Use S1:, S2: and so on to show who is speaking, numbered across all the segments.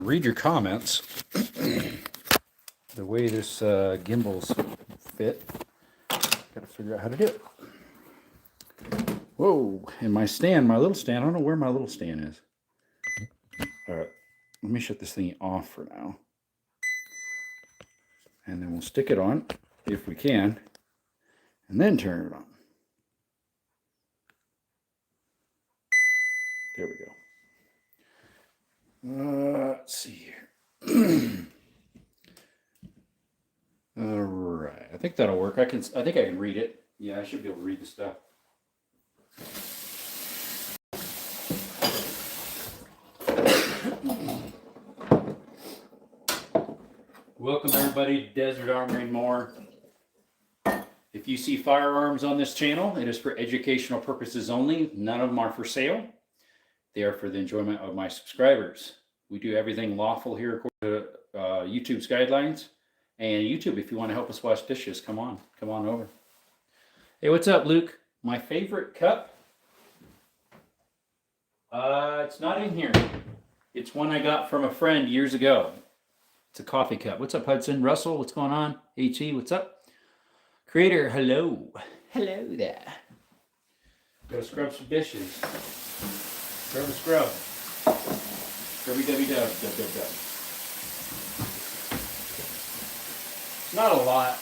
S1: Read your comments. The way this gimbal's fit, gotta figure out how to do it. Whoa, and my stand, my little stand, I don't know where my little stand is. All right, let me shut this thing off for now. And then we'll stick it on, if we can, and then turn it on. There we go. Let's see here. All right, I think that'll work. I think I can read it. Yeah, I should be able to read the stuff. Welcome everybody to Desert Armory and More. If you see firearms on this channel, it is for educational purposes only. None of them are for sale. They are for the enjoyment of my subscribers. We do everything lawful here according to YouTube's guidelines. And YouTube, if you want to help us wash dishes, come on over. Hey, what's up, Luke? My favorite cup? It's not in here. It's one I got from a friend years ago. It's a coffee cup. What's up, Hudson? Russell, what's going on? HE, what's up? Creator, hello. Hello there. Go scrub some dishes. Scrub a scrub. Scrubby-dubby-dub. It's not a lot.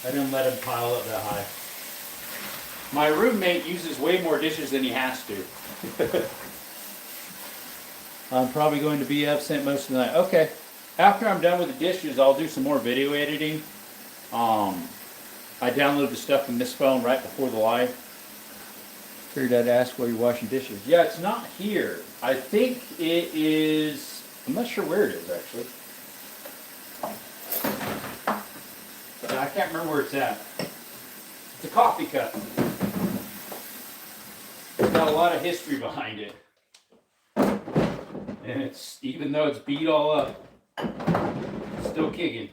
S1: I didn't let him pile up that high. My roommate uses way more dishes than he has to. I'm probably going to be absent most of the night. Okay. After I'm done with the dishes, I'll do some more video editing. I downloaded the stuff from this phone right before the live. Figured I'd ask while you're washing dishes. Yeah, it's not here. I think it is, I'm not sure where it is actually. I can't remember where it's at. It's a coffee cup. It's got a lot of history behind it. And it's, even though it's beat all up, it's still kicking.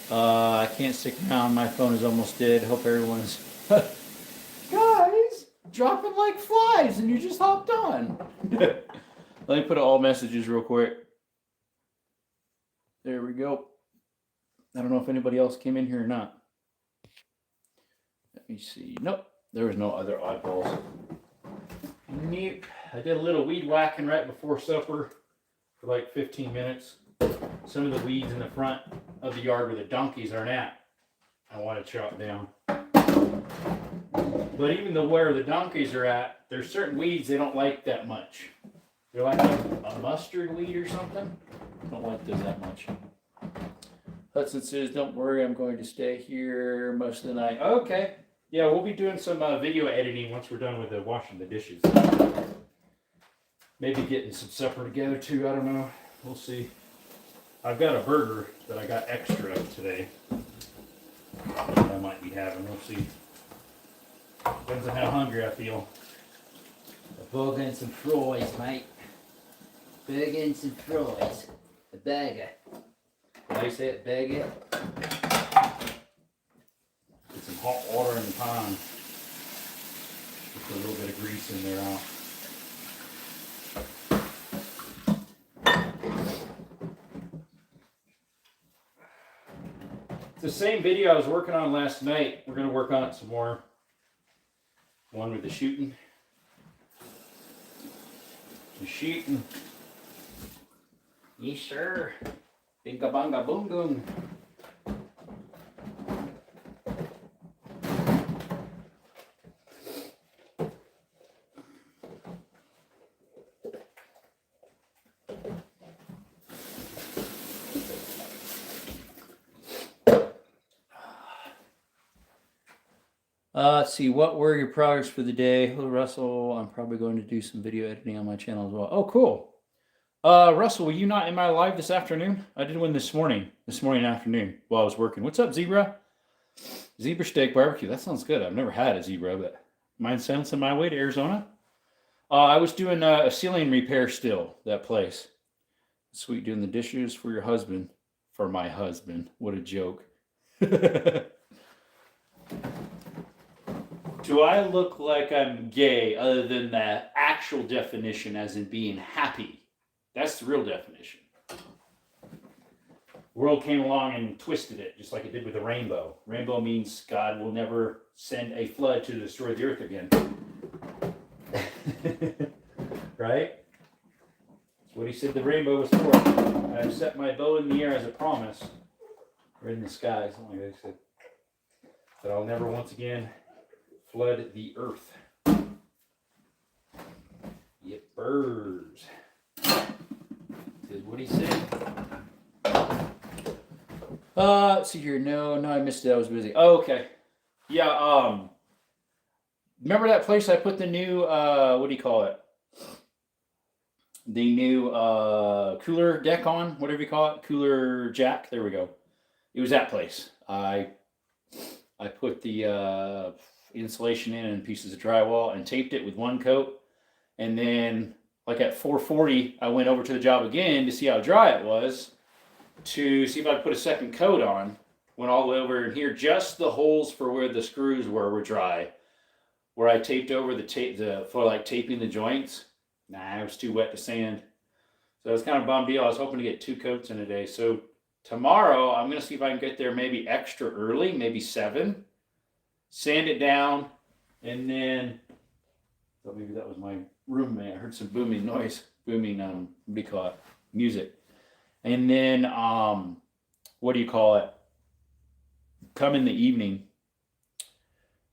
S1: I can't stick around. My phone is almost dead. Hope everyone's guys dropping like flies, and you just hopped on. Let me put all messages real quick. There we go. I don't know if anybody else came in here or not. Let me see. Nope, there was no other oddballs. Neat. I did a little weed whacking right before supper for like 15 minutes. Some of the weeds in the front of the yard where the donkeys aren't at, I want to chop down. But even though where the donkeys are at, there's certain weeds they don't like that much. They're like a mustard weed or something. Don't like those that much. Hudson says, don't worry, I'm going to stay here most of the night. Okay. Yeah, we'll be doing some video editing once we're done with the washing the dishes. Maybe getting some supper together too, I don't know. We'll see. I've got a burger that I got extra of today. I might be having, we'll see. Depends on how hungry I feel.
S2: A burger and some fries, mate. Burger and some fries. A burger. How you say it, burger?
S1: Get some hot water in the pan. Put a little bit of grease in there now. It's the same video I was working on last night. We're going to work on it some more. One with the shooting. The shooting.
S2: Yes, sir.
S1: Binga banga boom boom. Let's see, what were your projects for the day? Hello, Russell. I'm probably going to do some video editing on my channel as well. Oh, cool. Russell, were you not in my live this afternoon? I did one this morning afternoon while I was working. What's up, Zebra? Zebra steak barbecue. That sounds good. I've never had a zebra, but mine sounds on my way to Arizona. I was doing a ceiling repair still, that place. Sweet, doing the dishes for your husband. For my husband. What a joke. Do I look like I'm gay other than the actual definition as in being happy? That's the real definition. The world came along and twisted it, just like it did with the rainbow. Rainbow means God will never send a flood to destroy the earth again. Right? That's what he said the rainbow was for. I have set my bow in the air as a promise. Or in the sky, something like that. He said that I'll never once again flood the earth. Yippers. Is what he said. Let's see here. No, I missed it. I was busy. Oh, okay. Yeah, remember that place I put the new what do you call it? The new cooler deck on, whatever you call it, cooler jack. There we go. It was that place. I put the insulation in and pieces of drywall and taped it with one coat, and then like at 4:40, I went over to the job again to see how dry it was, to see if I could put a second coat on. Went all the way over in here, just the holes for where the screws were dry. Where I taped over the tape for like taping the joints. Nah, it was too wet to sand. So it was kind of a bum deal. I was hoping to get 2 coats in a day. So tomorrow, I'm going to see if I can get there maybe extra early, maybe 7. Sand it down, and then, so maybe that was my roommate. I heard some booming noise, what do you call it? Music. And then, what do you call it? Come in the evening.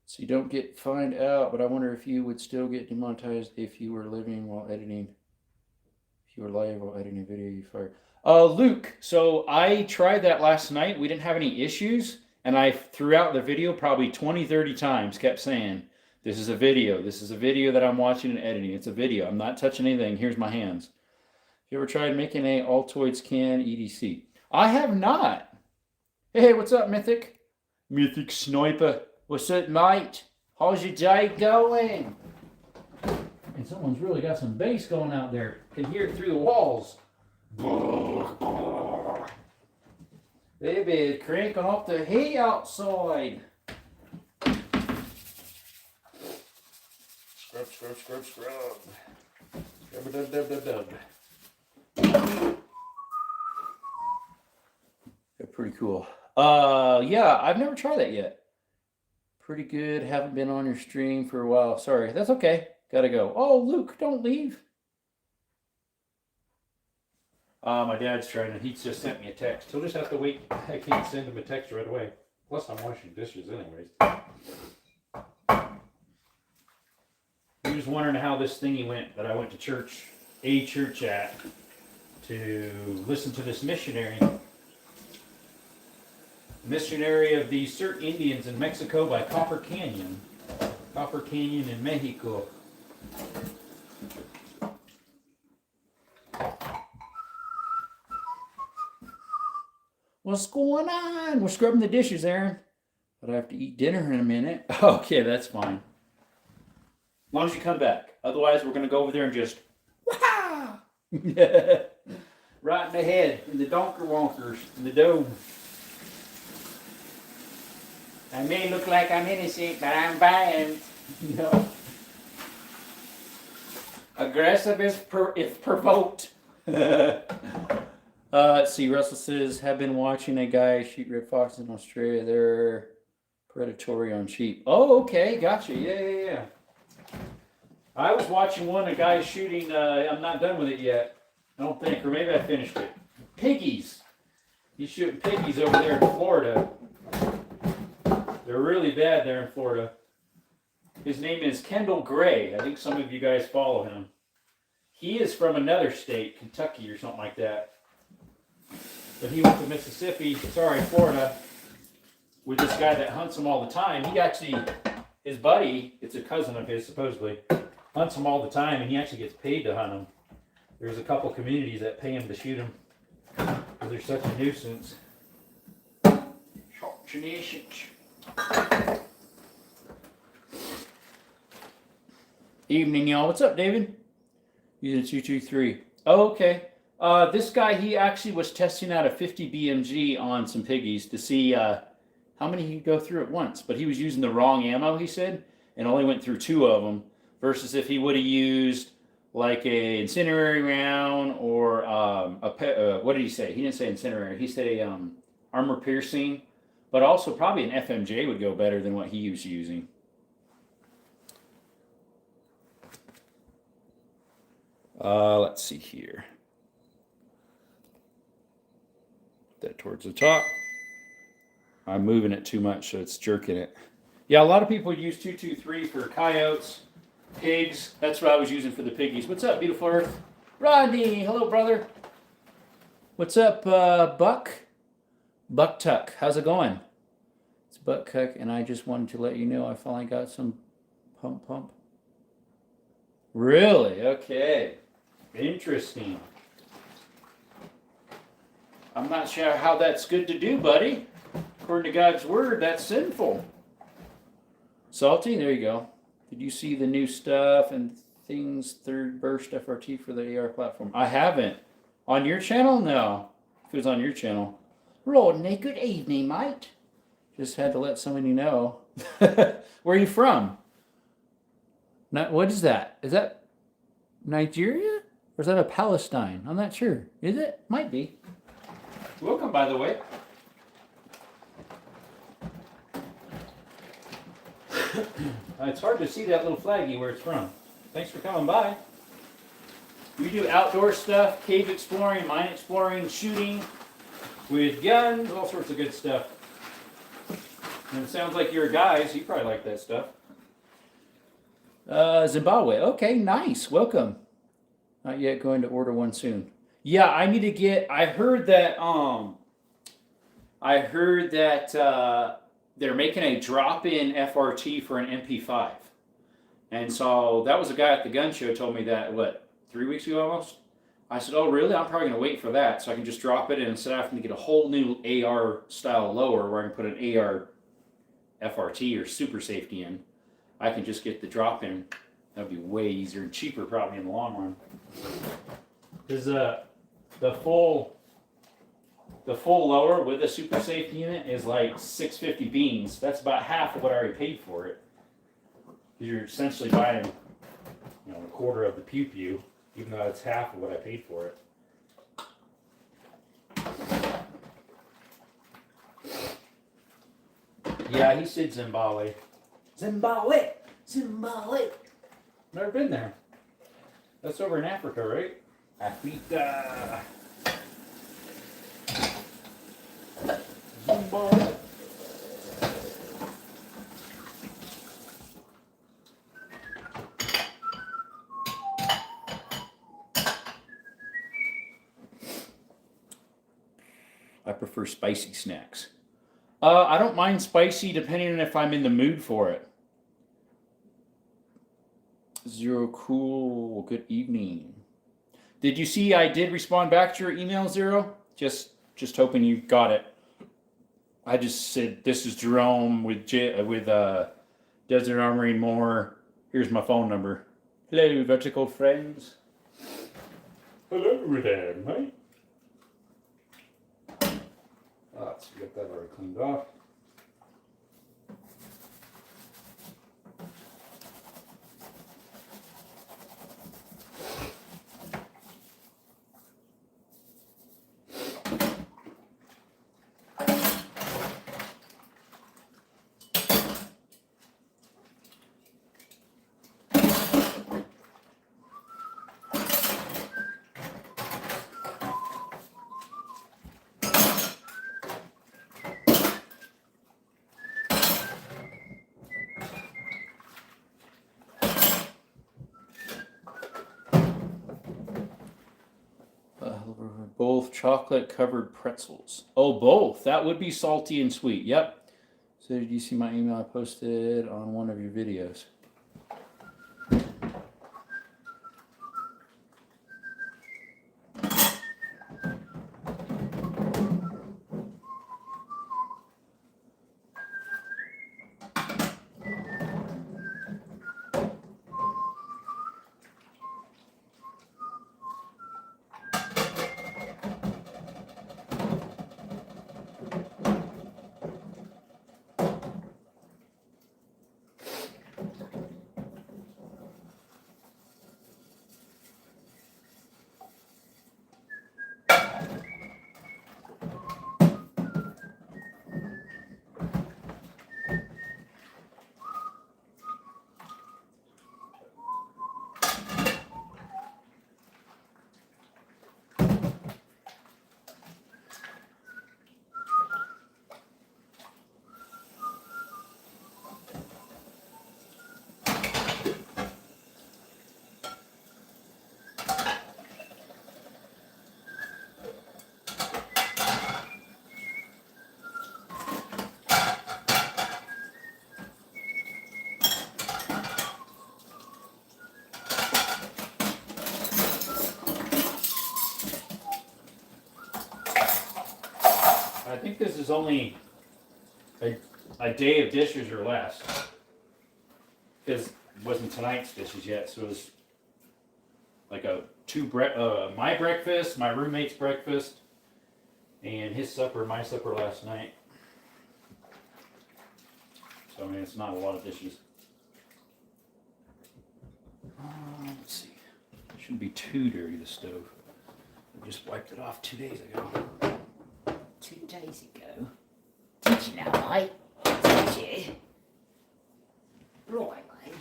S1: So you don't find out, but I wonder if you would still get demonetized if you were living while editing. If you were live while editing video, you fired. Luke, so I tried that last night. We didn't have any issues. And I, throughout the video, probably 20, 30 times kept saying, this is a video. This is a video that I'm watching and editing. It's a video. I'm not touching anything. Here's my hands. Have you ever tried making a Altoids can EDC? I have not. Hey, what's up, Mythic? Mythic Sniper. What's up, mate? How's your day going? And someone's really got some bass going out there. Can hear it through the walls. Baby, cranking up the heat outside. Scrub, scrub, scrub, scrub. Scrub, dub, dub, dub, dub. They're pretty cool. Yeah, I've never tried that yet. Pretty good. Haven't been on your stream for a while. Sorry, that's okay. Gotta go. Oh, Luke, don't leave. My dad's trying to, he just sent me a text. He'll just have to wait. I can't send him a text right away. Plus, I'm washing dishes anyways. He was wondering how this thingy went that I went to church, a church at, to listen to this missionary. Missionary of the certain Indians in Mexico by Copper Canyon. Copper Canyon in Mexico. What's going on? We're scrubbing the dishes, Aaron. But I have to eat dinner in a minute. Okay, that's fine. As long as you come back. Otherwise, we're going to go over there and just... Wah! Right in the head. In the donker wonkers. In the dome. I may look like I'm innocent, but I'm violent. No. Aggressive if provoked. Let's see. Russell says, have been watching a guy shoot red foxes in Australia. They're predatory on sheep. Oh, okay. Gotcha. Yeah. I was watching one, a guy shooting, I'm not done with it yet. I don't think, or maybe I finished it. Piggies. He's shooting piggies over there in Florida. They're really bad there in Florida. His name is Kendall Gray. I think some of you guys follow him. He is from another state, Kentucky or something like that. But he went to Florida, with this guy that hunts him all the time. He actually, his buddy, it's a cousin of his supposedly, hunts him all the time, and he actually gets paid to hunt him. There's a couple communities that pay him to shoot him because they're such a nuisance. Such a nuisance. Evening, y'all. What's up, David? Using 223. Oh, okay. This guy, he actually was testing out a 50 BMG on some piggies to see how many he could go through at once. But he was using the wrong ammo, he said. and only went through 2 of them, versus if he would have used like a incendiary round or what did he say? He didn't say incendiary. He said a armor piercing, but also probably an FMJ would go better than what he was using. Let's see here. That towards the top. I'm moving it too much, so it's jerking it. Yeah, a lot of people use 223 for coyotes, pigs. That's what I was using for the piggies. What's up, beautiful earth? Rodney, hello, brother. What's up, Buck? Buck Tuck, how's it going? It's Buck Tuck, and I just wanted to let you know I finally got some pump. Really? Okay. Interesting. I'm not sure how that's good to do, buddy. According to God's word, that's sinful. Salty, there you go. Did you see the new stuff and things, third burst FRT for the AR platform? I haven't. On your channel? No. If it was on your channel. Rodney, good evening, mate. Just had to let somebody know. Where are you from? What is that? Is that Nigeria? Or is that a Palestine? I'm not sure. Is it? Might be. Welcome, by the way. It's hard to see that little flaggy where it's from. Thanks for coming by. We do outdoor stuff, cave exploring, mine exploring, shooting with guns, all sorts of good stuff. And it sounds like you're a guy, so you probably like that stuff. Zimbabwe. Okay, nice. Welcome. Not yet, going to order one soon. Yeah, I need to get. I heard that. They're making a drop-in FRT for an MP5, and so that was a guy at the gun show told me that 3 weeks ago almost. I said, "Oh, really? I'm probably gonna wait for that so I can just drop it in instead of having to get a whole new AR style lower where I can put an AR FRT or super safety in. I can just get the drop-in. That'd be way easier and cheaper probably in the long run. Because the full lower with the super safety unit is like 650 beans. That's about half of what I already paid for it. You're essentially buying, a quarter of the pew pew, even though it's half of what I paid for it. Yeah, he said Zimbabwe. Zimbabwe. Never been there. That's over in Africa, right? Africa. Zimbabwe. I prefer spicy snacks. I don't mind spicy depending on if I'm in the mood for it. Zero cool. Good evening. Did you see I did respond back to your email, Zero? Just hoping you got it. I just said this is Jerome with Desert Armory and more. Here's my phone number. Hello, vertical friends. Hello there, mate. Let's get that already cleaned off. Both chocolate covered pretzels. Oh, both. That would be salty and sweet. Yep. So did you see my email I posted on one of your videos? is only a day of dishes or less. Because it wasn't tonight's dishes yet, so it was like my breakfast, my roommate's breakfast, and his supper, my supper last night. So I mean, it's not a lot of dishes. Let's see. It shouldn't be too dirty, the stove. I just wiped it off 2 days ago.
S2: 2 days ago? Did you now, mate? Did you? Right, mate.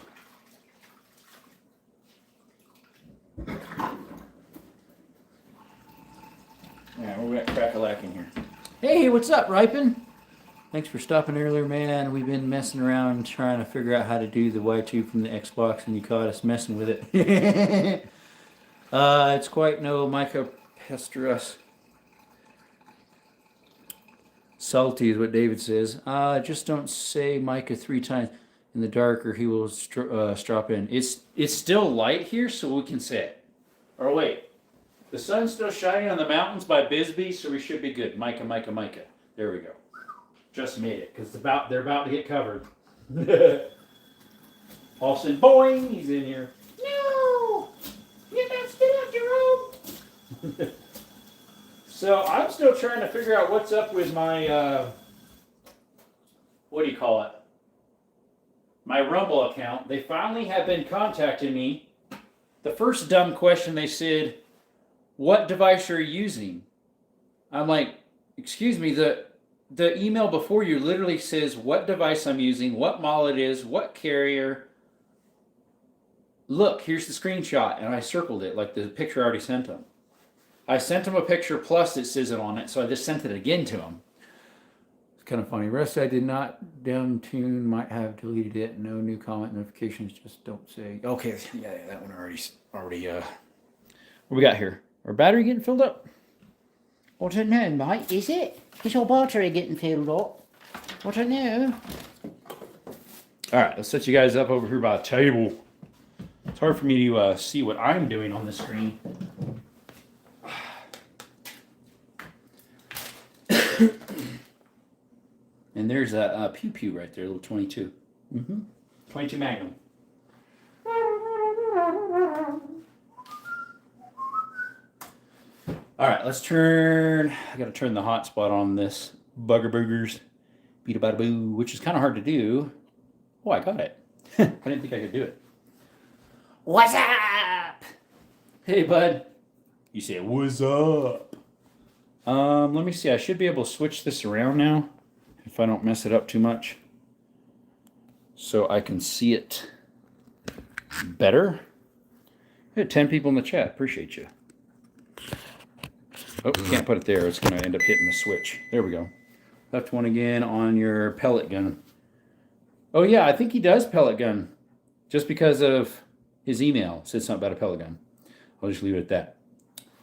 S1: Yeah, we got Crackalack in here. Hey, what's up, Ripon? Thanks for stopping earlier, man. We've been messing around trying to figure out how to do the Y2 from the Xbox, and you caught us messing with it. It's quite no Micah Pesteros. Salty is what David says. Just don't say Micah 3 times in the dark, or he will strop in. It's still light here, so we can say it. Or wait, the sun's still shining on the mountains by Bisbee, so we should be good. Micah, Micah, Micah. There we go. Just made it, because they're about to get covered. All of a sudden, boing, he's in here. No! Get that spit out your room! So I'm still trying to figure out what's up with my, what do you call it? My Rumble account. They finally have been contacting me. The first dumb question they said, what device are you using? I'm like, excuse me, the email before you literally says what device I'm using, what model it is, what carrier. Look, here's the screenshot, and I circled it like the picture I already sent them. I sent him a picture plus it says it on it, so I just sent it again to him. It's kind of funny. Rest I did not down tune, might have deleted it. No new comment notifications, just don't say. Okay, yeah, that one already. What we got here? Our battery getting filled up?
S2: I don't know, mate, is it? Is your battery getting filled up? I don't know.
S1: All right, let's set you guys up over here by the table. It's hard for me to see what I'm doing on the screen. And there's a pew pew right there, a little 22. 22 Magnum. All right, let's turn. I got to turn the hotspot on this Bugger Boogers Beat About a Boo, which is kind of hard to do. Oh, I got it. I didn't think I could do it.
S2: What's up?
S1: Hey, bud. You say, what's up? Let me see. I should be able to switch this around now if I don't mess it up too much, so I can see it better. We had 10 people in the chat. Appreciate you. Oh, can't put it there. It's going to end up hitting the switch. There we go. Left one again on your pellet gun. Oh, yeah, I think he does pellet gun. Just because of his email. It said something about a pellet gun. I'll just leave it at that.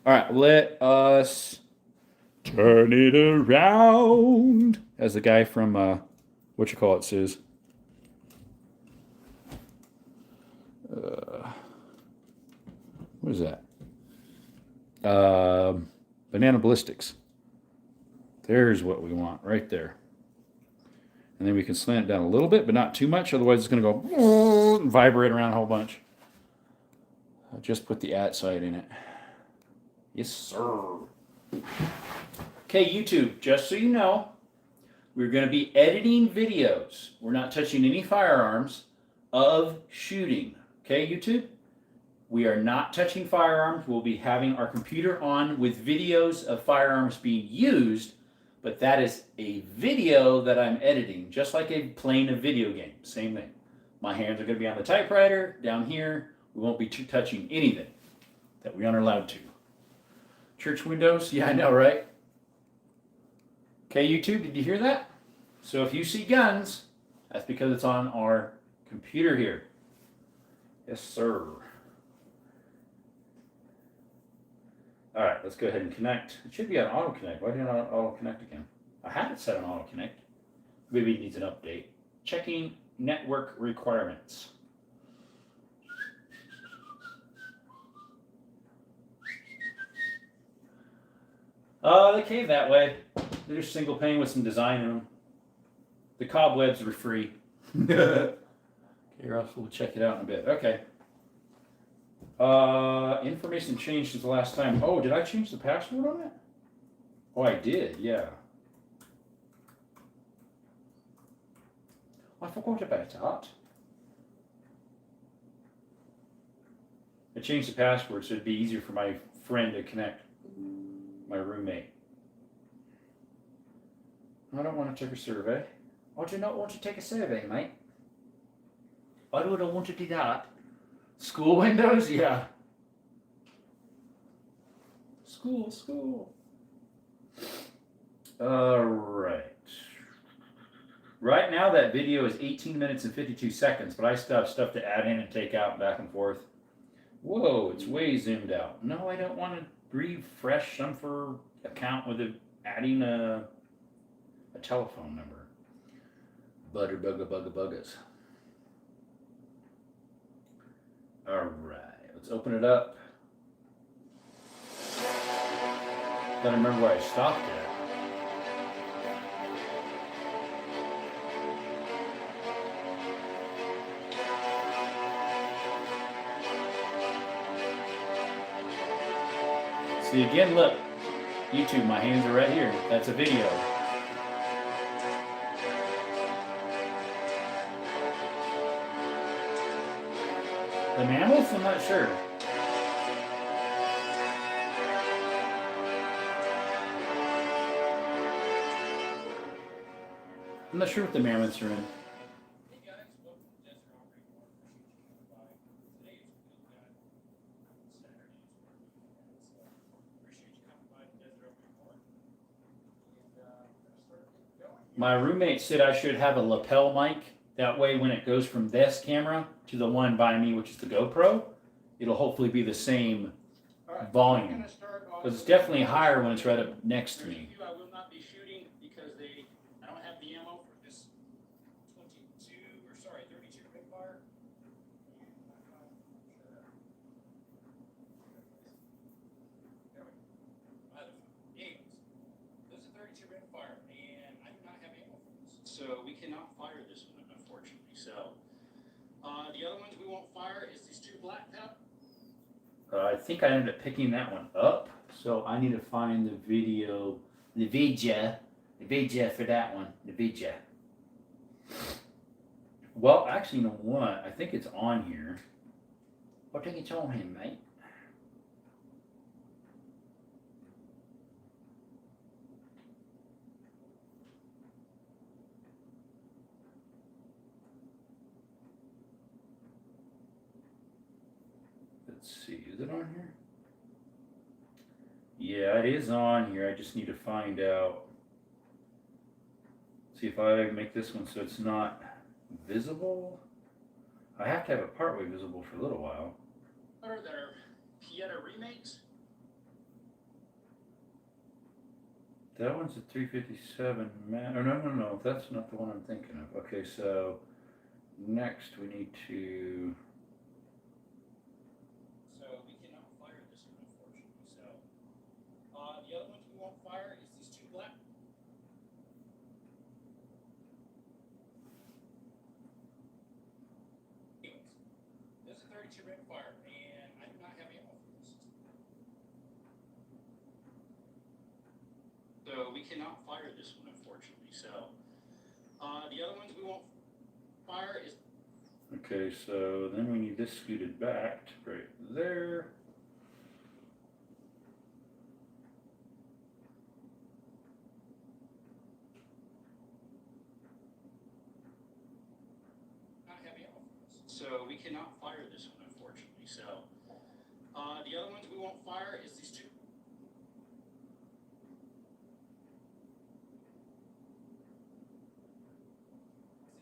S1: All right, let us turn it around. As the guy from, whatchamacallit says. What is that? Banana Ballistics. There's what we want right there. And then we can slant it down a little bit, but not too much. Otherwise, it's going to go and vibrate around a whole bunch. I'll just put the at side in it. Yes, sir. Okay, YouTube, just so you know, we're going to be editing videos. We're not touching any firearms of shooting. Okay, YouTube? We are not touching firearms. We'll be having our computer on with videos of firearms being used, but that is a video that I'm editing, just like playing a video game. Same thing. My hands are going to be on the typewriter, down here. We won't be touching anything that we aren't allowed to. Church windows? Yeah, I know, right? Okay, YouTube, did you hear that? So if you see guns, that's because it's on our computer here. Yes, sir. All right, let's go ahead and connect. It should be on auto connect. Why didn't I auto connect again? I had it set on auto connect. Maybe it needs an update. Checking network requirements. They came that way. They're just single pane with some design in them. The cobwebs were free. Okay, Russell, we'll check it out in a bit. Okay. Information changed since the last time. Oh, did I change the password on it? Oh, I did, yeah. I forgot about that. I changed the password so it'd be easier for my friend to connect, my roommate. I don't want to take a survey. I do not want to take a survey, mate. I don't want to do that. School windows? Yeah. School. Alright. Right now that video is 18 minutes and 52 seconds, but I still have stuff to add in and take out back and forth. Whoa, it's way zoomed out. No, I don't want to refresh some for account with adding a telephone number. Buggas. Alright, let's open it up. Gotta remember where I stopped at. See again, look. YouTube, my hands are right here. That's a video. The mammoths? I'm not sure. I'm not sure what the mammoths are in.
S3: Hey guys, welcome to Desert Operating More. Appreciate you coming by. Today is Saturday, so appreciate you coming by to Desert Operating More. And we're gonna start getting going.
S1: My roommate said I should have a lapel mic. That way when it goes from this camera to the one by me, which is the GoPro, it'll hopefully be the same
S3: All right,
S1: volume.
S3: I'm gonna start off
S1: Because it's
S3: with-
S1: definitely higher when it's right up next to
S3: There's a
S1: me.
S3: few I will not be shooting because I don't have the ammo for this 32 rimfire. This is a 32 rimfire, and I do not have ammo for this, so we cannot fire this one, unfortunately. So the other ones we won't fire is these two black powder.
S1: I think I ended up picking that one up, so I need to find the video for that one, the vidya. Well, actually, you know what? I think it's on here. I think it's on him, mate. Let's see, is it on here? Yeah, it is on here. I just need to find out. See if I make this one so it's not visible. I have to have it partway visible for a little while.
S3: That are Pieta remakes.
S1: That one's a 357 man. Oh, no. That's not the one I'm thinking of. Okay, so next we need to.
S3: So we cannot fire this one, unfortunately. So the other ones we won't fire is these two black. Anyways, this is a 32 rimfire, and I do not have ammo for this. So we cannot fire this one, unfortunately. So the other ones we won't fire is.
S1: Okay, so then we need this scooted back to right there.
S3: Not have ammo for this. So we cannot fire this one, unfortunately. So the other ones we won't fire is these two.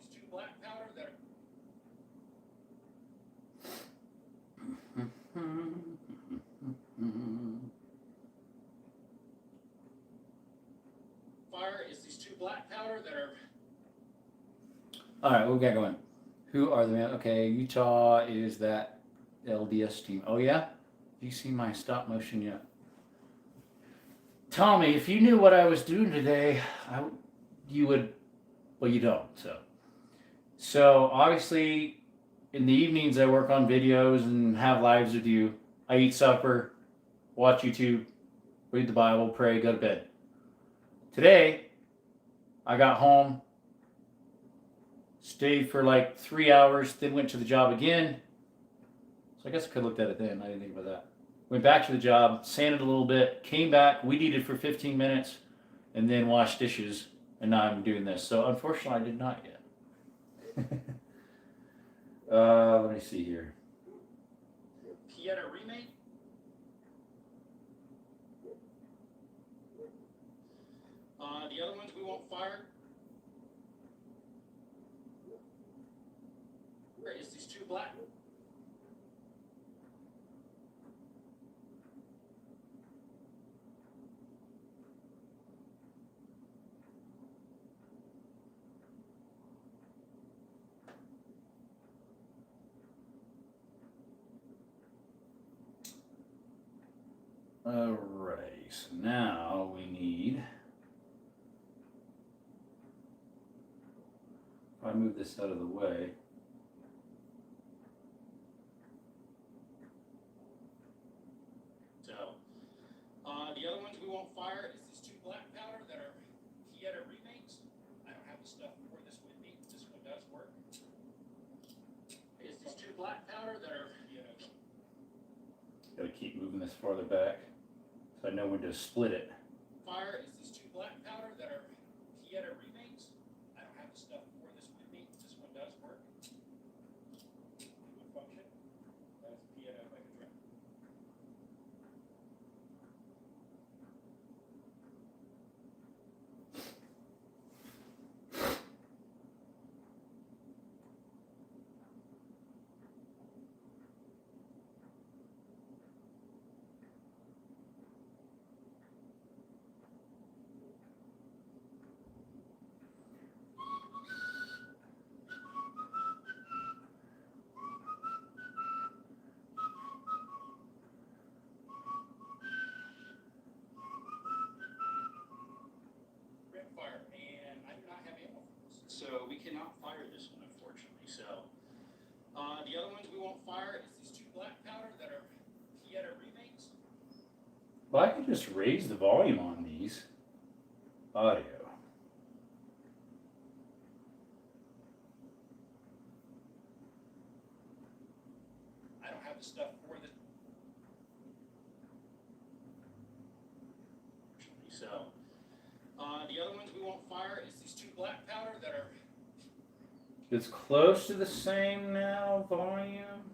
S3: These two black powder that are. Fire is these two black powder that are.
S1: All right, what we got going? Who are the man? Okay, Utah is that LDS team. Oh yeah, have you seen my stop motion yet? Tommy, if you knew what I was doing today, you would. Well, you don't. So obviously, in the evenings I work on videos and have lives with you. I eat supper, watch YouTube, read the Bible, pray, go to bed. Today, I got home, stayed for like 3 hours, then went to the job again. So I guess I could have looked at it then. I didn't think about that. Went back to the job, sanded a little bit, came back, weed eated for 15 minutes, and then washed dishes. And now I'm doing this. So unfortunately, I did not yet. Let me see here.
S3: Pieta remake. The other ones we won't fire. Where is these two black?
S1: Alrighty, so now we need. If I move this out of the way.
S3: So, the other ones we won't fire is these two black powder that are Pieta remakes. I don't have the stuff for this with me. This one does work. Is these two black powder that are Pieta.
S1: Gotta keep moving this farther back so I know when to split it.
S3: Fire is these two black powder that are Pieta remakes. I don't have the stuff for this with me. This one does work. It would function. That's Pieta like a drum. Fire, and I do not have ammo for this. So we cannot fire this one, unfortunately. So the other ones we won't fire is these two black powder that are Pieta remakes.
S1: Well, I can just raise the volume on these audio.
S3: I don't have the stuff for this. So the other ones we won't fire is these two black powder that are.
S1: It's close to the same now volume.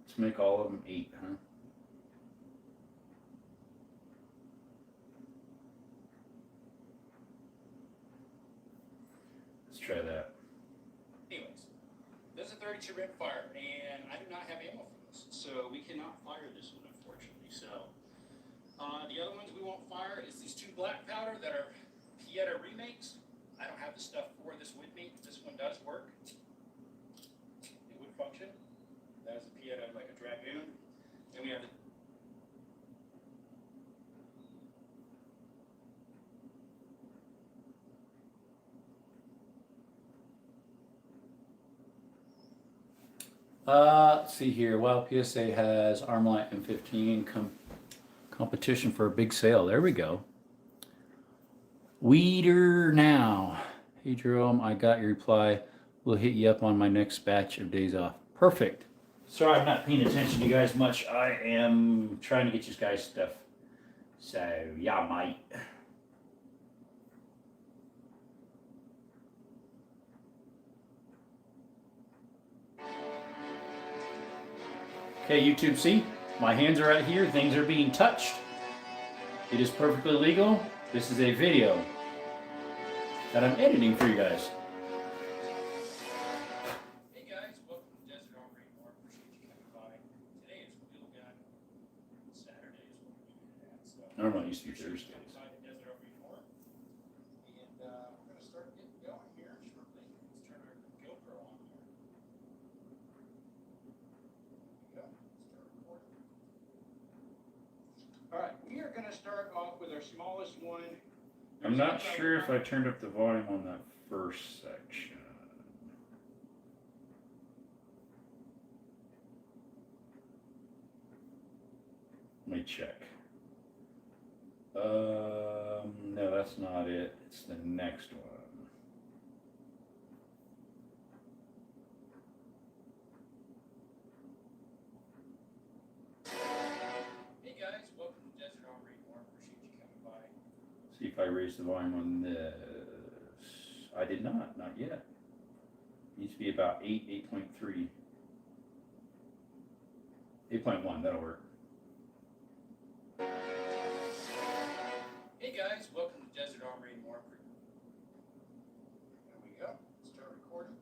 S1: Let's make all of them 8, huh? Let's try that.
S3: Anyways, this is a 32 rim fire, and I do not have ammo for this, so we cannot fire this one, unfortunately. So the other ones we won't fire is these two black powder that are Pieta remakes. I don't have the stuff for this with me. This one does work. It would function. That is a Pieta like a Dragoon. And we have the
S1: Let's see here. Wild PSA has Armalite M15 competition for a big sale. There we go. Weeder now. Hey Jerome, I got your reply. We'll hit you up on my next batch of days off. Perfect. Sorry, I'm not paying attention to you guys much. I am trying to get you guys stuff. So yeah, mate. Okay, YouTube, see? My hands are right here. Things are being touched. It is perfectly legal. This is a video that I'm editing for you guys.
S3: Hey guys, welcome to Desert Arm Rainbow. Appreciate you coming by. Today is Wheel Gun. Saturday is what we're doing that. So
S1: Normally it used to be Thursdays.
S3: Inside the Desert Arm Rainbow. And we're gonna start getting going here shortly. Let's turn our GoPro on here. There we go. Start recording. going to start off with our smallest one.
S1: I'm not sure if I turned up the volume on that first section. Let me check. No, that's not it. It's the next one.
S3: Hey guys, welcome to Desert Armory. More appreciate you coming by.
S1: See if I raise the volume on this. I did not yet. Needs to be about 8.3. 8.1, that'll work.
S3: Hey guys, welcome to Desert Armory. More there we go. Start recording.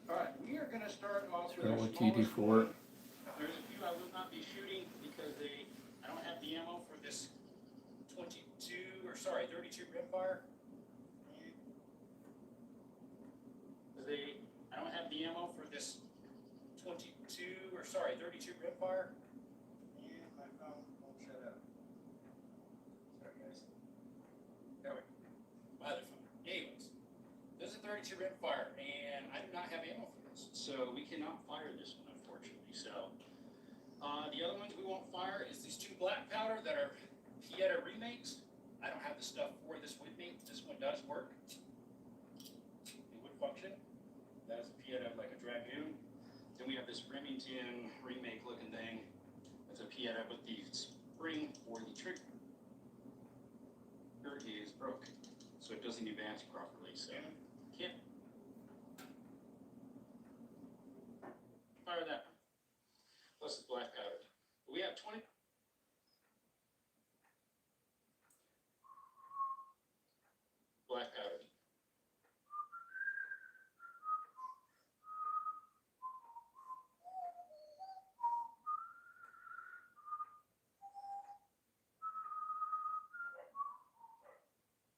S3: All right, we are going to start off with our
S1: What
S3: smallest
S1: TD4.
S3: one. There's a few I will not be shooting because I don't have the ammo for this 32 or sorry 32 rimfire. I don't have the ammo for this 22 or sorry 32 rimfire. And my phone won't shut up. Sorry guys. There we go. My other phone. Anyways, this is a 32 rimfire, and I do not have ammo for this, so we cannot fire this one unfortunately. So the other ones we won't fire is these two black powder that are Pieta remakes. I don't have the stuff for this with me. This one does work. It would function. That is a Pieta like a Dragoon. Then we have this Remington remake looking thing. That's a Pieta, but the spring for the trigger is broke, so it doesn't advance properly. So can't fire that one. Plus it's black powder. We have 20. Black powder.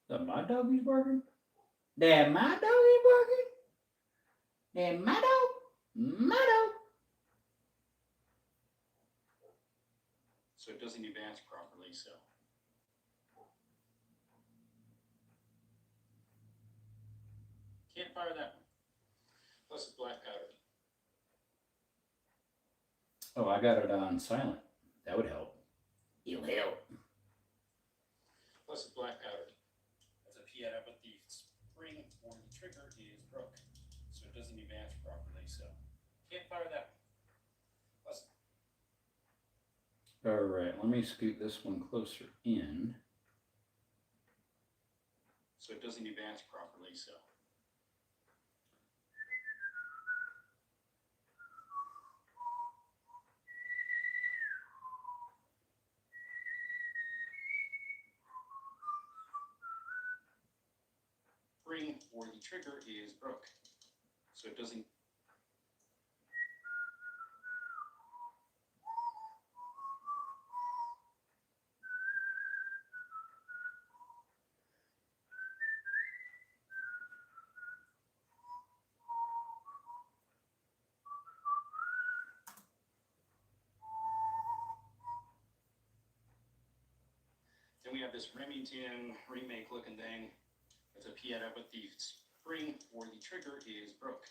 S1: Is that my doggy's barking?
S2: That my dog is barking? That my dog? My dog.
S3: So it doesn't advance properly. So can't fire that one. Plus it's black powder.
S1: Oh, I got it on silent. That would help.
S2: It'll help.
S3: Plus it's black powder. That's a Pieta, but the spring for the trigger is broke, so it doesn't advance properly. So can't fire that one. Plus,
S1: All right, let me scoot this one closer in.
S3: so it doesn't advance properly. So spring for the trigger is broke, so it doesn't. Then we have this Remington remake looking thing. It's a Pieta, but the spring for the trigger is broke.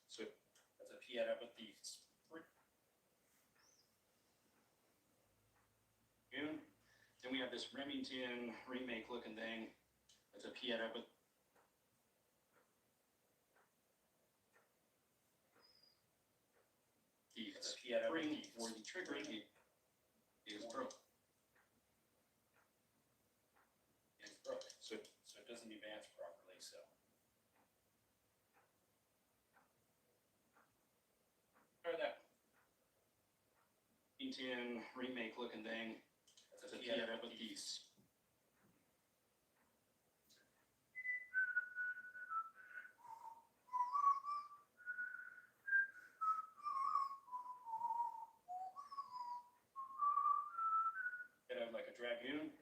S3: So that's a Pieta, but the spring. Then we have this Remington remake looking thing. It's a Pieta, but the spring for the trigger is broke. It's broke, so it doesn't advance properly. So try that. Remington remake looking thing. That's a Pieta, but the like a Dragoon.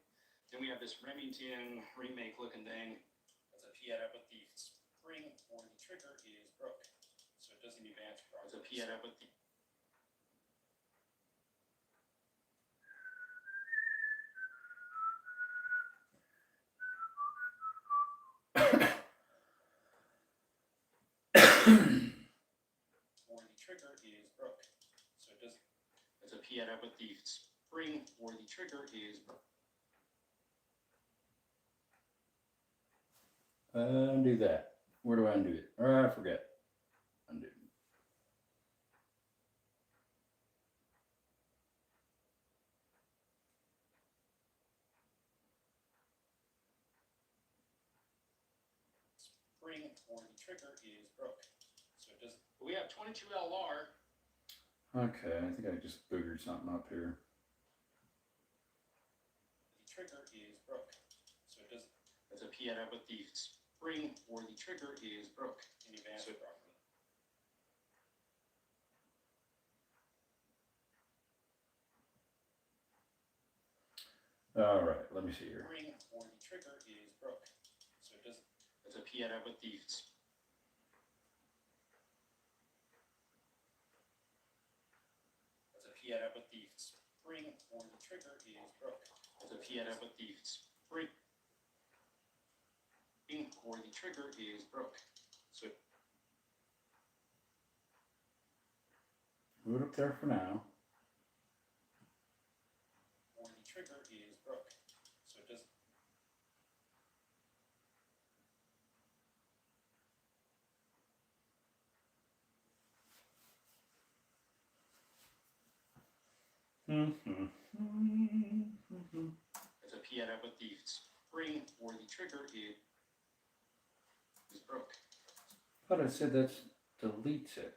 S3: Then we have this Remington remake looking thing. That's a Pieta, but the spring for the trigger is broke, so it doesn't advance properly. It's a Pieta, but the is broke. So it doesn't. It's a Pieta, but the spring for the trigger is broke.
S1: Undo that. Where do I undo it? I forget. Undo.
S3: Spring for the trigger is broke. So it doesn't. We have 22 LR.
S1: Okay, I think I just boogered something up here.
S3: The trigger is broke. So it doesn't. It's a Pieta, but the spring for the trigger is broke in advance properly.
S1: All right, let me see here.
S3: Spring for the trigger is broke. So it doesn't. It's a Pieta, but the Pieta, but the spring for the trigger is broke. It's a Pieta, but the spring for the trigger is broke. So
S1: Put it up there for now.
S3: for the trigger is broke. So it doesn't. It's a Pieta, but the spring for the trigger is broke.
S1: But I said that deletes it.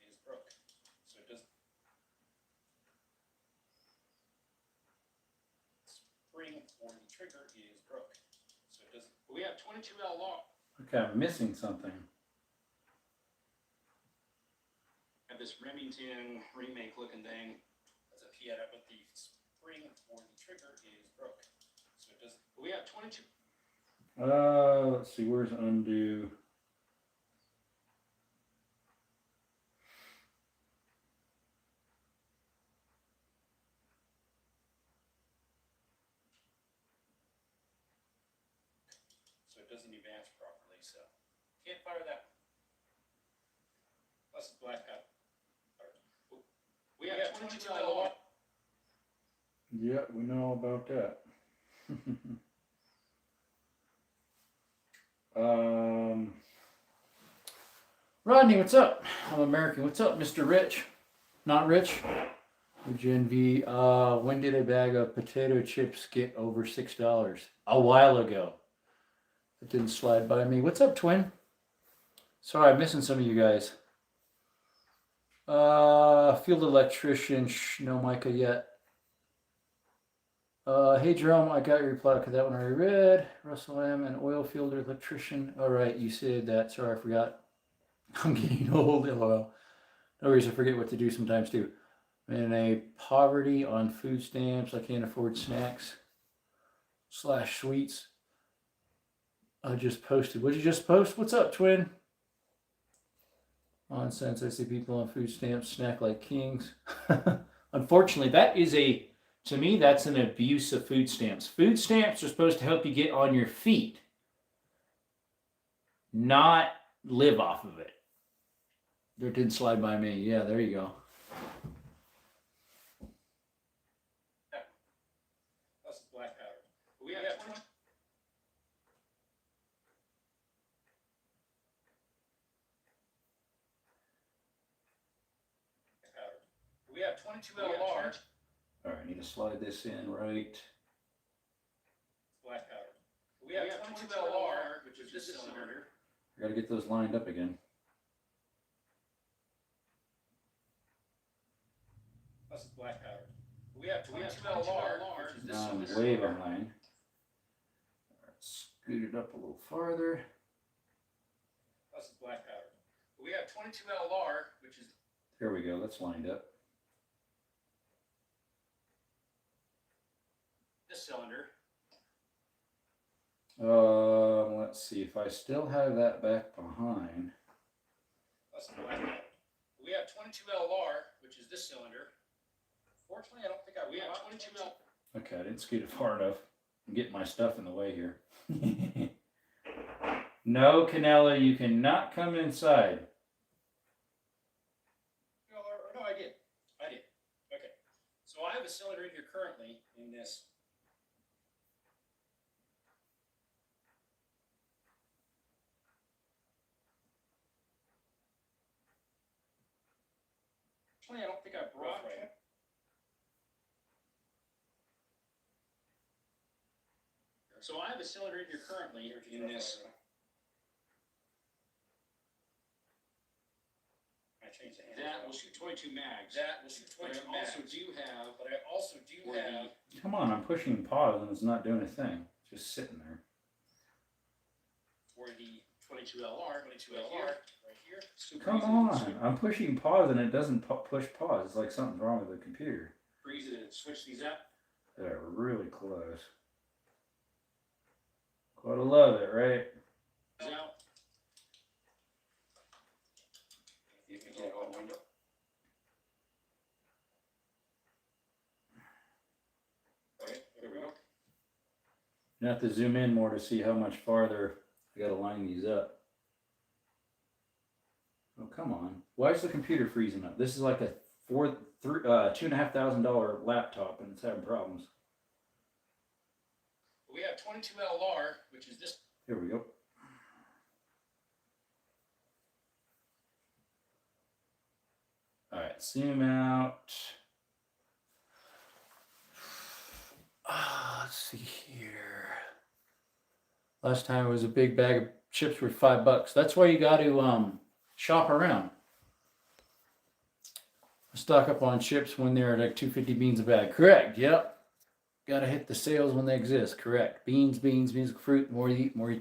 S3: Is broke. So it doesn't. Spring for the trigger is broke. So it doesn't. We have 22 LR.
S1: Okay, I'm missing something.
S3: Have this Remington remake looking thing. That's a Pieta, but the spring for the trigger is broke. So it doesn't. We have 22.
S1: Let's see, where's undo?
S3: So it doesn't advance properly. So can't fire that. Plus it's black out. We have 22 LR.
S1: Yeah, we know about that. Rodney, what's up? I'm American. What's up, Mr. Rich? Not Rich. Gen V. When did a bag of potato chips get over $6? A while ago. It didn't slide by me. What's up, Twin? Sorry, I'm missing some of you guys. Field electrician. No Micah yet. Hey Jerome, I got your reply because that one I already read. Russell M. an oil field electrician. All right, you said that. Sorry, I forgot. I'm getting old. LOL. No worries, I forget what to do sometimes too. And a poverty on food stamps. I can't afford snacks / sweets. I just posted. What'd you just post? What's up, Twin? Nonsense. I see people on food stamps snack like kings. Unfortunately, that is to me, that's an abuse of food stamps. Food stamps are supposed to help you get on your feet, not live off of it. It didn't slide by me. Yeah, there you go.
S3: Plus it's black powder. We have 20. We have 22 LR.
S1: All right, I need to slide this in right.
S3: Black powder. We have 22 LR, which is this cylinder.
S1: I got to get those lined up again.
S3: Plus it's black powder. We have 22 LR, which is this
S1: Now I'm
S3: cylinder.
S1: way behind. All right, scoot it up a little farther.
S3: Plus it's black powder. We have 22 LR, which is
S1: There we go. That's lined up.
S3: this cylinder.
S1: Let's see if I still have that back behind.
S3: Plus it's black powder. We have 22 LR, which is this cylinder. Fortunately, I don't think we have 22 LR.
S1: Okay, I didn't scoot it far enough. I'm getting my stuff in the way here. No, Canella, you cannot come inside.
S3: No, I did. Okay. So I have a cylinder in here currently in this. Actually, I don't think I brought right. So I have a cylinder in here currently in this. I changed the handle. That will shoot 22 mags. But I also do have.
S1: Come on, I'm pushing pause and it's not doing a thing. It's just sitting there.
S3: For the 22 LR, right here. Super
S1: Come
S3: easy
S1: on, I'm pushing pause and it doesn't push pause. It's like something's wrong with the computer.
S3: easy to switch these up.
S1: They're really close. Gotta love it, right?
S3: Out. You can get one window. Okay, there we go.
S1: You have to zoom in more to see how much farther I gotta line these up. Oh, come on. Why is the computer freezing up? This is like a $2,500 laptop and it's having problems.
S3: We have 22 LR, which is this.
S1: Here we go. All right, zoom out. Let's see here. Last time it was a big bag of chips worth $5. That's why you got to shop around. Stock up on chips when they're like 250 beans a bag. Correct. Yep. Got to hit the sales when they exist. Correct. Beans, fruit. The more you eat, more you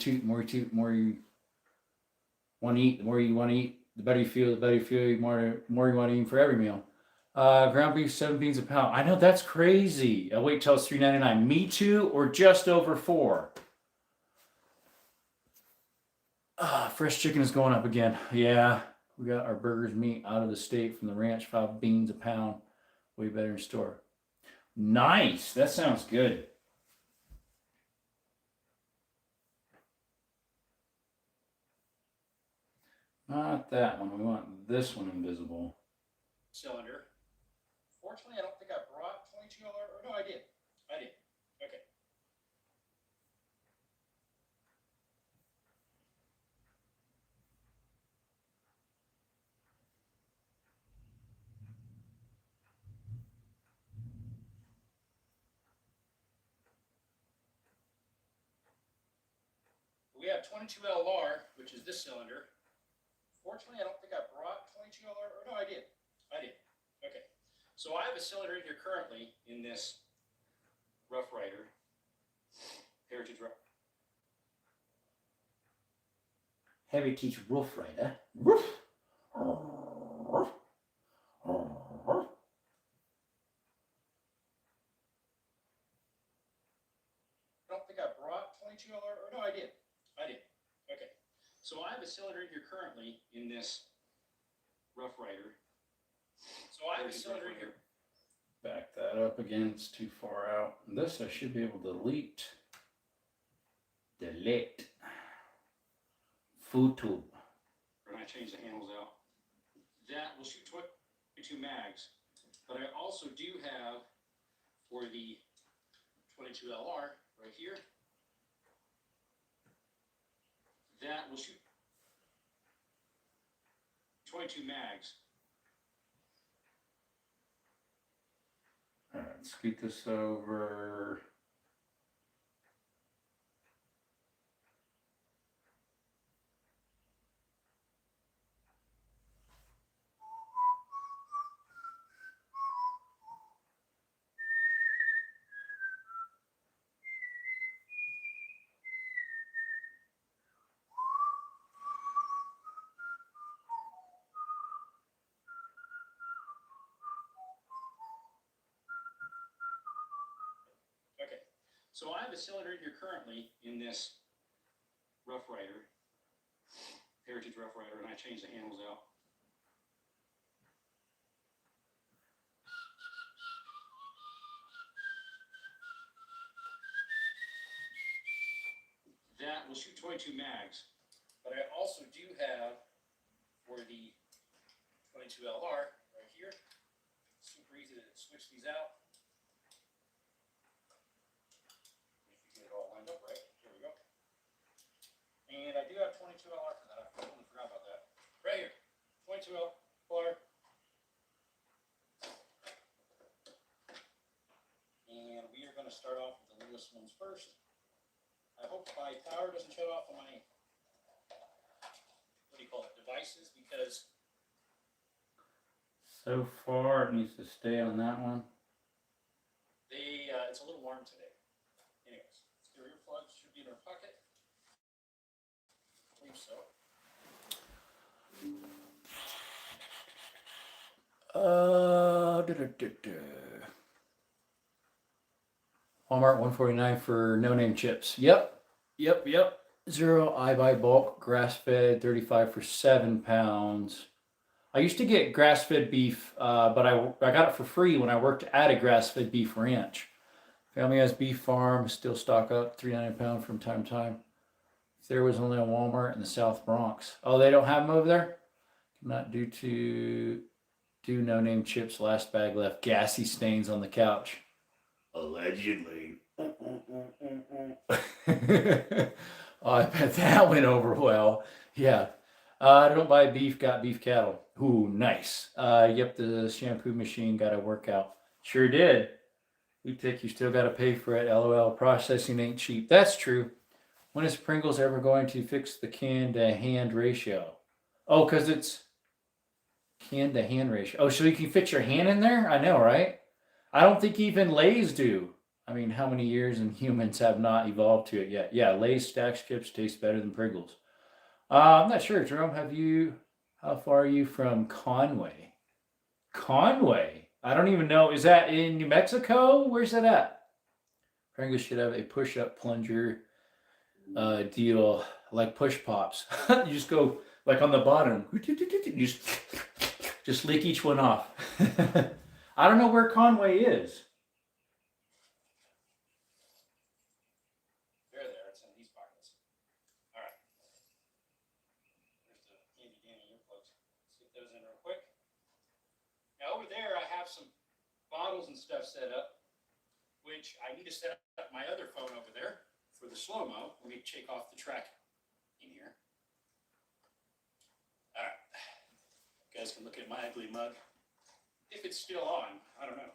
S1: want to eat. The more you want to eat, the better you feel. The more you want to eat for every meal. Ground beef, 7 beans a pound. I know that's crazy. I'll wait till it's $3.99. Me too, or just over $4. Fresh chicken is going up again. Yeah, we got our burgers meat out of the state from the ranch, 5 beans a pound. Way better in store. Nice. That sounds good. Not that one. We want this one invisible.
S3: Cylinder. Fortunately, I don't think I brought 22 LR. Or no, I did. Okay. We have 22 LR, which is this cylinder. Fortunately, I don't think I brought 22 LR. Or no, I did. Okay. So I have a cylinder in here currently in this Rough Rider Heritage Rough.
S1: Heritage Rough Rider.
S3: I don't think I brought 22 LR. Or no, I did. Okay. So I have a cylinder in here currently in this Rough Rider. So I have a cylinder in here.
S1: Back that up again. It's too far out. This I should be able to delete. Photo.
S3: And I change the handles out. That will shoot 22 mags. But I also do have for the 22 LR right here. That will shoot 22 mags.
S1: All right, scoot this over.
S3: Okay. So I have a cylinder in here currently in this Rough Rider, Heritage Rough Rider, and I change the handles out. That will shoot 22 mags. But I also do have for the 22LR right here. Super easy to switch these out. If you get it all lined up right, here we go. And I do have 22LR for that. I totally forgot about that. Right here, 22LR. And we are going to start off with the littlest ones first. I hope my power doesn't shut off on my, what do you call it, devices, because
S1: So far, it needs to stay on that one.
S3: it's a little warm today. Anyways, the rear plugs should be in our pocket. I believe so.
S1: Walmart 149 for no name chips. Yep. 0. I buy bulk grass fed 35 for 7 pounds. I used to get grass fed beef, but I got it for free when I worked at a grass fed beef ranch. Family has beef farm, still stock up $3.99 a pound from time to time. If there was only a Walmart in the South Bronx. Oh, they don't have them over there? Not due to no name chips. Last bag left. Gassy stains on the couch. Allegedly. Oh, I bet that went over well. Yeah. I don't buy beef, got beef cattle. Ooh, nice. Yep, the shampoo machine got a workout. Sure did. We think you still got to pay for it. LOL, processing ain't cheap. That's true. When is Pringles ever going to fix the can to hand ratio? Oh, because it's can to hand ratio. Oh, so you can fit your hand in there? I know, right? I don't think even Lay's do. I mean, how many years and humans have not evolved to it yet? Yeah, Lay's Stax chips taste better than Pringles. I'm not sure, Jerome. How far are you from Conway? Conway? I don't even know. Is that in New Mexico? Where's that at? Pringles should have a push-up plunger deal like push pops. You just go like on the bottom. You just lick each one off. I don't know where Conway is.
S3: It's in these pockets. All right. There's the handy dandy earplugs. Stick those in real quick. Now over there, I have some bottles and stuff set up, which I need to set up my other phone over there for the slow-mo. Let me check off the track in here. All right. You guys can look at my ugly mug. If it's still on, I don't know.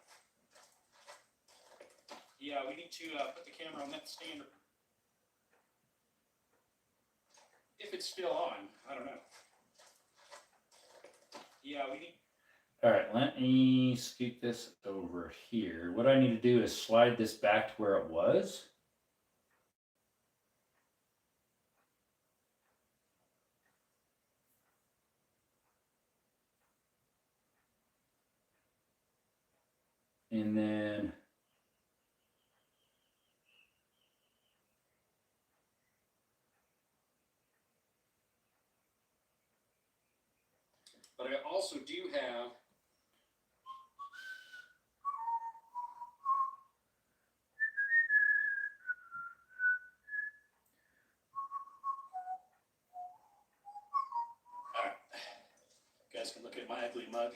S3: Yeah, we need to put the camera on that stand. If it's still on, I don't know. Yeah, we need.
S1: All right, let me scoot this over here. What I need to do is slide this back to where it was. And then
S3: But I also do have. All right. You guys can look at my ugly mug.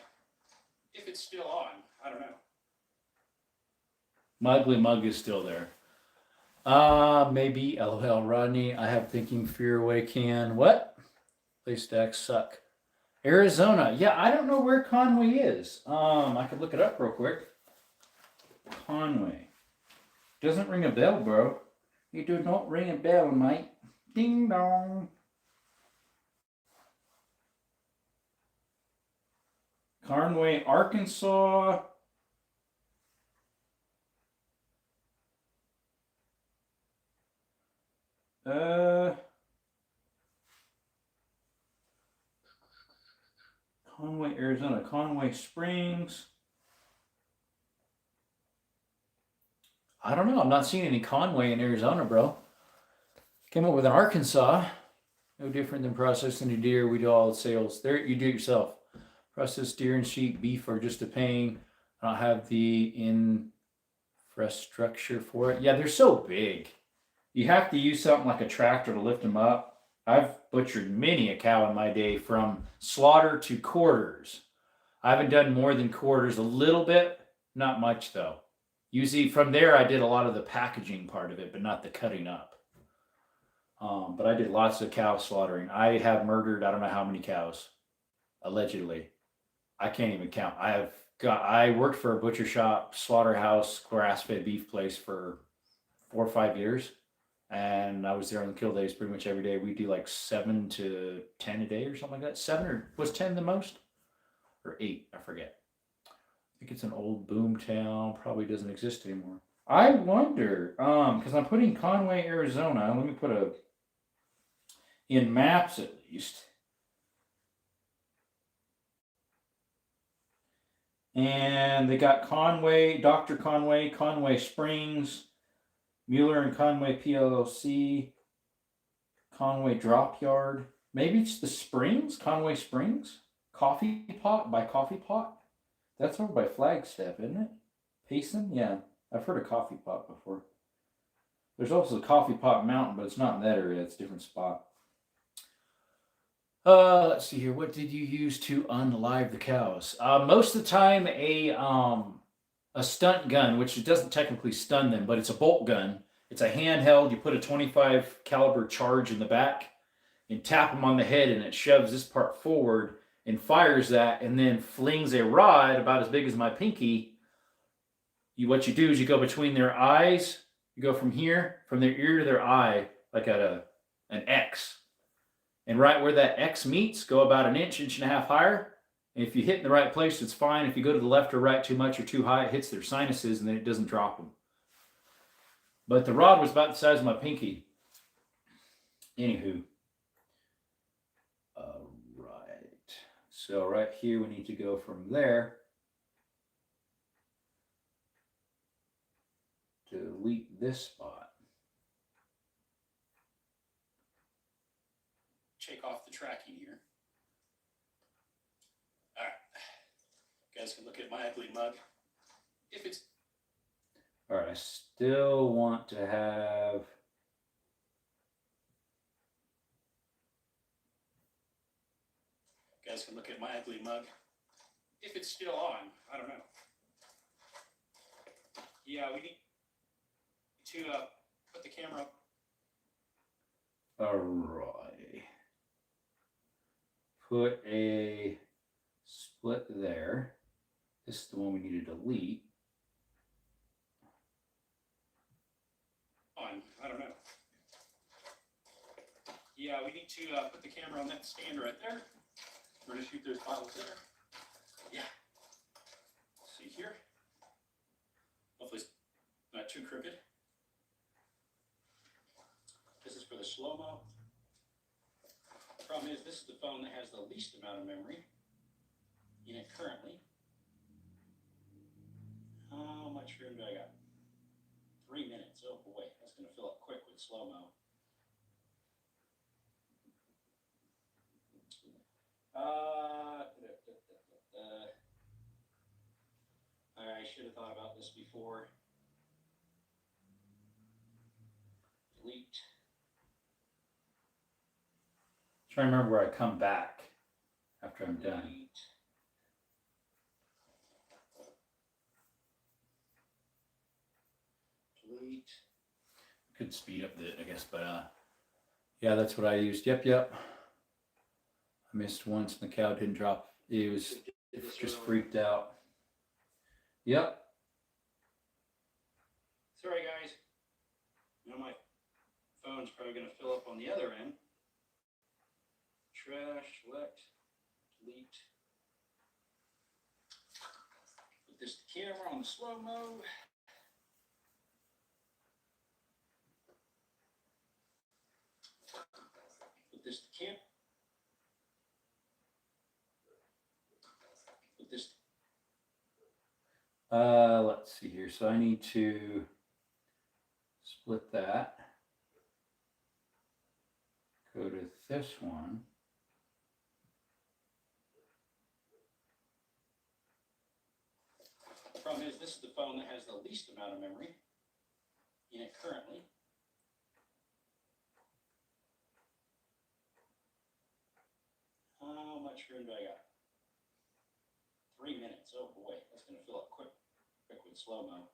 S3: If it's still on, I don't know.
S1: my ugly mug is still there. Maybe. LOL, Rodney. I have thinking fear away can. What? Play stacks suck. Arizona. Yeah, I don't know where Conway is. I could look it up real quick. Conway. Doesn't ring a bell, bro. You do not ring a bell, mate. Ding dong. Conway, Arkansas. Conway, Arizona. Conway Springs. I don't know. I'm not seeing any Conway in Arizona, bro. Came up with an Arkansas. No different than processing a deer. We do all the sales. There, you do it yourself. Processed deer and sheep, beef are just a pain. I don't have the infrastructure for it. Yeah, they're so big. You have to use something like a tractor to lift them up. I've butchered many a cow in my day, from slaughter to quarters. I haven't done more than quarters, a little bit, not much though. Usually from there, I did a lot of the packaging part of it, but not the cutting up. But I did lots of cow slaughtering. I have murdered, I don't know how many cows, allegedly. I can't even count. I worked for a butcher shop, slaughterhouse, grass-fed beef place for 4 or 5 years, and I was there on the kill days pretty much every day. We do like 7 to 10 a day or something like that. 7, or was 10 the most, or 8? I forget. I think it's an old boom town. Probably doesn't exist anymore. I wonder, because I'm putting Conway, Arizona. Let me put in maps at least. And they got Conway, Dr. Conway, Conway Springs, Mueller and Conway PLLC, Conway Drop Yard. Maybe it's the Springs, Conway Springs? Coffee Pot by Coffee Pot? That's over by Flagstaff, isn't it? Payson? Yeah, I've heard of Coffee Pot before. There's also Coffee Pot Mountain, but it's not in that area. It's a different spot. Let's see here. What did you use to unlive the cows? Most of the time, a stunt gun, which doesn't technically stun them, but it's a bolt gun. It's a handheld. You put a 25 caliber charge in the back and tap them on the head, and it shoves this part forward and fires that, and then flings a rod about as big as my pinky. What you do is you go between their eyes. You go from here, from their ear to their eye, like at an X. And right where that X meets, go about an inch, inch and a half higher. And if you hit in the right place, it's fine. If you go to the left or right too much or too high, it hits their sinuses, and then it doesn't drop them. But the rod was about the size of my pinky. Anywho. All right. So right here, we need to go from there. Delete this spot.
S3: Take off the tracking here. All right. You guys can look at my ugly mug. If it's
S1: All right, I still want to have.
S3: You guys can look at my ugly mug. If it's still on, I don't know. Yeah, we need to put the camera up.
S1: All right. Put a split there. This is the one we need to delete.
S3: On, I don't know. Yeah, we need to put the camera on that stand right there. We're gonna shoot those bottles there. Yeah. See here. Hopefully it's not too crooked. This is for the slow-mo. Problem is, this is the phone that has the least amount of memory in it currently. How much room do I got? 3 minutes. Oh boy, that's going to fill up quick with slow-mo. I should have thought about this before. Delete.
S1: Trying to remember where I come back after I'm done.
S3: Delete. Delete.
S1: Could speed up the, I guess, but yeah, that's what I used. Yep. I missed once and the cow didn't drop. It was just freaked out. Yep.
S3: Sorry, guys. Now my phone's probably going to fill up on the other end. Trash, select, delete. Put this camera on the slow-mo. Put this camera. Put this.
S1: Let's see here. So I need to split that. Go to this one.
S3: The problem is, this is the phone that has the least amount of memory in it currently. much room do I got? 3 minutes. Oh boy, that's gonna fill up quick with slow-mo.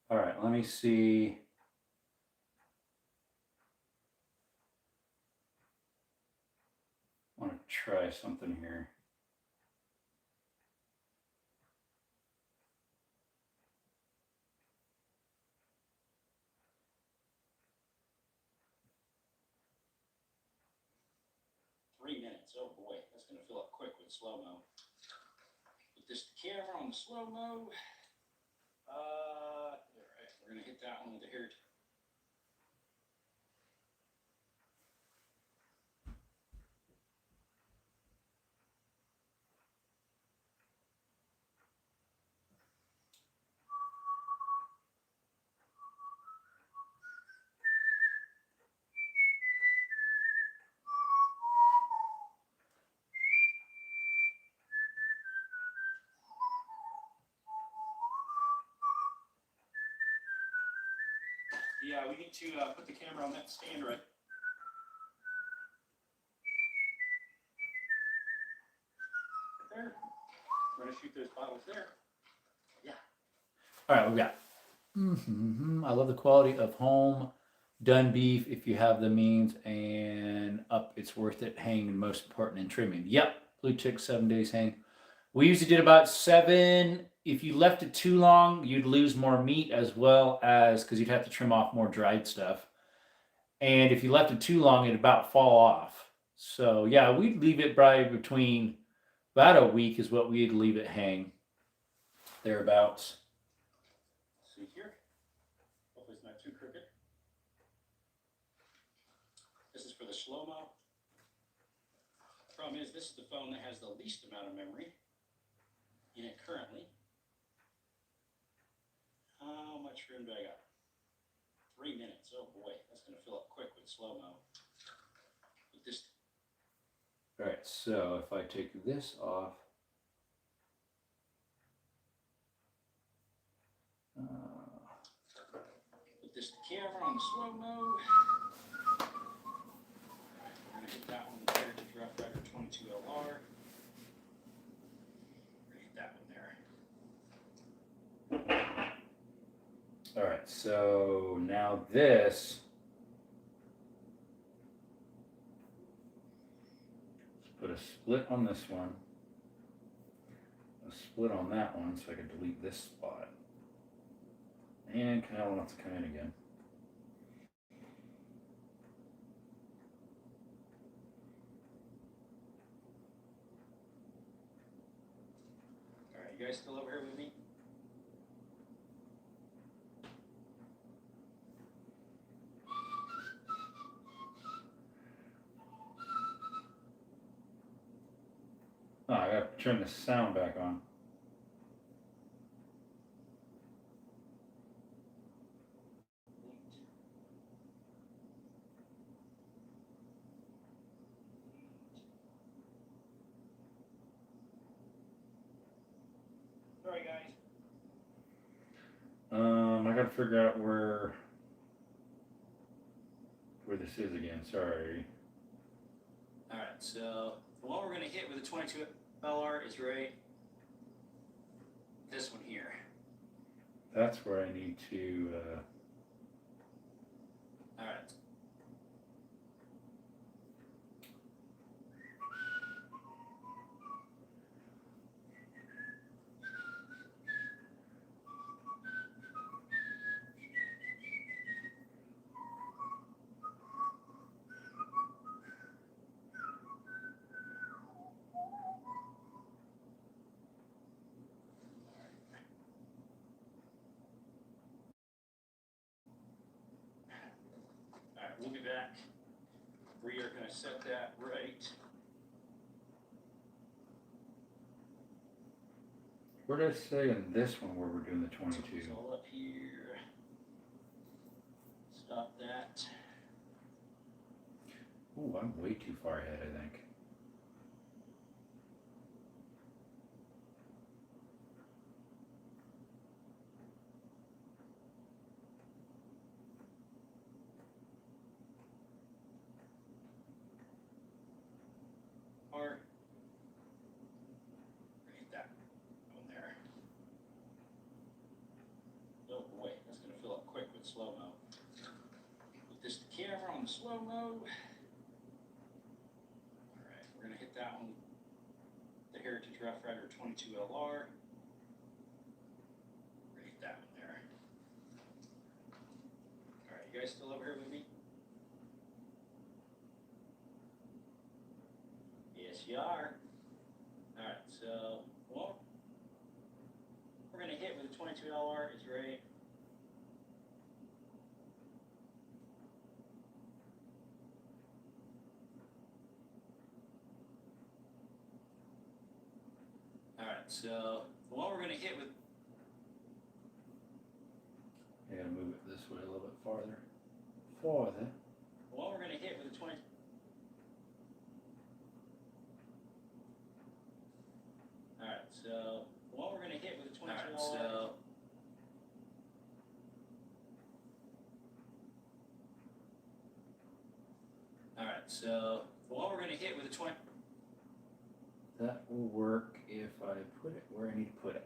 S1: All right, let me see. I want to try something here.
S3: Oh boy, that's gonna fill up quick with slow-mo. Put this camera on the slow-mo. All right, we're gonna hit that one with the hair. Yeah, we need to put the camera on that stand right there. We're gonna shoot those bottles there. Yeah.
S1: All right, we got. I love the quality of home done beef if you have the means, and up it's worth it hanging, most important in trimming. Yep, blue chick 7 days hang. We usually did about 7. If you left it too long, you'd lose more meat, as well as because you'd have to trim off more dried stuff. And if you left it too long, it'd about fall off. So yeah, we'd leave it probably between about a week is what we'd leave it hang. Thereabouts.
S3: See here. Hopefully it's not too crooked. This is for the slow-mo. Problem is, this is the phone that has the least amount of memory in it currently. How much room do I got? 3 minutes. Oh boy, that's gonna fill up quick with slow-mo. With this.
S1: All right, so if I take this off,
S3: Put this camera on the slow-mo. We're gonna hit that one with the Heritage Rough Rider 22LR. Hit that one there.
S1: all right, so now this, let's put a split on this one, a split on that one, so I can delete this spot. And Kyle wants to come in again.
S3: All right, you guys still over here with me?
S1: Oh, I gotta turn the sound back on.
S3: Sorry, guys.
S1: I gotta figure out where this is again. Sorry.
S3: All right, so the one we're gonna hit with the 22LR is right. This one here.
S1: That's where I need to.
S3: All right. All right, we'll be back. We are gonna set that right.
S1: Where did I say in this one where we're doing the 22?
S3: It's all up here. Stop that.
S1: Ooh, I'm way too far ahead, I think.
S3: slow-mo. Alright, we're gonna hit that one. The Heritage Rough Rider 22 LR. We're gonna hit that one there. Alright, you guys still over here with me? Yes, you are. Alright, so, well, we're gonna hit with a 22 LR is right. Alright, so the one we're going to hit with.
S1: I gotta move it this way a little bit farther. Farther.
S3: The one we're going to hit with a 20. Alright, so the one we're going to hit with a 22. Alright, so. Alright, so the one we're going to hit with a 20.
S1: That will work if I put it where I need to put it.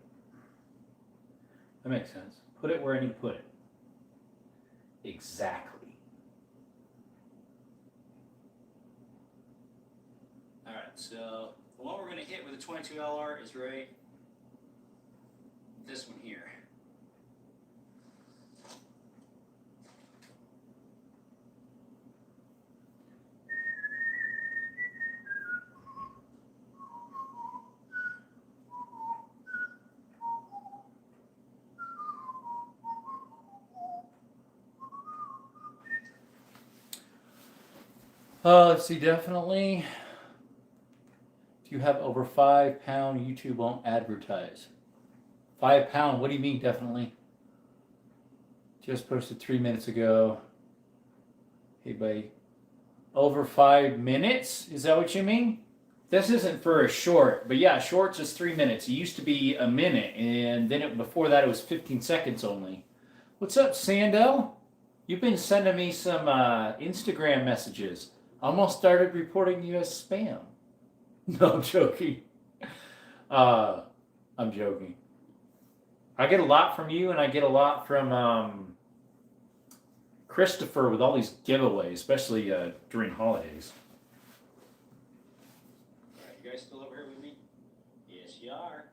S1: That makes sense. Put it where I need to put it. Exactly.
S3: Alright, so the one we're going to hit with a 22 LR is right. This one here.
S1: Let's see, definitely. If you have over 5 pound, YouTube won't advertise. 5 pound, what do you mean definitely? Just posted 3 minutes ago. Hey buddy. Over 5 minutes? Is that what you mean? This isn't for a short, but yeah, shorts is 3 minutes. It used to be a minute, and then before that it was 15 seconds only. What's up, Sandel? You've been sending me some Instagram messages. Almost started reporting you as spam. No, I'm joking. I'm joking. I get a lot from you, and I get a lot from Christopher with all these giveaways, especially during holidays.
S3: Alright, you guys still over here with me? Yes, you are.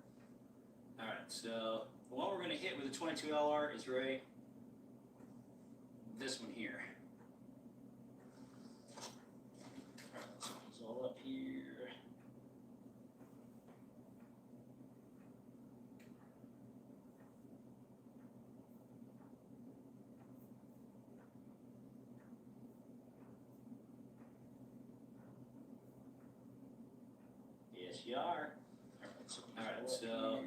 S3: Alright, so the one we're going to hit with a 22 LR is right. This one here. Alright, so it's all up here. Yes, you are. Alright, so.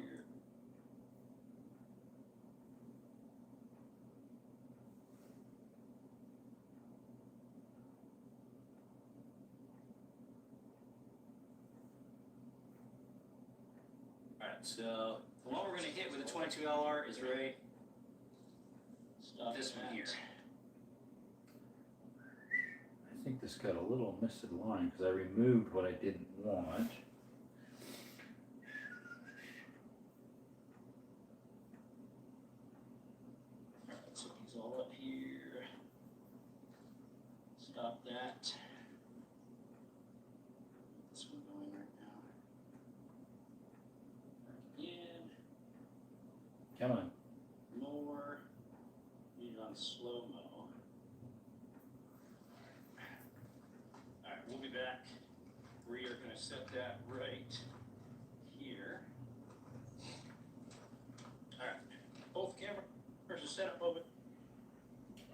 S3: Alright, so the one we're going to hit with a 22 LR is right. This one here.
S1: I think this got a little misaligned because I removed what I didn't want.
S3: Alright, so he's all up here. Stop that. This one going right now. Again.
S1: Come on.
S3: More. Need it on slow-mo. Alright, we'll be back. We are going to set that right here. Alright, both cameras are set up over.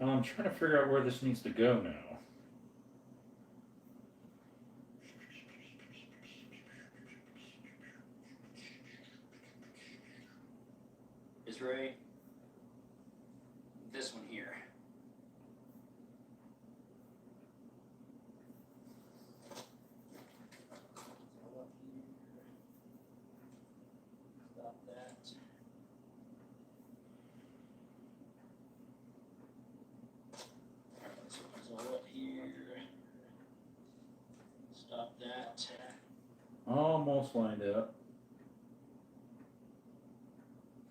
S1: I'm trying to figure out where this needs to go now.
S3: Is right. This one here. Stop that. Alright, so it's all up here. Stop that.
S1: Almost lined up.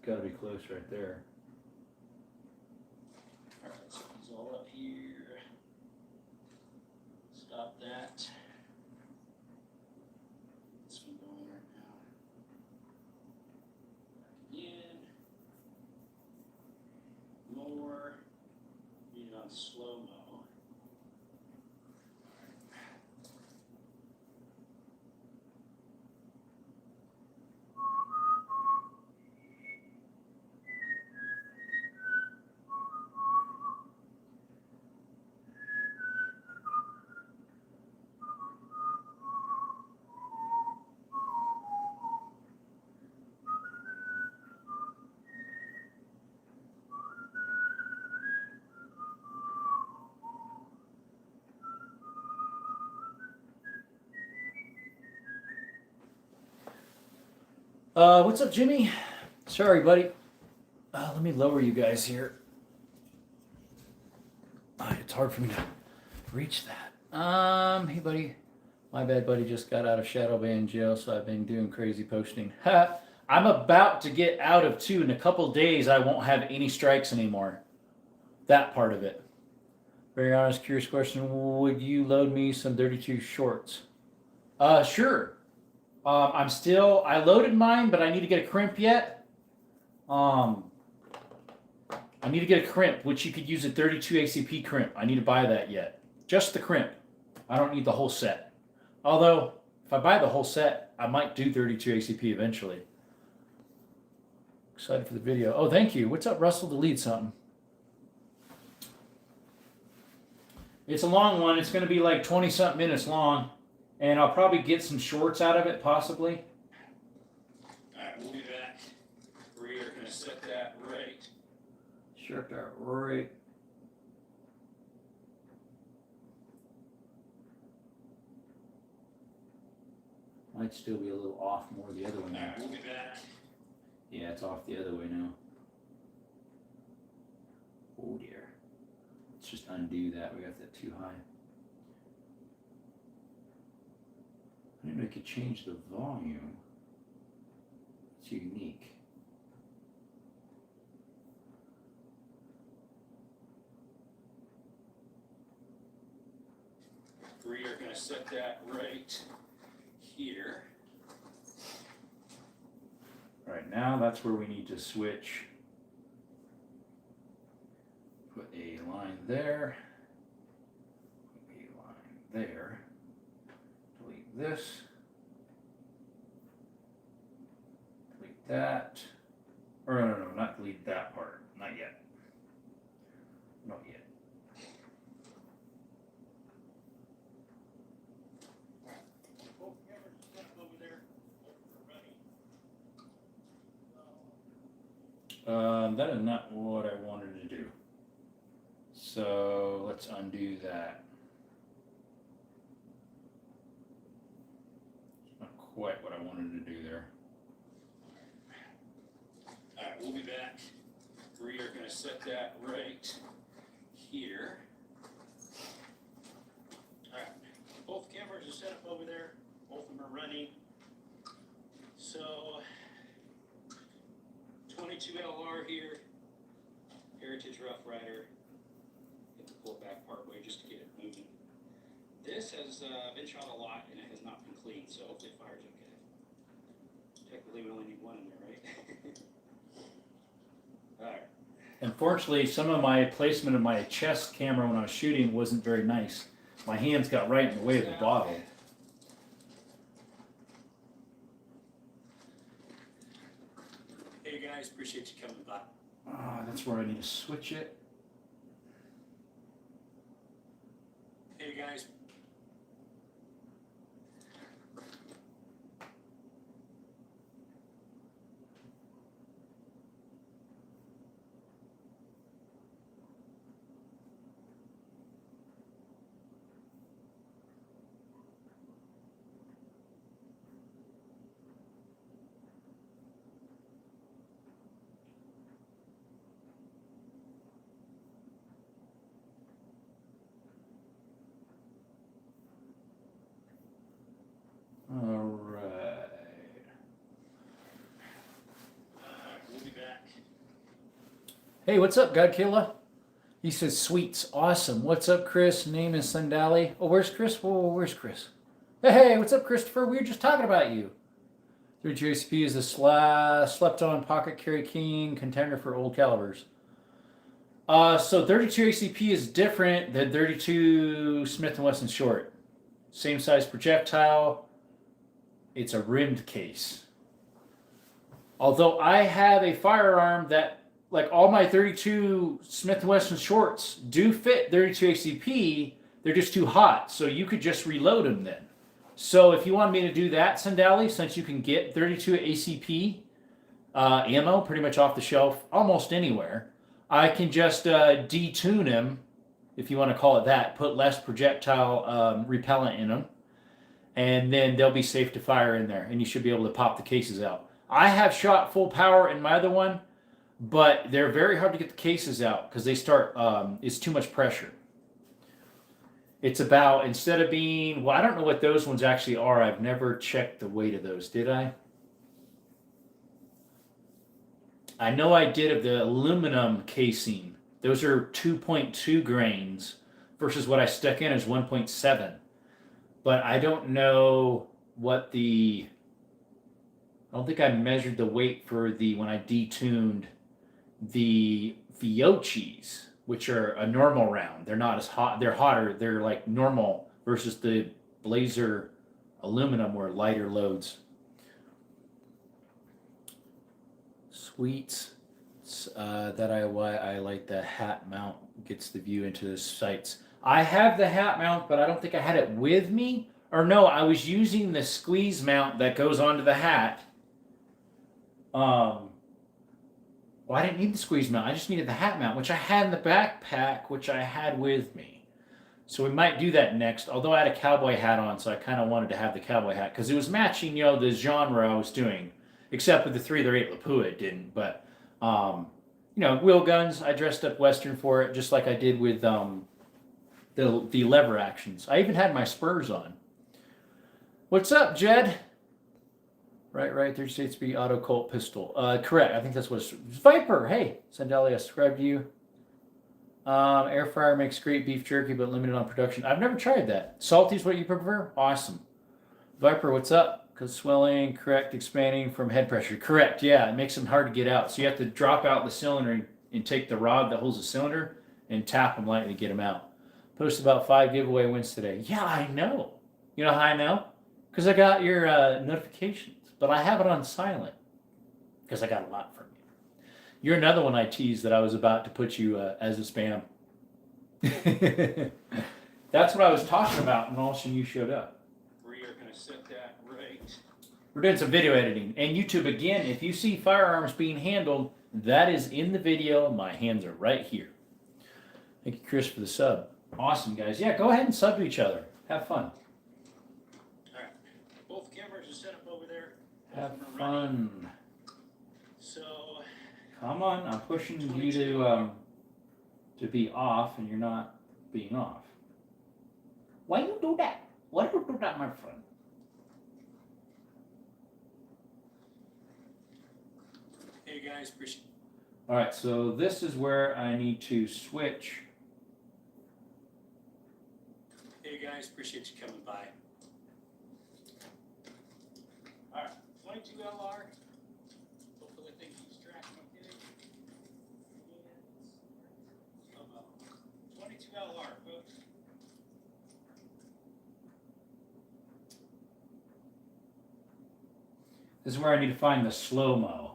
S1: Got to be close right there.
S3: Alright, so it's all up here. stop that. This one going right now. Back again. More. Read it on slow mo.
S1: What's up, Jimmy? Sorry, buddy. Let me lower you guys here. It's hard for me to reach that. Hey, buddy. My bad, buddy. Just got out of shadow ban jail, so I've been doing crazy posting. I'm about to get out of too. In a couple days, I won't have any strikes anymore. That part of it. Very honest, curious question. Would you load me some 32 shorts? Sure. I loaded mine, but I need to get a crimp yet. I need to get a crimp, which you could use a 32 ACP crimp. I need to buy that yet. Just the crimp. I don't need the whole set. Although, if I buy the whole set, I might do 32 ACP eventually. Excited for the video. Oh, thank you. What's up, Russell? Delete something. It's a long one. It's going to be like 20-something minutes long. And I'll probably get some shorts out of it, possibly.
S3: Alright, we'll be back. We are going to set that right.
S1: Set that right. Might still be a little off more the other way now.
S3: Alright, we'll be back.
S1: Yeah, it's off the other way now. Oh dear. Let's just undo that. We got that too high. I didn't know I could change the volume. It's unique.
S3: We are going to set that right here.
S1: Right now, that's where we need to switch. Put a line there. Put a line there. Delete this. Delete that. Or no, not delete that part. Not yet. Not yet. That is not what I wanted to do. So let's undo that. Not quite what I wanted to do there.
S3: Alright, we'll be back. We are going to set that right here. Alright, both cameras are set up over there. Both of them are running. So, 22 LR here. Heritage Rough Rider. Get the pull back part way just to get it moving. This has been shot a lot and it has not been cleaned, so hopefully it fires okay. Technically, we only need one in there, right? Alright.
S1: Unfortunately, some of my placement of my chest camera when I was shooting wasn't very nice. My hands got right in the way of the bottle.
S3: Hey guys, appreciate you coming by.
S1: That's where I need to switch it.
S3: Hey guys.
S1: All right.
S3: We'll be back.
S1: Hey, what's up, Godkilla? He says, sweets, awesome. What's up, Chris? Name is Sandali. Oh, where's Chris? Whoa, where's Chris? Hey, what's up, Christopher? We were just talking about you. 32 ACP is a slept-on pocket carry king contender for old calibers. So 32 ACP is different than 32 Smith & Wesson short. Same size projectile. It's a rimmed case. Although I have a firearm that, like all my 32 Smith & Wesson shorts do fit 32 ACP, they're just too hot. So you could just reload them then. So if you want me to do that, Sandali, since you can get 32 ACP ammo pretty much off the shelf almost anywhere, I can just detune them, if you want to call it that, put less projectile repellent in them, and then they'll be safe to fire in there, and you should be able to pop the cases out. I have shot full power in my other one, but they're very hard to get the cases out because they start, it's too much pressure. It's about, instead of being, well, I don't know what those ones actually are. I've never checked the weight of those, did I? I know I did of the aluminum casing. Those are 2.2 grains versus what I stuck in is 1.7. But I don't know what I don't think I measured the weight for when I detuned the Fiocchis, which are a normal round. They're not as hot. They're hotter. They're like normal versus the Blazer aluminum were lighter loads. Sweets. That I like the hat mount. Gets the view into the sights. I have the hat mount, but I don't think I had it with me. Or no, I was using the squeeze mount that goes onto the hat. Well, I didn't need the squeeze mount. I just needed the hat mount, which I had in the backpack, which I had with me. So we might do that next. Although I had a cowboy hat on, so I kind of wanted to have the cowboy hat because it was matching, the genre I was doing. Except with the 338 Lapua, it didn't. But, wheel guns, I dressed up Western for it, just like I did with the lever actions. I even had my spurs on. What's up, Jed? Right, 36 speed auto Colt pistol. Correct, I think that's what it's Viper. Hey, Sandali, I subscribe to you. Air fryer makes great beef jerky, but limited on production. I've never tried that. Salty is what you prefer? Awesome. Viper, what's up? Because swelling, correct, expanding from head pressure. Correct, yeah, it makes them hard to get out. So you have to drop out the cylinder and take the rod that holds the cylinder and tap them lightly to get them out. Posted about 5 giveaway wins today. Yeah, I know. You know how I know? Because I got your notifications. But I have it on silent because I got a lot from you. You're another one I teased that I was about to put you as a spam. That's what I was talking about, and all of a sudden you showed up.
S3: We are going to set that right.
S1: We're doing some video editing. And YouTube, again, if you see firearms being handled, that is in the video. My hands are right here. Thank you, Chris, for the sub. Awesome, guys. Yeah, go ahead and sub to each other. Have fun.
S3: All right. Both cameras are set up over there.
S1: Have fun.
S3: So,
S1: come on, I'm pushing you to be off, and you're not being off. Why you do that? Why do you do that, my friend?
S3: hey guys, appreciate.
S1: All right, so this is where I need to switch.
S3: Hey guys, appreciate you coming by. All right, 22 LR. Hopefully, I think he's tracking okay. 22 LR, folks.
S1: This is where I need to find the slow-mo.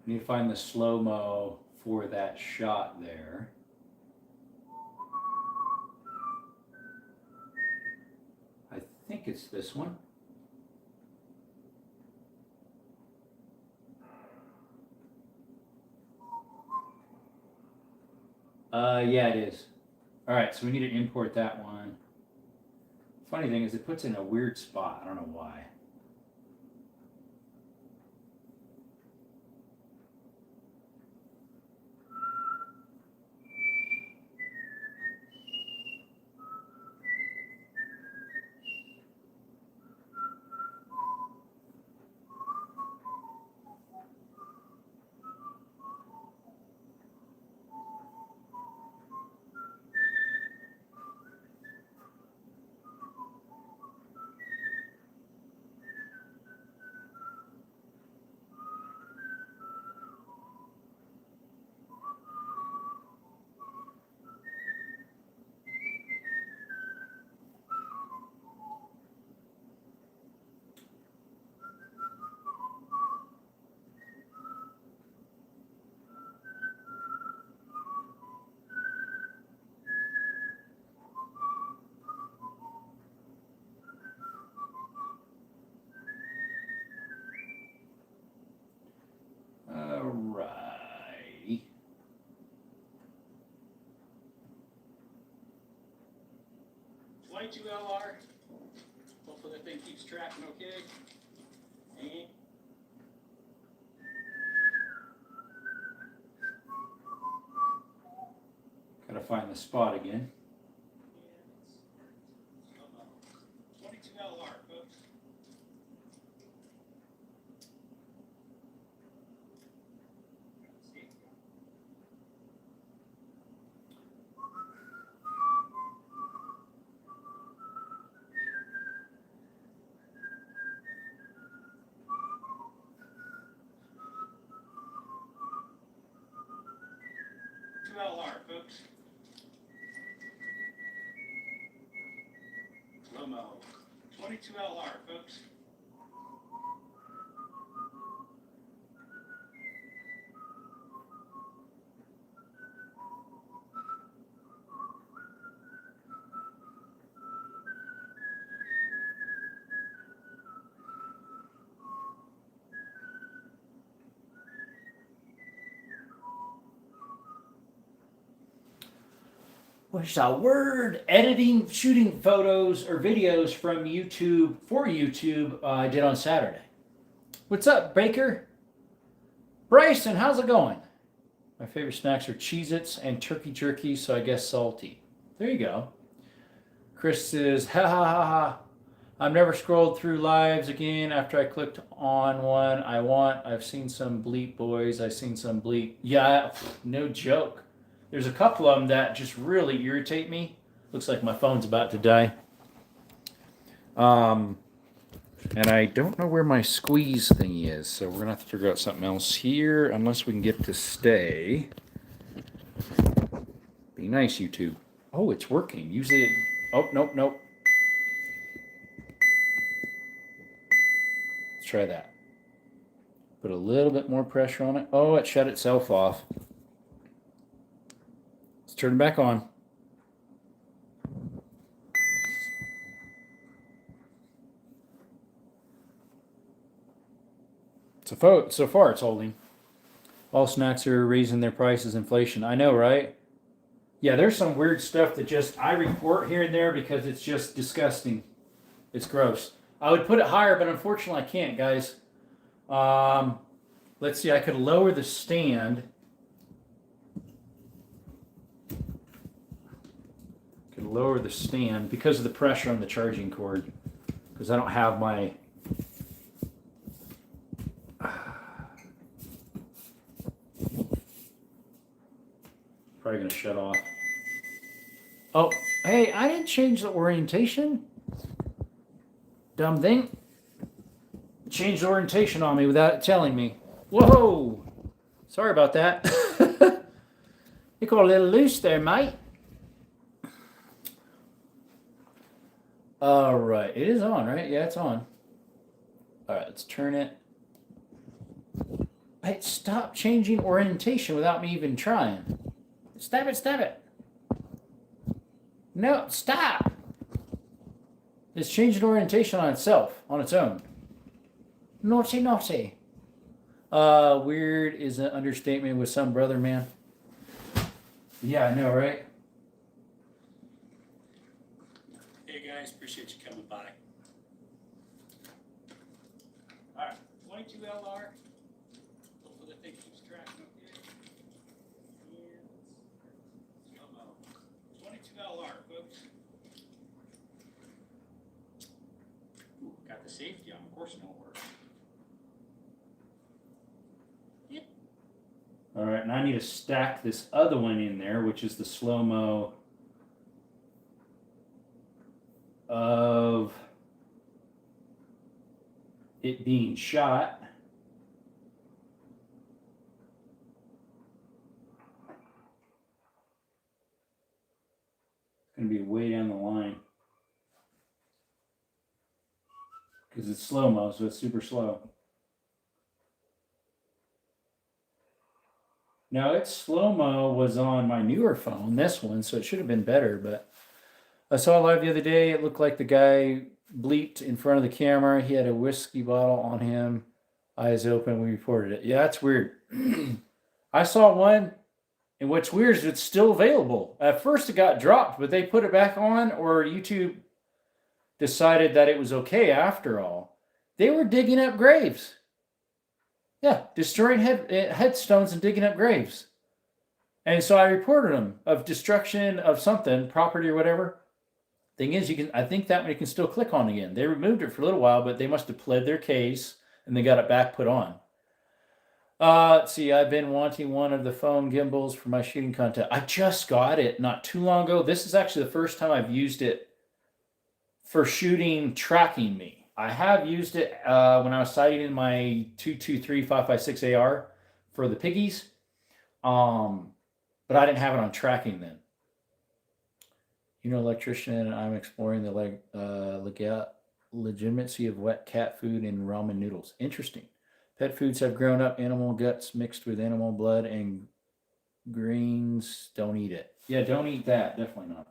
S1: I need to find the slow-mo for that shot there. I think it's this one. Yeah, it is. All right, so we need to import that one. Funny thing is, it puts in a weird spot. I don't know why.
S3: 22 LR. Hopefully that thing keeps tracking okay. And
S1: Gotta find the spot again.
S3: 22 LR, folks. LR, folks. Slow-mo. 22 LR, folks.
S1: What's a word? Editing, shooting photos or videos from YouTube for YouTube. I did on Saturday. What's up, Baker? Bryson, how's it going? My favorite snacks are Cheez-Its and turkey jerky, so I guess salty. There you go. Chris says, ha ha ha ha. I've never scrolled through lives again after I clicked on one I want. I've seen some bleep boys. I've seen some bleep. Yeah, no joke. There's a couple of them that just really irritate me. Looks like my phone's about to die. And I don't know where my squeeze thingy is, so we're going to have to figure out something else here, unless we can get it to stay. Be nice, YouTube. Oh, it's working. Usually it... Oh, nope, nope. Let's try that. Put a little bit more pressure on it. Oh, it shut itself off. Let's turn it back on. So far it's holding. All snacks are raising their prices, inflation. I know, right? Yeah, there's some weird stuff that just I report here and there because it's just disgusting. It's gross. I would put it higher, but unfortunately I can't, guys. Let's see, I could lower the stand. Could lower the stand because of the pressure on the charging cord. Because I don't have my... Probably going to shut off. Oh, hey, I didn't change the orientation. Dumb thing. Changed the orientation on me without telling me. Whoa! Sorry about that. You got a little loose there, mate. All right, it is on, right? Yeah, it's on. All right, let's turn it. Hey, stop changing orientation without me even trying. Stab it, stab it. No, stop. It's changing orientation on itself, on its own. Naughty, naughty. Weird is an understatement with some brother, man. Yeah, I know, right?
S3: Hey guys, appreciate you coming by. Alright, 22 LR. Hopefully that thing keeps tracking okay. And slow-mo. 22 LR, folks. Ooh, got the safety on, of course it won't work.
S1: All right, and I need to stack this other one in there, which is the slow-mo of it being shot. It's going to be way down the line because it's slow-mo, so it's super slow. Now, its slow-mo was on my newer phone, this one, so it should have been better, but I saw live the other day. It looked like the guy bleeped in front of the camera. He had a whiskey bottle on him, eyes open. We reported it. Yeah, that's weird. I saw one, and what's weird is it's still available. At first, it got dropped, but they put it back on, or YouTube decided that it was okay after all, they were digging up graves. Yeah, destroying headstones and digging up graves. And so I reported them of destruction of something, property or whatever. Thing is, I think that one you can still click on again. They removed it for a little while, but they must have pled their case and they got it back put on. Let's see, I've been wanting one of the phone gimbals for my shooting content. I just got it not too long ago. This is actually the first time I've used it for shooting tracking me. I have used it when I was sighting in my 223-556 AR for the piggies, but I didn't have it on tracking then. You know, electrician, I'm exploring the legitimacy of wet cat food and ramen noodles. Interesting. Pet foods have grown up animal guts mixed with animal blood and greens. Don't eat it. Yeah, don't eat that. Definitely not.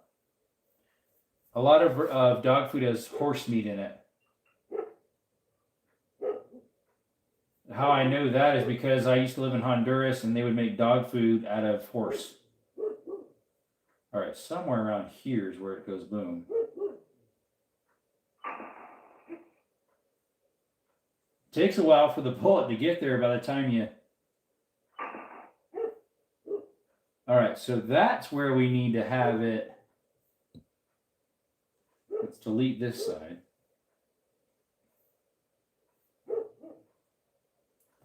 S1: A lot of dog food has horse meat in it. How I know that is because I used to live in Honduras and they would make dog food out of horse. All right, somewhere around here is where it goes boom. Takes a while for the bullet to get there by the time you... All right, so that's where we need to have it. Let's delete this side.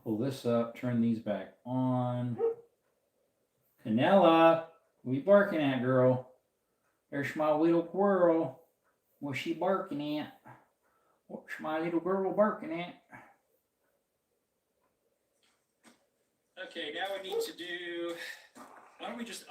S1: Pull this up, turn these back on. Canella, what are you barking at, girl? There's my little squirrel. What's she barking at? What's my little girl barking at?
S3: Okay, now we need to do, why don't we just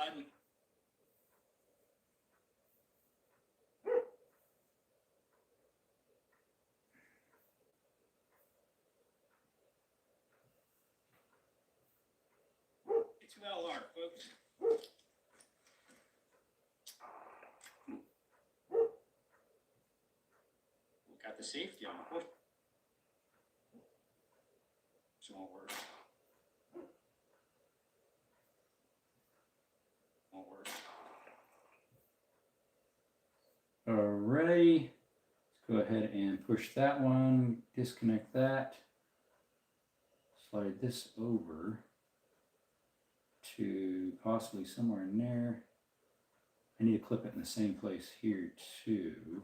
S3: to LR, folks. Got the safety on, of course. This won't work. Won't work.
S1: Alrighty. Let's go ahead and push that one, disconnect that. Slide this over to possibly somewhere in there. I need to clip it in the same place here too.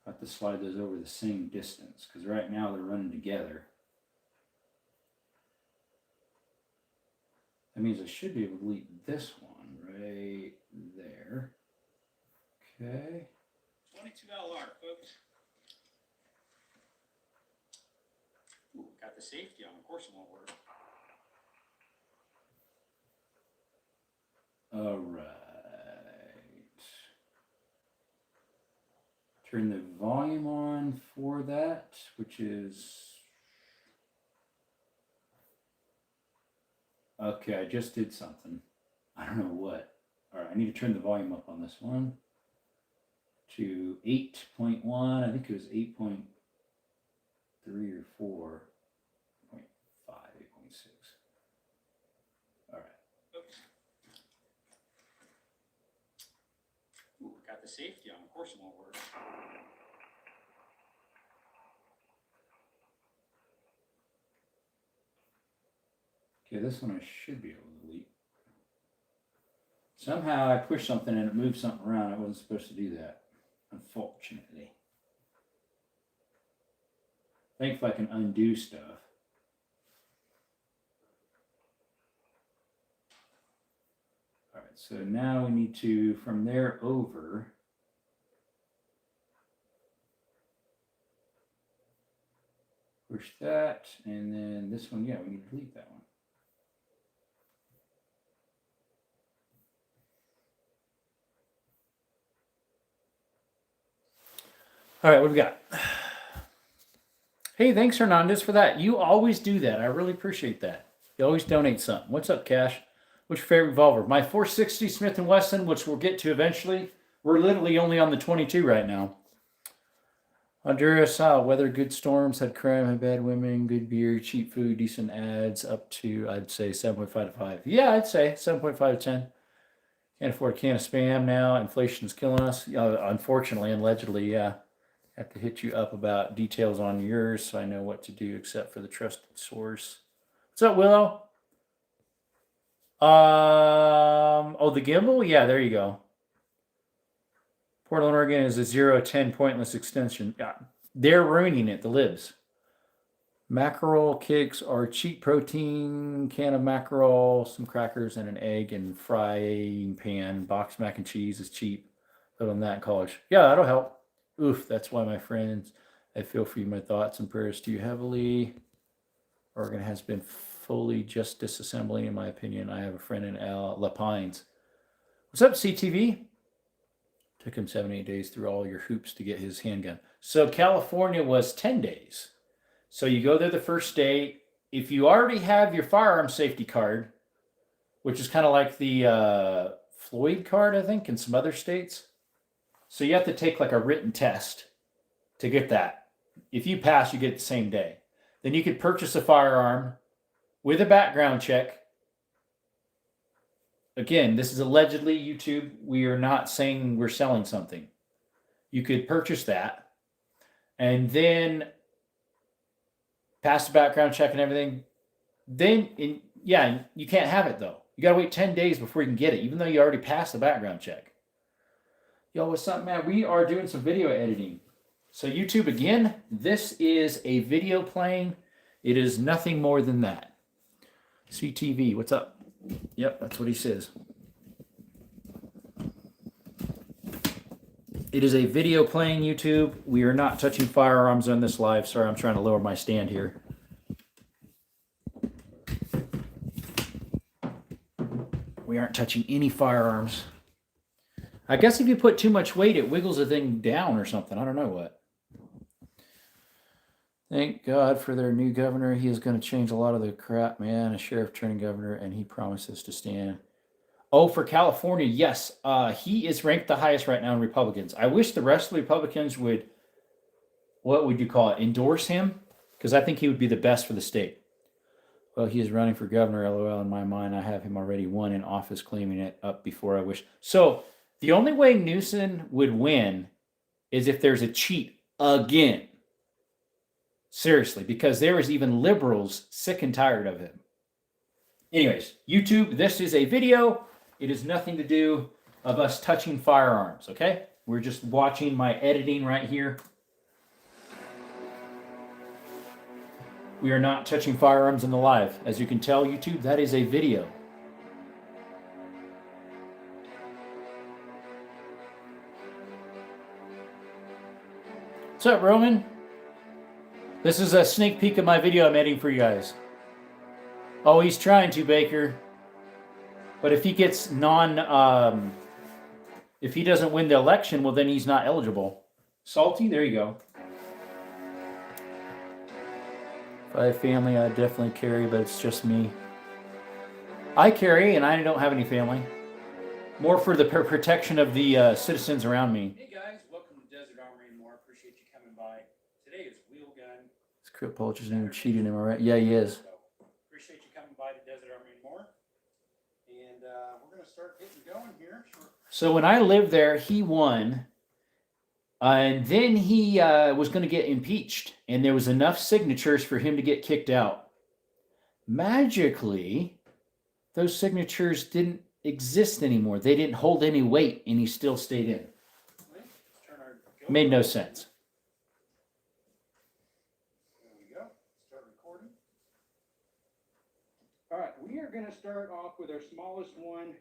S1: I have to slide those over the same distance because right now they're running together. That means I should be able to delete this one right there. Okay.
S3: 22 LR, folks. Ooh, got the safety on, of course it won't work.
S1: All right. Turn the volume on for that, which is... Okay, I just did something. I don't know what. All right, I need to turn the volume up on this one to 8.1. I think it was 8.3 or 4. 8.5, 8.6. All right.
S3: Oops. Ooh, got the safety on, of course it won't work.
S1: Okay, this one I should be able to delete. Somehow I pushed something and it moved something around. I wasn't supposed to do that, unfortunately. Thankfully I can undo stuff. All right, so now we need to, from there over, push that, and then this one, yeah, we need to delete that one. All right, what do we got? Hey, thanks, Hernandez, for that. You always do that. I really appreciate that. You always donate something. What's up, Cash? What's your favorite revolver? My 460 Smith & Wesson, which we'll get to eventually. We're literally only on the 22 right now. Honduras, weather, good storms, had crime, had bad women, good beer, cheap food, decent ads, up to, I'd say, 7.5 to 5. Yeah, I'd say 7.5 to 10. Can't afford a can of Spam now. Inflation's killing us. Unfortunately and allegedly, yeah. Have to hit you up about details on yours so I know what to do except for the trusted source. What's up, Willow? Oh, the gimbal? Yeah, there you go. Portland, Oregon is a 0-10 pointless extension. Yeah, they're ruining it, the libs. Mackerel cakes are cheap protein, can of mackerel, some crackers, and an egg and frying pan. Boxed mac and cheese is cheap. Put on that in college. Yeah, that'll help. Oof, that's why my friends, I feel for you. My thoughts and prayers to you heavily. Oregon has been fully just disassembling, in my opinion. I have a friend in La Pines. What's up, CTV? Took him 7-8 days through all your hoops to get his handgun. So California was 10 days. So you go there the first day. If you already have your firearm safety card, which is kind of like the Floyd card, I think, in some other states. So you have to take like a written test to get that. If you pass, you get it the same day. Then you could purchase a firearm with a background check. Again, this is allegedly YouTube. We are not saying we're selling something. You could purchase that and then pass the background check and everything. Then, you can't have it though. You got to wait 10 days before you can get it, even though you already passed the background check. Yo, what's up, man? We are doing some video editing. So YouTube, again, this is a video playing. It is nothing more than that. CTV, what's up? Yep, that's what he says. It is a video playing, YouTube. We are not touching firearms on this live. Sorry, I'm trying to lower my stand here. We aren't touching any firearms. I guess if you put too much weight, it wiggles the thing down or something. I don't know what. Thank God for their new governor. He is going to change a lot of the crap, man. A sheriff turning governor, and he promises to stand. Oh, for California, yes. He is ranked the highest right now in Republicans. I wish the rest of the Republicans would, what would you call it, endorse him? Because I think he would be the best for the state. Well, he is running for governor, LOL. In my mind, I have him already won in office, claiming it up before I wish. So the only way Newsom would win is if there's a cheat again. Seriously, because there is even liberals sick and tired of him. Anyways, YouTube, this is a video. It is nothing to do of us touching firearms, okay? We're just watching my editing right here. We are not touching firearms in the live. As you can tell, YouTube, that is a video. What's up, Roman? This is a sneak peek of my video I'm editing for you guys. Oh, he's trying to, Baker. But if he gets if he doesn't win the election, well, then he's not eligible. Salty, there you go. If I have family, I definitely carry, but it's just me. I carry, and I don't have any family. More for the protection of the citizens around me.
S3: Hey guys, welcome to Desert Armory and more. Appreciate you coming by. Today is Wheel Gun.
S1: This Crip Poach isn't even cheating, am I right? Yeah, he is.
S3: So, appreciate you coming by to Desert Armory and more. And we're going to start getting going here. Sure.
S1: So when I lived there, he won. And then he was going to get impeached. And there was enough signatures for him to get kicked out. Magically, those signatures didn't exist anymore. They didn't hold any weight, and he still stayed in. Made no sense.
S3: There we go. Start recording. All right, we are going to start off with our smallest one.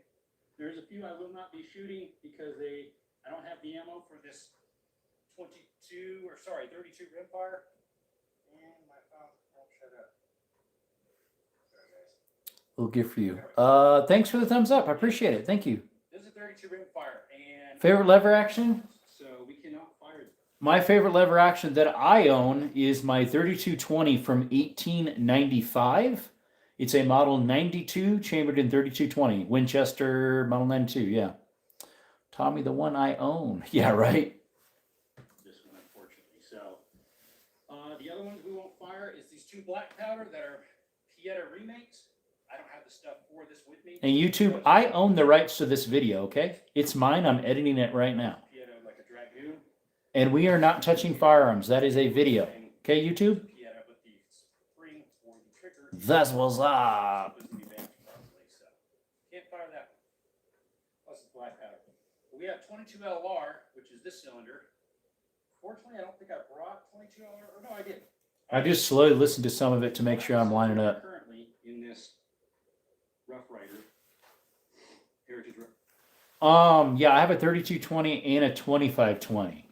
S3: There's a few I will not be shooting because I don't have the ammo for this 32 rimfire. And my phone won't shut up. Sorry, guys.
S1: Little gift for you. Thanks for the thumbs up. I appreciate it. Thank you.
S3: This is a 32 rimfire, and
S1: Favorite lever action?
S3: so we cannot fire them.
S1: My favorite lever action that I own is my 3220 from 1895. It's a model 92 chambered in 3220. Winchester model 92, yeah. Tommy, the one I own. Yeah, right?
S3: This one, unfortunately. So, the other ones we won't fire is these two black powder that are Pieta remakes. I don't have the stuff for this with me.
S1: And YouTube, I own the rights to this video, okay? It's mine. I'm editing it right now.
S3: Piano like a Dragoon.
S1: And we are not touching firearms. That is a video. Okay, YouTube?
S3: Piano with the spring or the trigger.
S1: That's what's up.
S3: Supposed to be balanced properly, so can't fire that one. Plus it's black powder. But we have 22 LR, which is this cylinder. Fortunately, I don't think I brought 22 LR. Or no, I didn't.
S1: I just slowly listened to some of it to make sure I'm lining up.
S3: Currently in this Rough Rider Heritage Rough.
S1: Yeah, I have a 3220 and a 2520.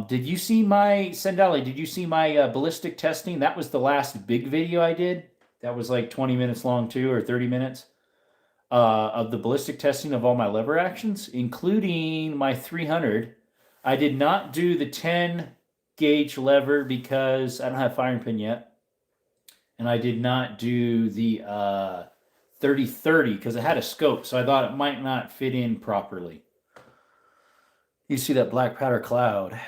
S1: Did you see my Sandali? Did you see my ballistic testing? That was the last big video I did. That was like 20 minutes long too, or 30 minutes of the ballistic testing of all my lever actions, including my 300. I did not do the 10 gauge lever because I don't have firing pin yet, and I did not do the 30-30 because it had a scope, so I thought it might not fit in properly. You see that black powder cloud?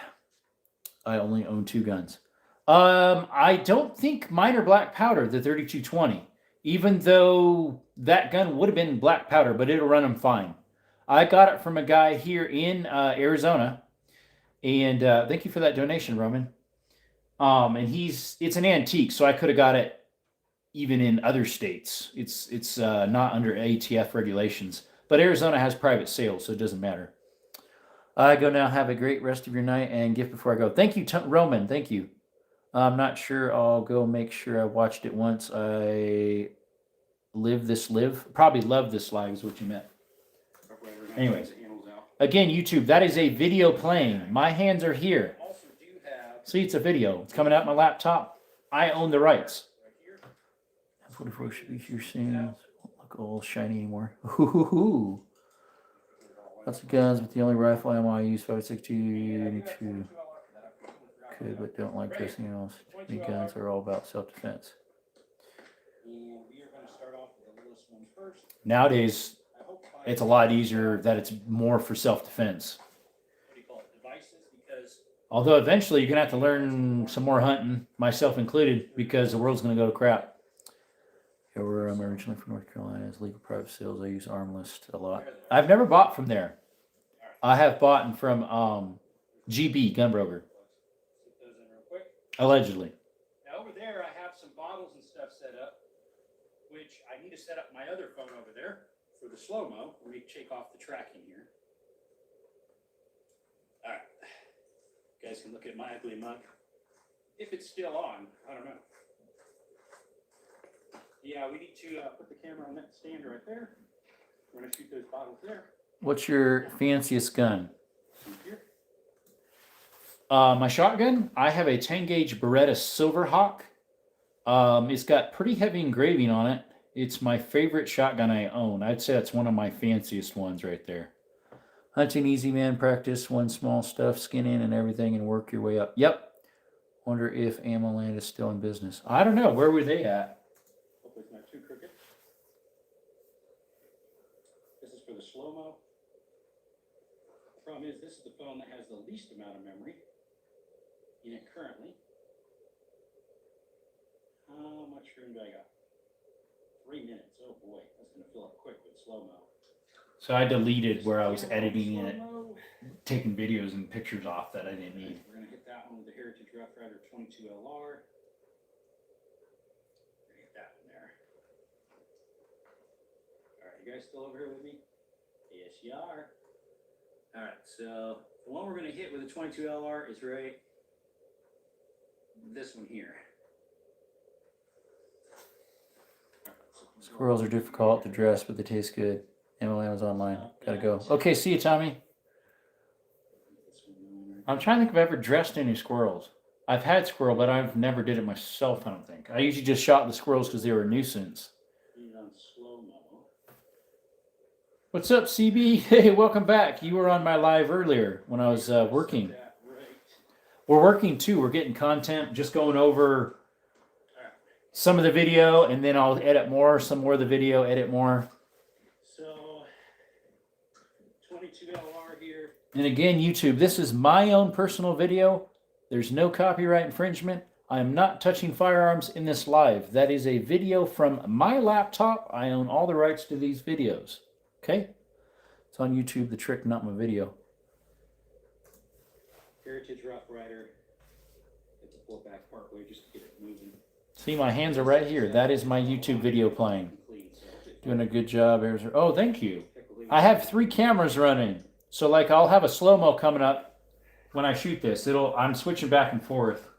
S1: I only own 2 guns. I don't think mine are black powder, the 3220, even though that gun would have been black powder, but it'll run them fine. I got it from a guy here in Arizona, and thank you for that donation, Roman. And it's an antique, so I could have got it even in other states. It's not under ATF regulations, but Arizona has private sales, so it doesn't matter. I go now. Have a great rest of your night and gift before I go. Thank you, Roman. Thank you. I'm not sure. I'll go make sure I watched it once. I probably love this live is what you meant. Anyways, again, YouTube, that is a video playing. My hands are here. See, it's a video. It's coming out my laptop. I own the rights. 44 should be here soon. Won't look all shiny anymore. Ooh. Lots of guns, but the only rifle ammo I use 5.62. Good, but don't like anything else. Too many guns are all about self-defense. Nowadays, it's a lot easier that it's more for self-defense. Although eventually you're going to have to learn some more hunting, myself included, because the world's going to go to crap. Where I'm originally from North Carolina, is legal private sales. I use Armlist a lot. I've never bought from there. I have bought from GB Gunbroker. Allegedly.
S3: Now over there, I have some bottles and stuff set up, which I need to set up my other phone over there for the slow-mo. Let me take off the tracking here. All right. You guys can look at my ugly mug. If it's still on, I don't know. Yeah, we need to put the camera on that stand right there. We're going to shoot those bottles there.
S1: What's your fanciest gun?
S3: Here.
S1: My shotgun, I have a 10 gauge Beretta Silverhawk. It's got pretty heavy engraving on it. It's my favorite shotgun I own. I'd say that's one of my fanciest ones right there. Hunting easy, man. Practice one small stuff, skin in and everything, and work your way up. Yep. Wonder if Ammo Land is still in business. I don't know. Where were they at?
S3: Hopefully it's not too crooked. This is for the slow-mo. The problem is this is the phone that has the least amount of memory in it currently. How much room do I got? 3 minutes. Oh boy, that's going to fill up quick with slow-mo.
S1: So I deleted where I was editing it, taking videos and pictures off that I didn't need.
S3: We're going to hit that one with the Heritage Rough Rider 22 LR. We're going to hit that one there. All right, you guys still over here with me? Yes, you are. All right, so the one we're going to hit with the 22 LR is right this one here.
S1: Squirrels are difficult to dress, but they taste good. Emily was online. Gotta go. Okay, see you, Tommy. I'm trying to think if I've ever dressed any squirrels. I've had squirrel, but I've never did it myself, I don't think. I usually just shot the squirrels because they were a nuisance. What's up, CB? Hey, welcome back. You were on my live earlier when I was working. We're working too. We're getting content, just going over some of the video, and then I'll edit more, some more of the video, edit more.
S3: So, 22 LR here.
S1: And again, YouTube, this is my own personal video. There's no copyright infringement. I am not touching firearms in this live. That is a video from my laptop. I own all the rights to these videos. Okay? It's on YouTube, The Trick, not my video.
S3: Heritage Rough Rider. It's a pull back parkway just to get it moving.
S1: See, my hands are right here. That is my YouTube video playing. Doing a good job. Oh, thank you. I have 3 cameras running. So, like, I'll have a slow-mo coming up when I shoot this. I'm switching back and forth.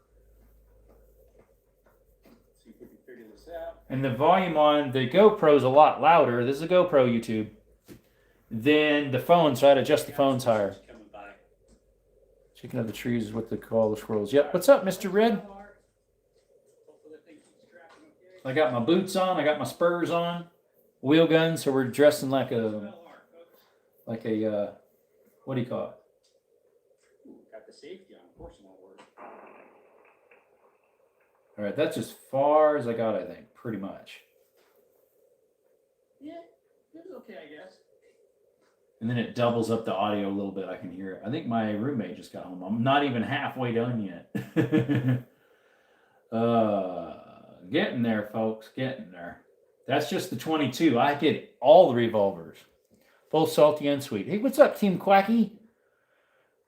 S3: See if we can figure this out.
S1: And the volume on the GoPro is a lot louder. This is a GoPro YouTube. Than the phone, so I'd adjust the phones higher.
S3: Coming by.
S1: Chicken of the trees is what they call the squirrels. Yep. What's up, Mr. Red? I got my boots on. I got my spurs on. Wheel gun, so we're dressing like a what do you call it?
S3: Got the safety on. Of course it won't work.
S1: All right, that's as far as I got, I think, pretty much.
S3: Yeah, it was okay, I guess.
S1: And then it doubles up the audio a little bit. I can hear it. I think my roommate just got home. I'm not even halfway done yet. Getting there, folks. Getting there. That's just the 22. I did all the revolvers. Both salty and sweet. Hey, what's up, Team Quacky?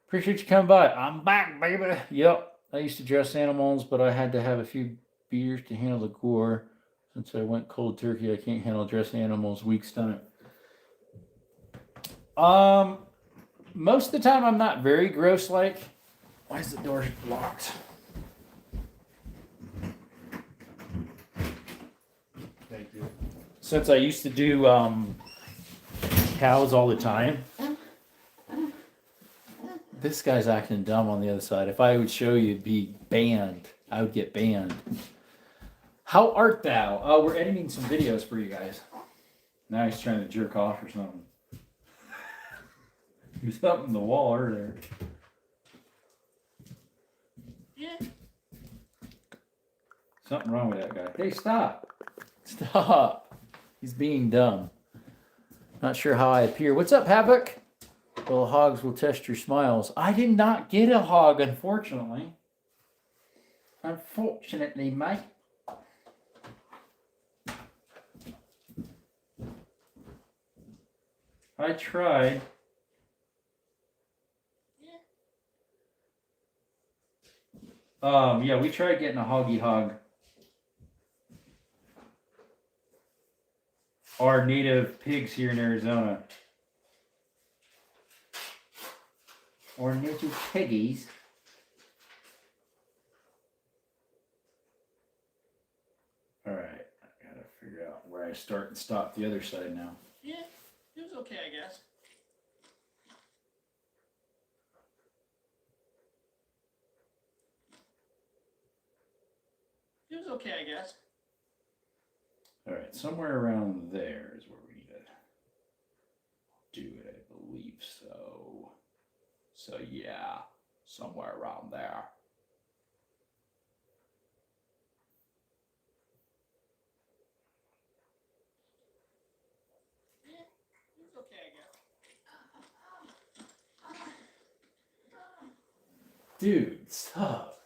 S1: Appreciate you coming by. I'm back, baby. Yep. I used to dress animals, but I had to have a few beers to handle the gore. Since I went cold turkey, I can't handle dressed animals. Weak stomach. Most of the time I'm not very gross like. Why is the door locked? Thank you. Since I used to do cows all the time. This guy's acting dumb on the other side. If I would show you, it'd be banned. I would get banned. How art thou? Oh, we're editing some videos for you guys. Now he's trying to jerk off or something. He was up in the wall earlier.
S3: Yeah.
S1: Something wrong with that guy. Hey, stop. Stop. He's being dumb. Not sure how I appear. What's up, Havoc? Well, hogs will test your smiles. I did not get a hog, unfortunately. Unfortunately, mate. I tried. Yeah, we tried getting a hoggy hog. Our native pigs here in Arizona. Or native piggies. Alright, I gotta figure out where I start and stop the other side now.
S3: Yeah, it was okay, I guess. It was okay, I guess.
S1: Alright, somewhere around there is where we need to do it, I believe so. So yeah, somewhere around there.
S3: Yeah, it was okay, I guess.
S1: Dude, stop.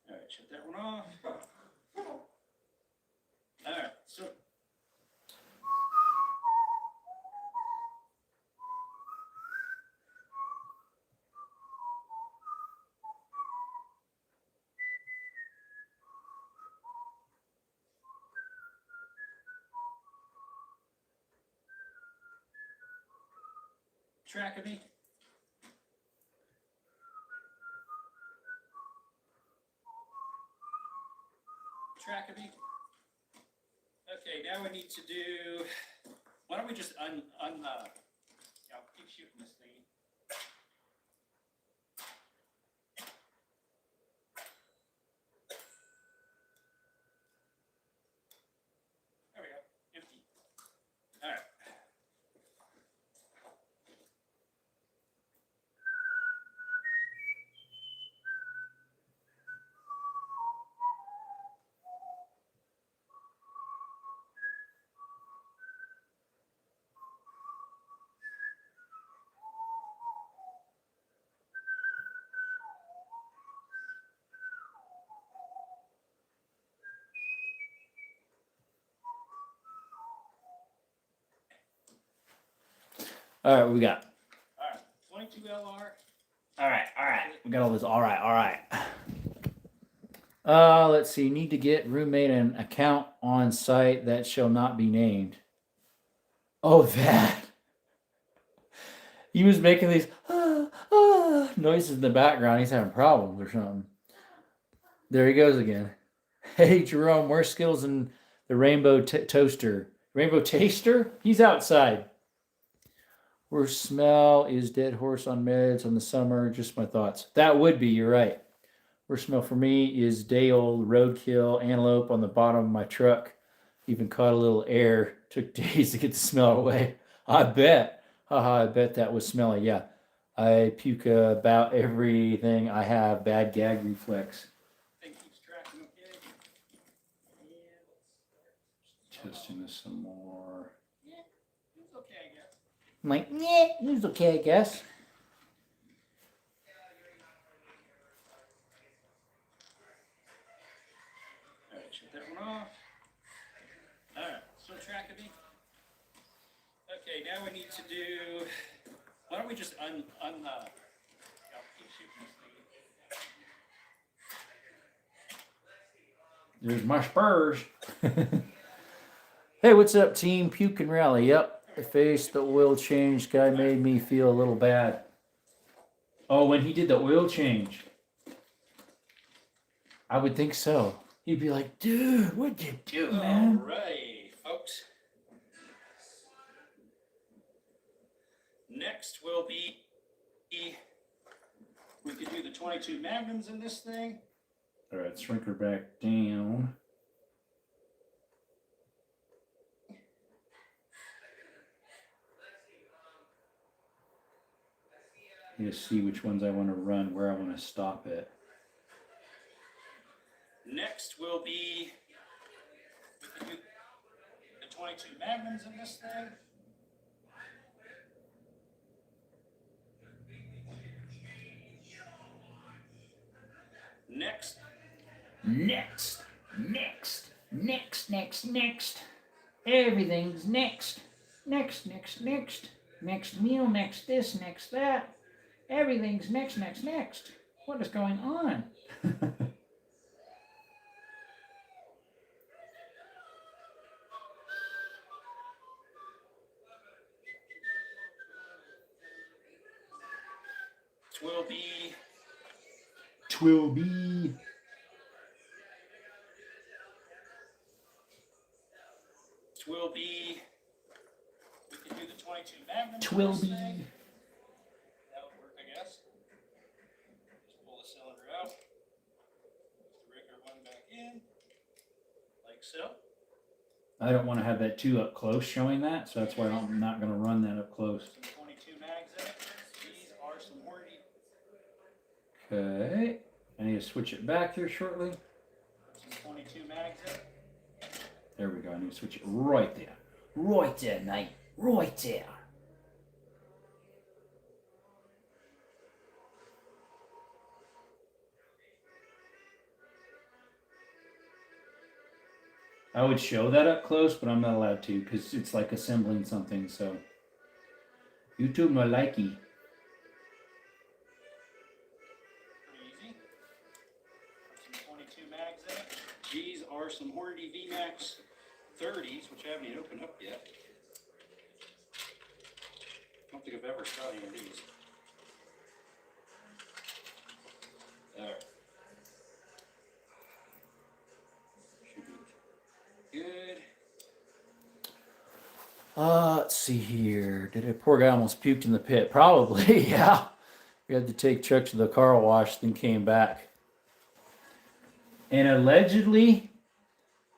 S3: Alright, shut that one off. Alright, so tracking me. Tracking me. Okay, now we need to do. Why don't we just I'll keep shooting this thing. There we go. Empty. All right.
S1: All right, what we got?
S3: All right, 22 LR.
S1: All right. We got all this. All right. Let's see. Need to get roommate an account on site that shall not be named. Oh, that. He was making these noises in the background. He's having problems or something. There he goes again. Hey, Jerome, more skills in the Rainbow Toaster. Rainbow Taster? He's outside. Worst smell is dead horse on meds on the summer. Just my thoughts. That would be, you're right. Worst smell for me is day old roadkill antelope on the bottom of my truck. Even caught a little air. Took days to get the smell away. I bet. Haha, I bet that was smelly. Yeah. I puke about everything I have. Bad gag reflex.
S3: Thing keeps tracking, okay? Yeah,
S1: Testing this some more.
S3: yeah, it's okay, I guess.
S1: I'm like, yeah, it's okay, I guess.
S3: All right, shut that one off. All right, still tracking me. Okay, now we need to do. Why don't we just I'll keep shooting this thing.
S1: There's my Spurs. Hey, what's up, team? Puke and rally. Yep. I faced the oil change. Guy made me feel a little bad. Oh, when he did the oil change. I would think so. He'd be like, dude, what'd you do, man?
S3: All right, folks. Next will be. We could do the 22 magnums in this thing.
S1: All right, shrink her back down. I need to see which ones I want to run, where I want to stop it.
S3: Next will be. We could do the 22 magnums in this thing. Next.
S1: Next. Everything's next. Next. Next meal, next this, next that. Everything's next. What is going on?
S3: Will be.
S1: Twill be.
S3: Will be. We can do the 22 magnums.
S1: Twill
S3: in this
S1: be.
S3: thing. That would work, I guess. Just pull the cylinder out. Put the regular one back in. Like so.
S1: I don't want to have that too up close showing that, so that's why I'm not going to run that up close.
S3: Some 22 mags in it. These are some Hornady.
S1: Okay. I need to switch it back here shortly.
S3: Some 22 mags in it.
S1: There we go. I need to switch it right there. Right there, mate. Right there. I would show that up close, but I'm not allowed to because it's like assembling something, so. YouTube no likey.
S3: Pretty easy. Some 22 mags in it. These are some Hornady VMAX 30s, which I haven't even opened up yet. I don't think I've ever shot any of these. Alright. Should be good.
S1: Let's see here. Did a poor guy almost puked in the pit? Probably, yeah. We had to take Chuck to the car wash, then came back. And allegedly,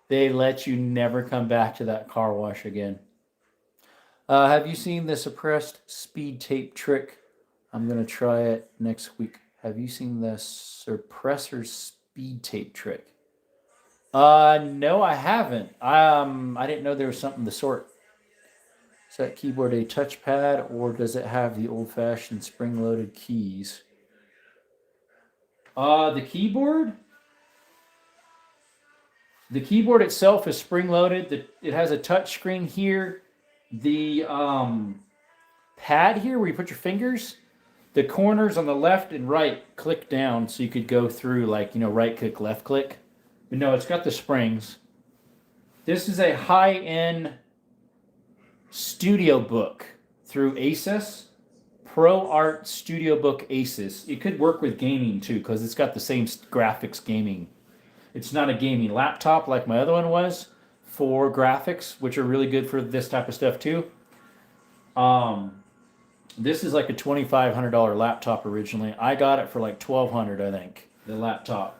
S1: they let you never come back to that car wash again. Have you seen the suppressed speed tape trick? I'm going to try it next week. Have you seen the suppressor speed tape trick? No, I haven't. I didn't know there was something of the sort. Is that keyboard a touchpad, or does it have the old-fashioned spring-loaded keys? The keyboard? The keyboard itself is spring-loaded. It has a touch screen here. The pad here where you put your fingers. The corners on the left and right click down so you could go through like, right click, left click. But no, it's got the springs. This is a high-end studio book through Asus. Pro Art Studio Book Asus. It could work with gaming too because it's got the same graphics gaming. It's not a gaming laptop like my other one was for graphics, which are really good for this type of stuff too. This is like a $2,500 laptop originally. I got it for like $1,200, I think. The laptop,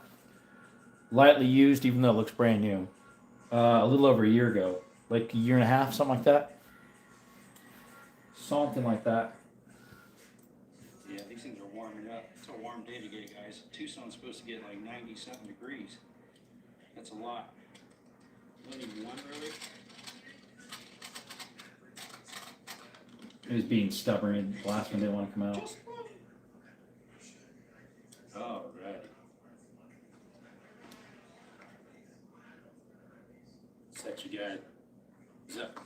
S1: lightly used, even though it looks brand new. A little over a year ago, like a year and a half, something like that. Something like that.
S3: Yeah, these things are warming up. It's a warm day today, guys. Tucson's supposed to get like 90-something degrees. That's a lot. Not even one, really.
S1: It was being stubborn, and the last one didn't want to come out.
S3: Just one. All right. Set you guys up.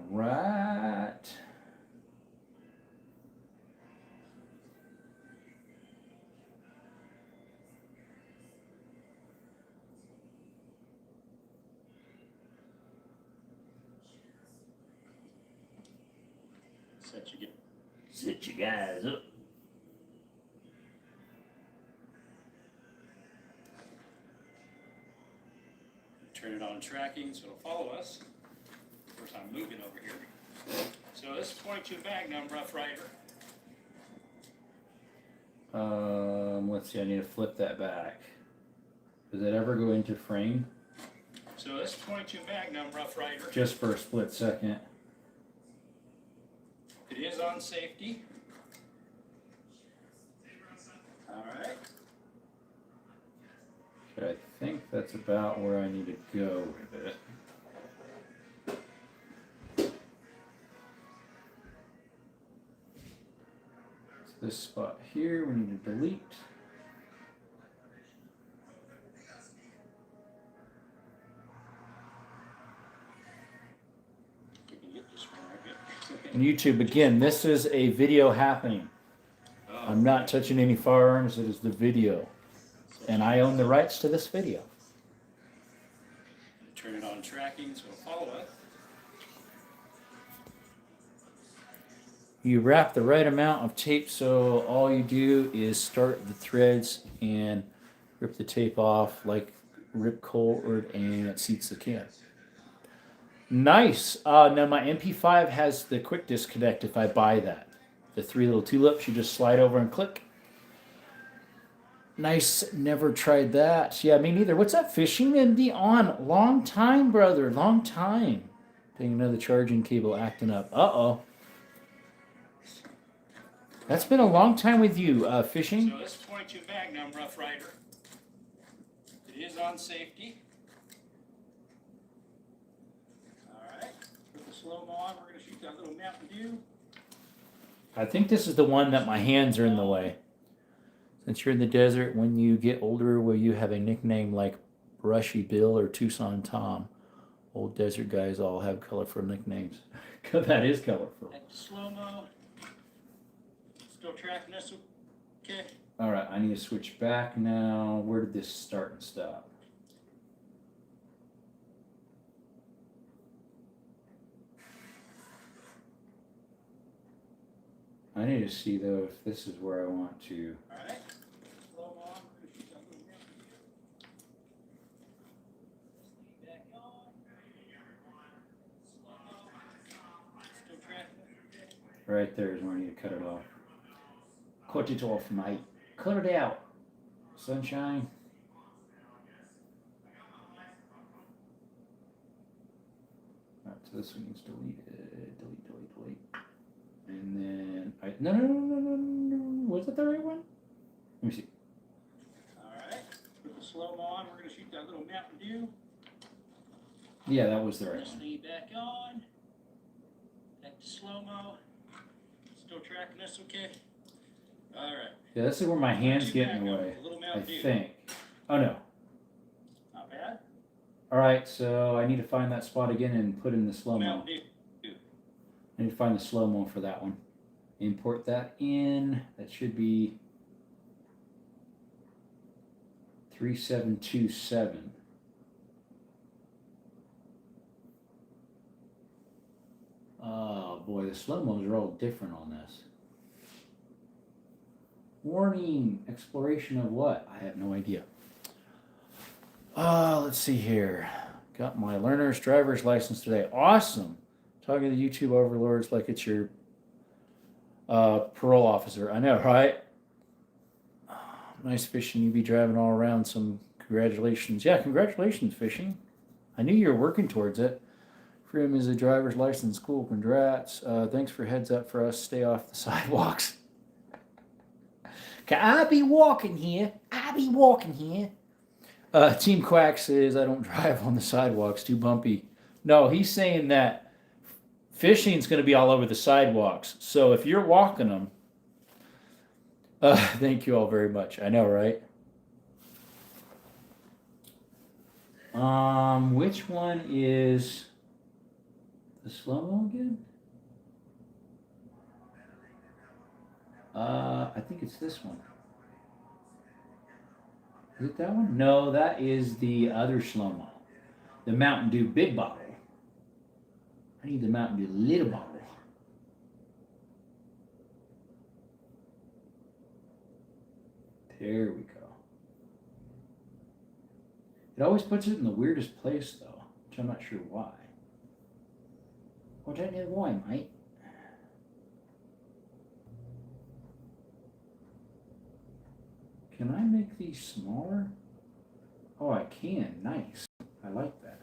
S1: Right. Set you guys up.
S3: Turn it on tracking so it'll follow us. Of course, I'm moving over here. So this is 22 Magnum Rough Rider.
S1: Let's see, I need to flip that back. Does it ever go into frame?
S3: So this is 22 Magnum Rough Rider.
S1: Just for a split second.
S3: It is on safety. All right.
S1: Okay, I think that's about where I need to go with it. So this spot here we need to delete.
S3: We can get this one right
S1: And YouTube, again, this is a video happening. I'm not touching any firearms, it is the video. And I own the rights to this video.
S3: Turn it on tracking so it'll follow us.
S1: You wrap the right amount of tape, so all you do is start the threads and rip the tape off like rip cord, and it seats the can. Nice. Now my MP5 has the quick disconnect if I buy that. The 3 little tulips, you just slide over and click. Nice. Never tried that. Yeah, me neither. What's up, Fishing MD on? Long time, brother. Long time. Dang, another charging cable acting up. Uh-oh. That's been a long time with you, Fishing.
S3: So this is 22 Magnum Rough Rider. It is on safety. All right. Put the slow-mo on. We're going to shoot that little Mountain Dew.
S1: I think this is the one that my hands are in the way. Since you're in the desert, when you get older, will you have a nickname like Brushy Bill or Tucson Tom? Old desert guys all have colorful nicknames. That is colorful.
S3: At the slow-mo. Still tracking us, okay?
S1: All right, I need to switch back now. Where did this start and stop? I need to see though if this is where I want to.
S3: All right. Slow-mo on. We're going to shoot that little Mountain Dew. Back on. Slow-mo. Still tracking us, okay?
S1: Right there is where I need to cut it off. Cut it off, mate. Cut it out. Sunshine. Alright, so this one needs deleted. Delete. And then no. Was it the right one? Let me see.
S3: Alright. Put the slow-mo on. We're going to shoot that little Mountain Dew.
S1: Yeah, that was the right
S3: This
S1: one.
S3: knee back on. Back to slow-mo. Still tracking us, okay? Alright.
S1: Yeah, this is where my hands get in the way.
S3: A little
S1: I
S3: Mountain Dew.
S1: think. Oh no. All right, so I need to find that spot again and put in the slow-mo.
S3: Mountain Dew.
S1: I need to find the slow-mo for that one. Import that in. That should be 3727. Oh boy, the slow-mos are all different on this. Warning, exploration of what? I have no idea. Let's see here. Got my learner's driver's license today. Awesome. Talking to the YouTube overlords like it's your parole officer. I know, right? Nice fishing. You be driving all around. Some congratulations. Yeah, congratulations, fishing. I knew you were working towards it. Freedom is a driver's license. Cool. Congrats. Thanks for heads up for us. Stay off the sidewalks. Can I be walking here? I be walking here. Team Quack says I don't drive on the sidewalks. Too bumpy. No, he's saying that fishing's going to be all over the sidewalks. So if you're walking them, thank you all very much. I know, right? Which one is the slow-mo again? I think it's this one. Is it that one? No, that is the other slow-mo. The Mountain Dew big bottle. I need the Mountain Dew little bottle. There we go. It always puts it in the weirdest place, though, which I'm not sure why. I don't know why, mate. Can I make these smaller? Oh, I can. Nice. I like that.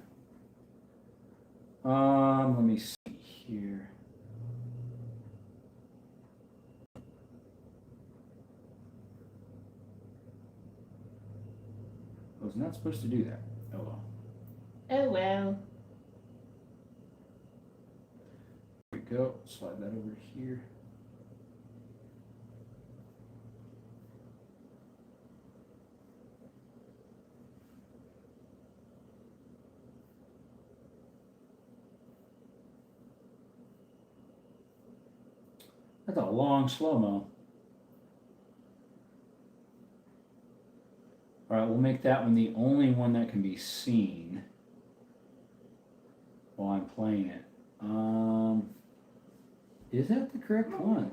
S1: Let me see here. I was not supposed to do that. Oh well.
S4: Oh well.
S1: There we go. Slide that over here. That's a long slow-mo. All right, we'll make that one the only one that can be seen while I'm playing it. Is that the correct one?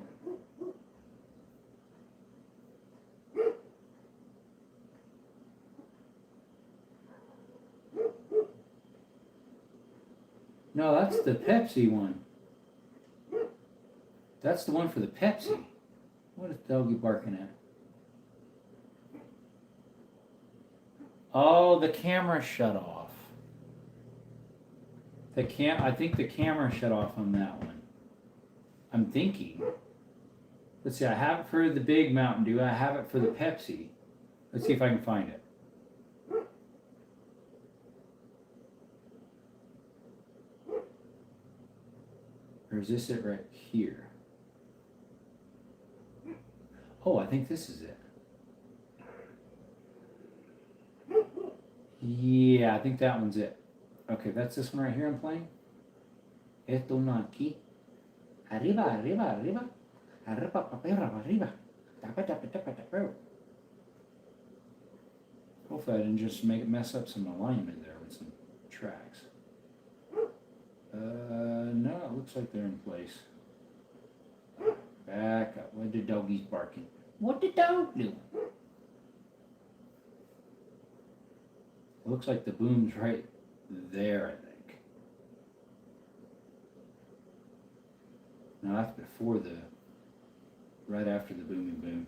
S1: No, that's the Pepsi one. That's the one for the Pepsi. What is doggy barking at? Oh, the camera shut off. I think the camera shut off on that one. I'm thinking. Let's see, I have it for the big Mountain Dew. I have it for the Pepsi. Let's see if I can find it. Or is this it right here? Oh, I think this is it. Yeah, I think that one's it. Okay, that's this one right here I'm playing. Esto no aquí. Arriba, arriba, arriba. Arriba, arriba, arriba. Tapa, tapa, tapa, tapa. Hopefully I didn't just mess up some alignment there with some tracks. No, it looks like they're in place. Back up. What did doggies barking? What did dog do? It looks like the boom's right there, I think. No, that's before right after the booming boom.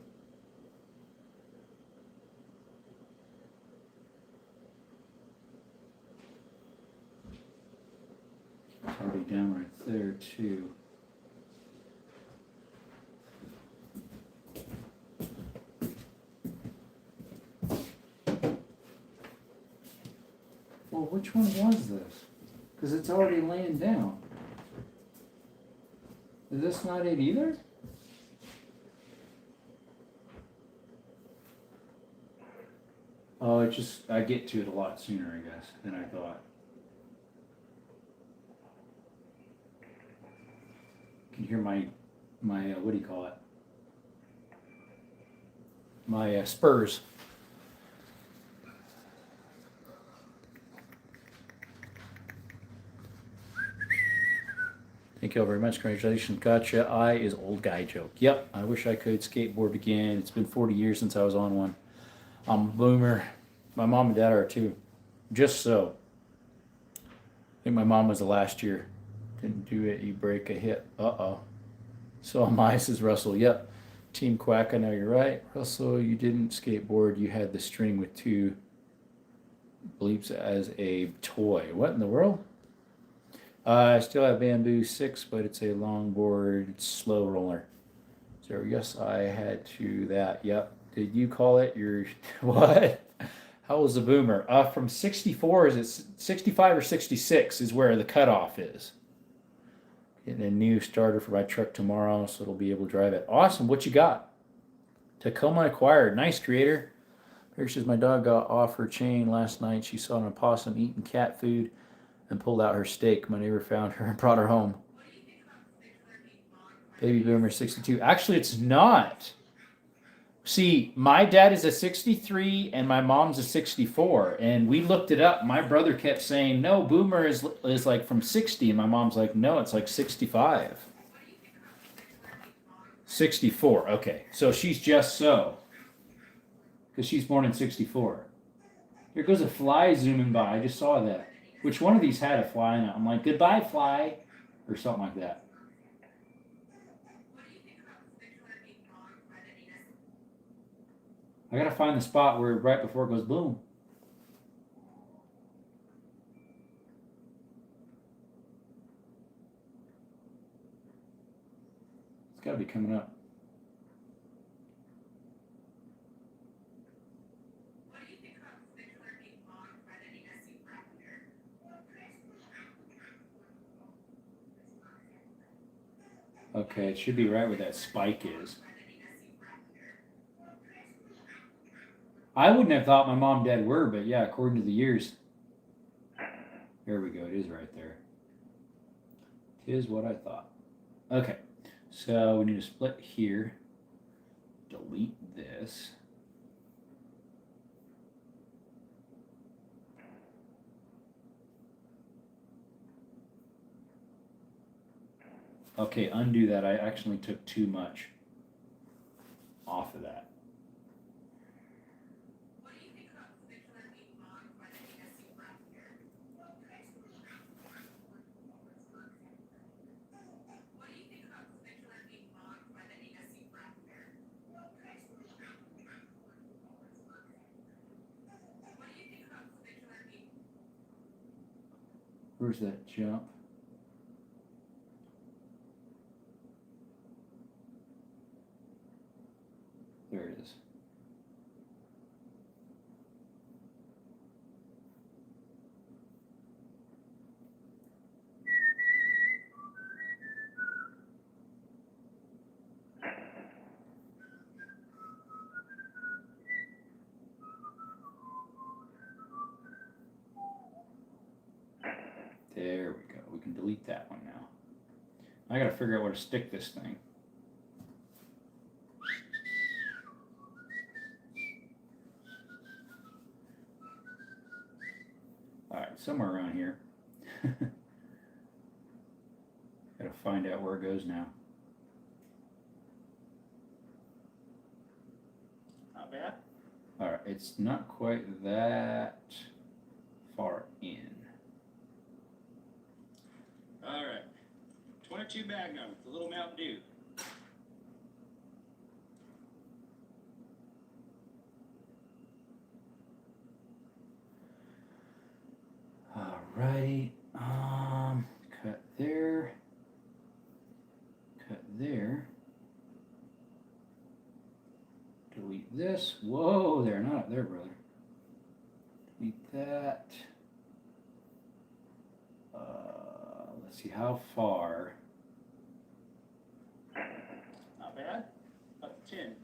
S1: It's already down right there, too. Well, which one was this? Because it's already laying down. Is this not it either? Oh, it just, I get to it a lot sooner, I guess, than I thought. You can hear my what do you call it? My spurs. Thank you all very much. Congratulations. Gotcha. I is old guy joke. Yep. I wish I could skateboard again. It's been 40 years since I was on one. I'm a boomer. My mom and dad are too. Just so. I think my mom was the last year. Didn't do it. You break a hip. Uh-oh. So am I, says Russell. Yep. Team Quack, I know you're right. Russell, you didn't skateboard. You had the string with two bleeps as a toy. What in the world? I still have Bamboo 6, but it's a longboard slow roller. So yes, I had to that. Yep. Did you call it your what? How old is the boomer? From 64, is it 65 or 66 is where the cutoff is. Getting a new starter for my truck tomorrow, so it'll be able to drive it. Awesome. What you got? Tacoma acquired. Nice, creator. Here says my dog got off her chain last night. She saw an opossum eating cat food and pulled out her steak. My neighbor found her and brought her home. Baby boomer 62. Actually, it's not. See, my dad is a 63 and my mom's a 64. And we looked it up. My brother kept saying, no, boomer is like from 60. And my mom's like, no, it's like 65. 64. Okay. So she's just so. Because she's born in 64. Here goes a fly zooming by. I just saw that. Which one of these had a fly in it? I'm like, goodbye, fly. Or something like that. I gotta find the spot where right before it goes boom. It's gotta be coming up. Okay, it should be right where that spike is. I wouldn't have thought my mom and dad were, but yeah, according to the years. There we go, it is right there. It is what I thought. Okay, so we need to split here. Delete this. Okay, undo that. I actually took too much off of that. Where's that jump? There it is. There we go. We can delete that one now. I gotta figure out where to stick this thing. Alright, somewhere around here. Gotta find out where it goes now.
S3: Not bad.
S1: Alright, it's not quite that far in.
S3: All right. 22 Magnum, the little Mountain Dew.
S1: Alrighty. Cut there. Cut there. Delete this. Whoa, there, not up there, brother. Delete that. Let's see how far.
S3: Not bad. Up to 10.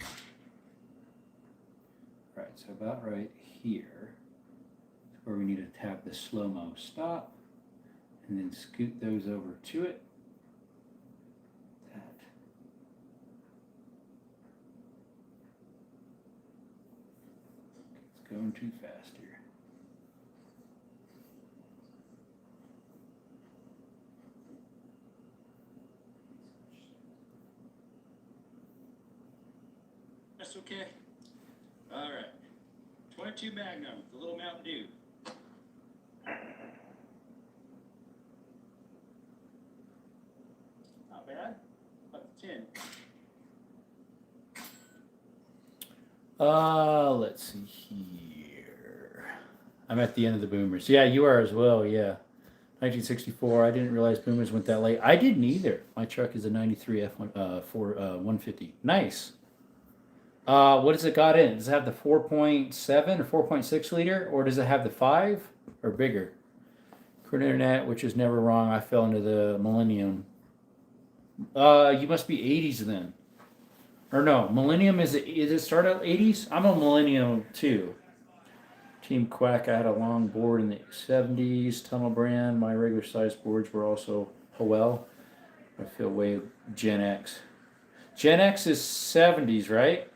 S1: Right, so about right here is where we need to have the slow-mo stop, and then scoot those over to it. That. It's going too fast here.
S3: That's okay. All right. 22 Magnum, the little Mountain Dew. Not bad. Up to 10.
S1: Let's see here. I'm at the end of the boomers. Yeah, you are as well. Yeah. 1964. I didn't realize boomers went that late. I didn't either. My truck is a 93 F1 150. Nice. What does it got in? Does it have the 4.7 or 4.6 liter, or does it have the 5 or bigger? Current internet, which is never wrong. I fell into the millennium. You must be 80s then. Or no, millennium is it start at 80s? I'm a millennium too. Team Quack, I had a long board in the 70s. Tunnel brand. My regular size boards were also Howell. I feel way Gen X. Gen X is 70s, right?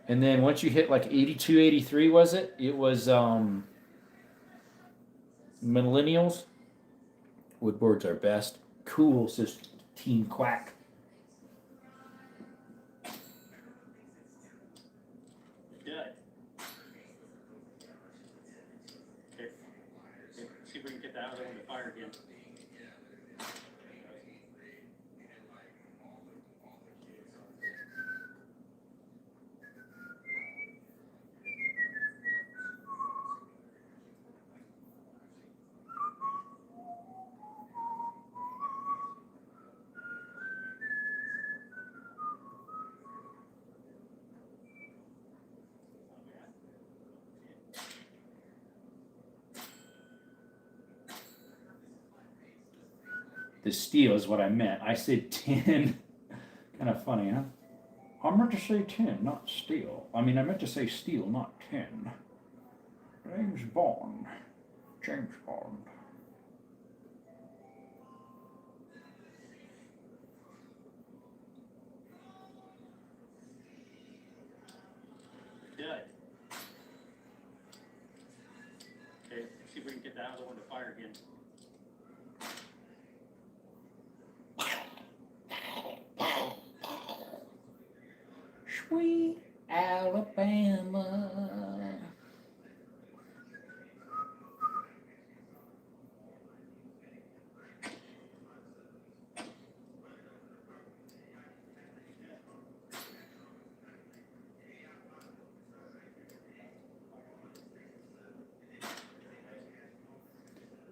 S1: And then once you hit like 82, 83, was it? It was millennials. Woodboards are best. Cool, says Team Quack.
S3: Good. Okay. See if we can get the other one to fire again.
S1: The steel is what I meant. I said 10. Kind of funny, huh? I meant to say 10, not steel. I mean, I meant to say steel, not 10. James Bond. James Bond.
S3: Good. Okay, see if we can get the other one to fire again.
S1: Sweet Alabama.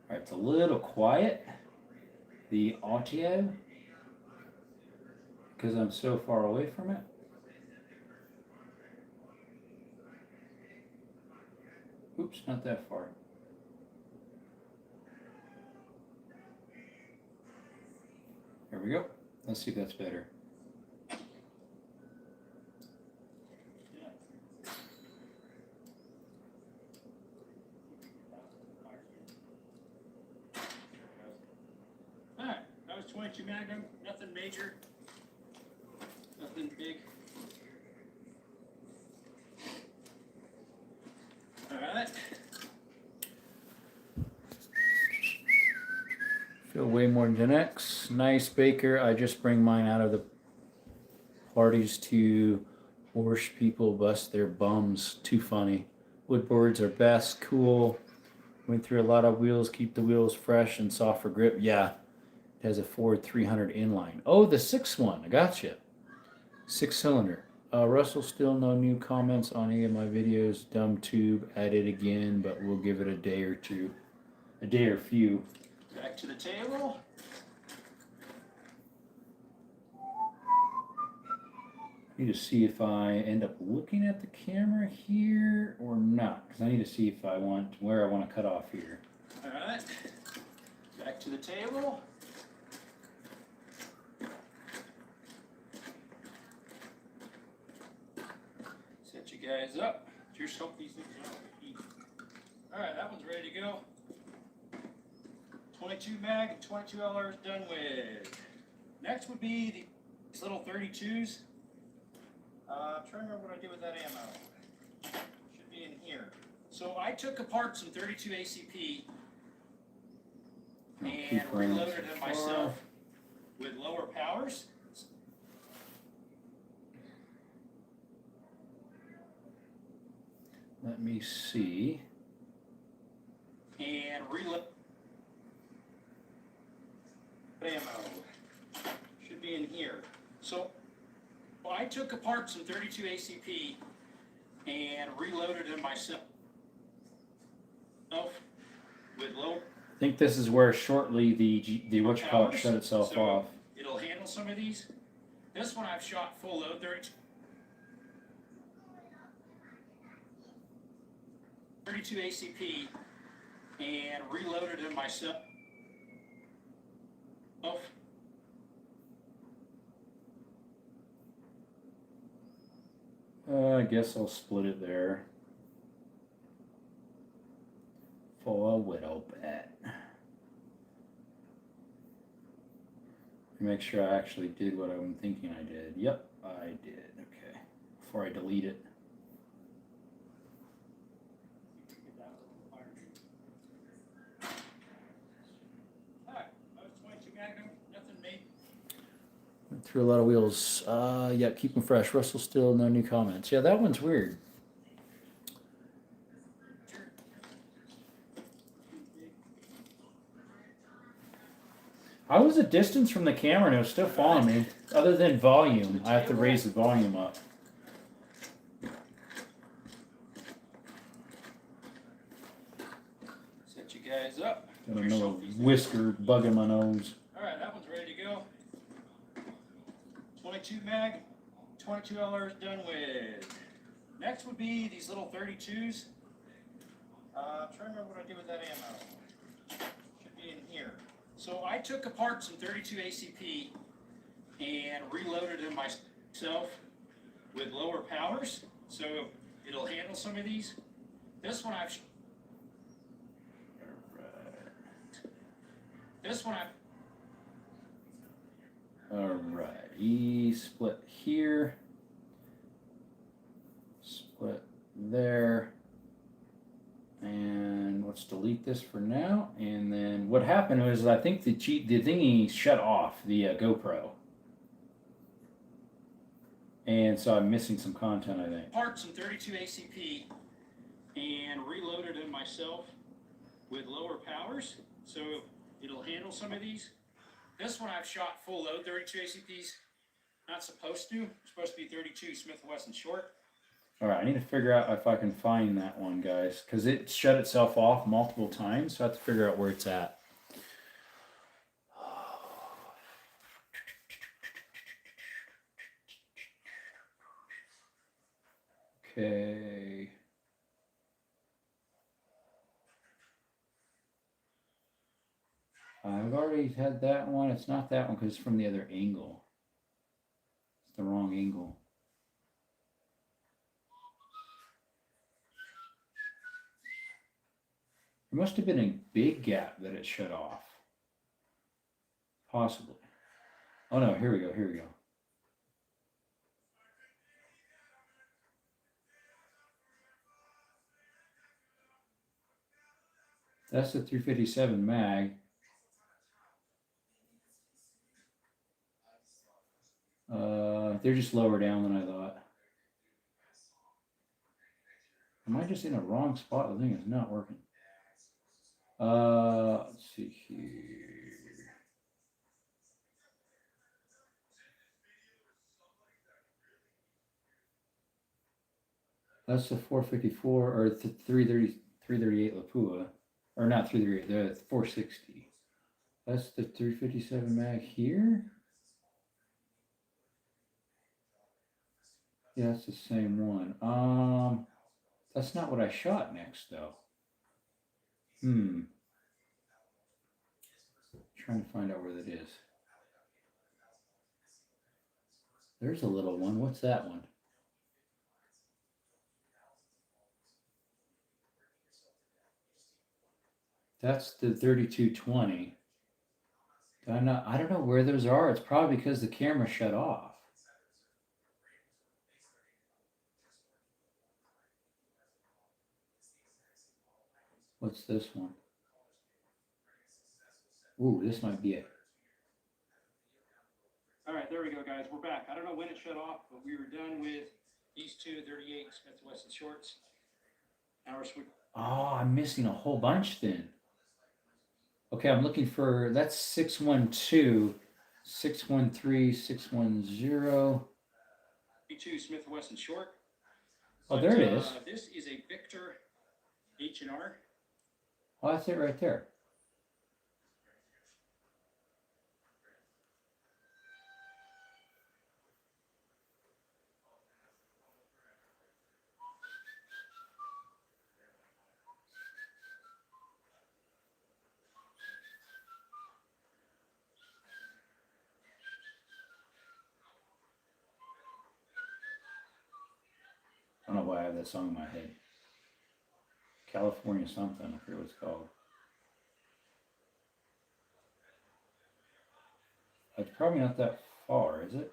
S1: All right, it's a little quiet, the audio, because I'm so far away from it. Oops, not that far. There we go. Let's see if that's better.
S3: Alright, that was 22 Magnum, nothing major, nothing big. Alright.
S1: Feel way more than Gen X. Nice Baker. I just bring mine out of the parties to wash people bust their bums. Too funny. Woodboards are best. Cool. Went through a lot of wheels. Keep the wheels fresh and soft for grip. Yeah. It has a Ford 300 inline. Oh, the 6 one. I gotcha. 6-cylinder. Russell, still no new comments on any of my videos. Dumb tube at it again, but we'll give it a day or two. A day or few.
S3: Back to the table.
S1: Need to see if I end up looking at the camera here or not, because I need to see if I want where I want to cut off here.
S3: Alright. Back to the table. Set you guys up. Just hope these things are easy. All right, that one's ready to go. 22 mag and 22 LRs done with. Next would be these little 32s. I'm trying to remember what I did with that ammo. Should be in here. So I took apart some 32 ACP and reloaded them myself with lower powers.
S1: Let me see.
S3: And reload ammo. Should be in here. So I took apart some 32 ACP and reloaded them myself with low.
S1: I think this is where shortly the what you call it shut itself
S3: So
S1: off.
S3: it'll handle some of these. This one I've shot full load 32 ACP and reloaded them myself.
S1: I guess I'll split it there. For a widow bat. Make sure I actually did what I'm thinking I did. Yep, I did. Okay. Before I delete it. Went through a lot of wheels. Yeah, keep them fresh. Russell still no new comments. Yeah, that one's weird. I was a distance from the camera and it was still following me. Other than volume, I have to raise the volume up.
S3: Set you guys up.
S1: Got another whisker bugging my nose.
S3: All right, that one's ready to go. 22 mag, 22 LRs done with. Next would be these little 32s. I'm trying to remember what I did with that ammo. Should be in here. So I took apart some 32 ACP and reloaded them myself with lower powers. So it'll handle some of these. This one I've. This one I've.
S1: Alright, E split here. Split there. And let's delete this for now. And then what happened was I think the thingy shut off the GoPro. And so I'm missing some content, I think.
S3: Parts and 32 ACP and reloaded them myself with lower powers. So it'll handle some of these. This one I've shot full load 32 ACPs. Not supposed to. It's supposed to be 32 Smith & Wesson short.
S1: All right, I need to figure out if I can find that one, guys, because it shut itself off multiple times, so I have to figure out where it's at. Okay. I've already had that one. It's not that one because it's from the other angle. It's the wrong angle. There must have been a big gap that it shut off. Possibly. Oh no, here we go, here we go. That's the 357 mag. They're just lower down than I thought. Am I just in a wrong spot? The thing is not working. Let's see here. That's the 454 or the 338 Lapua, or not 338, the 460. That's the 357 mag here. Yeah, that's the same one. That's not what I shot next though. Trying to find out where that is. There's a little one. What's that one? That's the 3220. I don't know where those are. It's probably because the camera shut off. What's this one? Ooh, this might be it.
S3: All right, there we go, guys. We're back. I don't know when it shut off, but we were done with these two 38 Smith & Wesson shorts. Now we're switching.
S1: Oh, I'm missing a whole bunch then. Okay, I'm looking for, that's 612, 613, 610.
S3: 32 Smith & Wesson short.
S1: Oh, there it is.
S3: This is a Victor H&R.
S1: Oh, that's it right there. I don't know why I have that song in my head. California something, I forget what it's called. It's probably not that far, is it?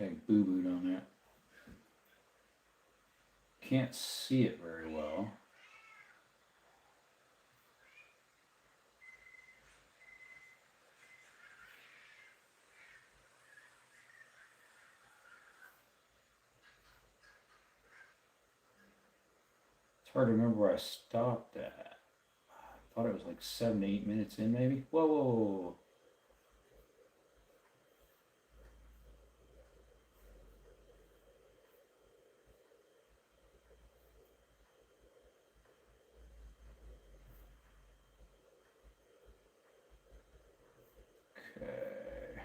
S1: Okay, boo-booed on that. Can't see it very well. It's hard to remember where I stopped at. I thought it was like 7 to 8 minutes in, maybe. Whoa, whoa, whoa, whoa. Okay.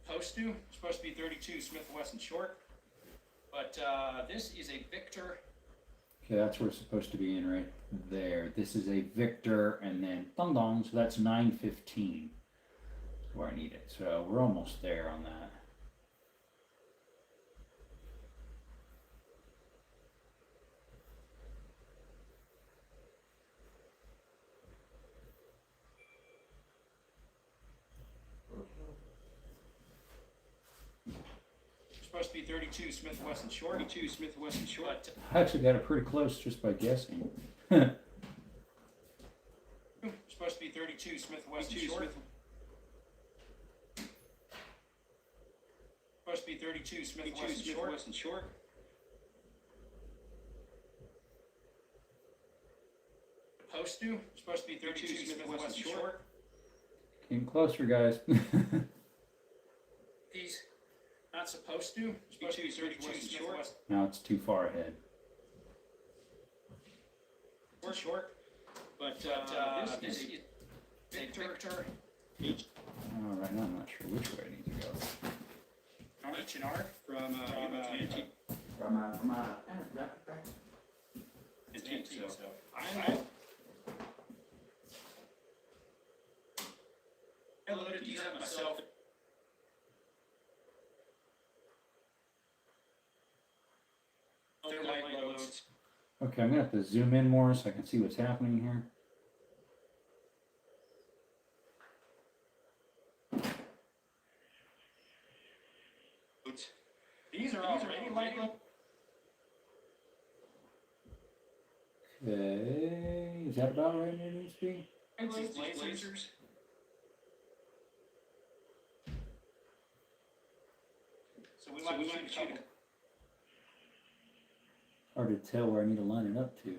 S3: Post new, supposed to be 32 Smith & Wesson short. But this is a Victor.
S1: Okay, that's where it's supposed to be in right there. This is a Victor and then dong dong, so that's 915 where I need it. So we're almost there on that.
S3: Supposed to be 32 Smith & Wesson short. 32 Smith & Wesson short.
S1: I actually got it pretty close just by guessing.
S3: Supposed to be 32 Smith & Wesson short. Supposed to be 32 Smith & Wesson short. Post new, supposed to be 32 Smith & Wesson short.
S1: Getting closer, guys.
S3: These not supposed to. Supposed to be 32 short.
S1: Now it's too far ahead.
S3: We're short, but this is Victor H.
S1: All right, now I'm not sure which way I need to go.
S3: H&R from Antique. Antique. So I loaded these up myself. They're light loads.
S1: Okay, I'm gonna have to zoom in more so I can see what's happening here.
S3: These are already light loads.
S1: Okay, is that about right where it needs to be?
S3: Lasers. So we might shoot it.
S1: Hard to tell where I need to line it up to.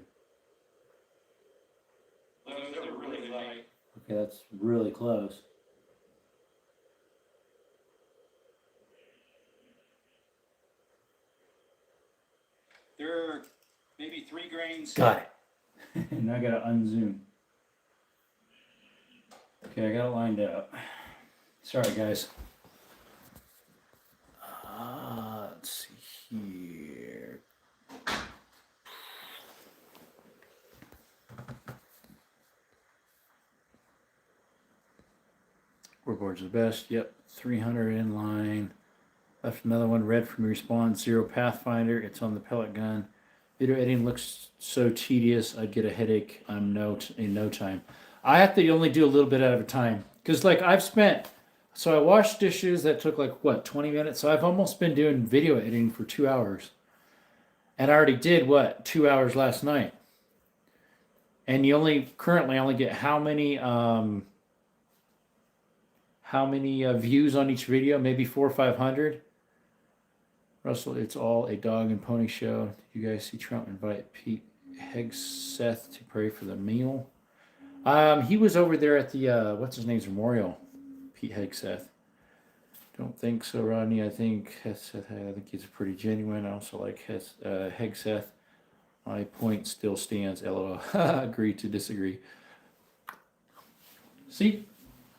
S3: Those are really light.
S1: Okay, that's really close.
S3: They're maybe 3 grains.
S1: Got it. Now I gotta unzoom. Okay, I got it lined up. Sorry, guys. Let's see here. Scoreboard's the best. Yep, 300 in line. Left another one red from respawn. 0 Pathfinder. It's on the pellet gun. Video editing looks so tedious. I'd get a headache in no time. I have to only do a little bit at a time because like I've spent. So I washed dishes that took like what 20 minutes. So I've almost been doing video editing for 2 hours, and I already did what 2 hours last night. And you currently only get how many views on each video? Maybe 400 or 500. Russell, it's all a dog and pony show. Did you guys see Trump invite Pete Hegseth to pray for the meal? He was over there at the what's his name's memorial. Pete Hegseth. Don't think so, Rodney. I think Hegseth. I think he's pretty genuine. I also like Hegseth. My point still stands. LOL. Agree to disagree. See,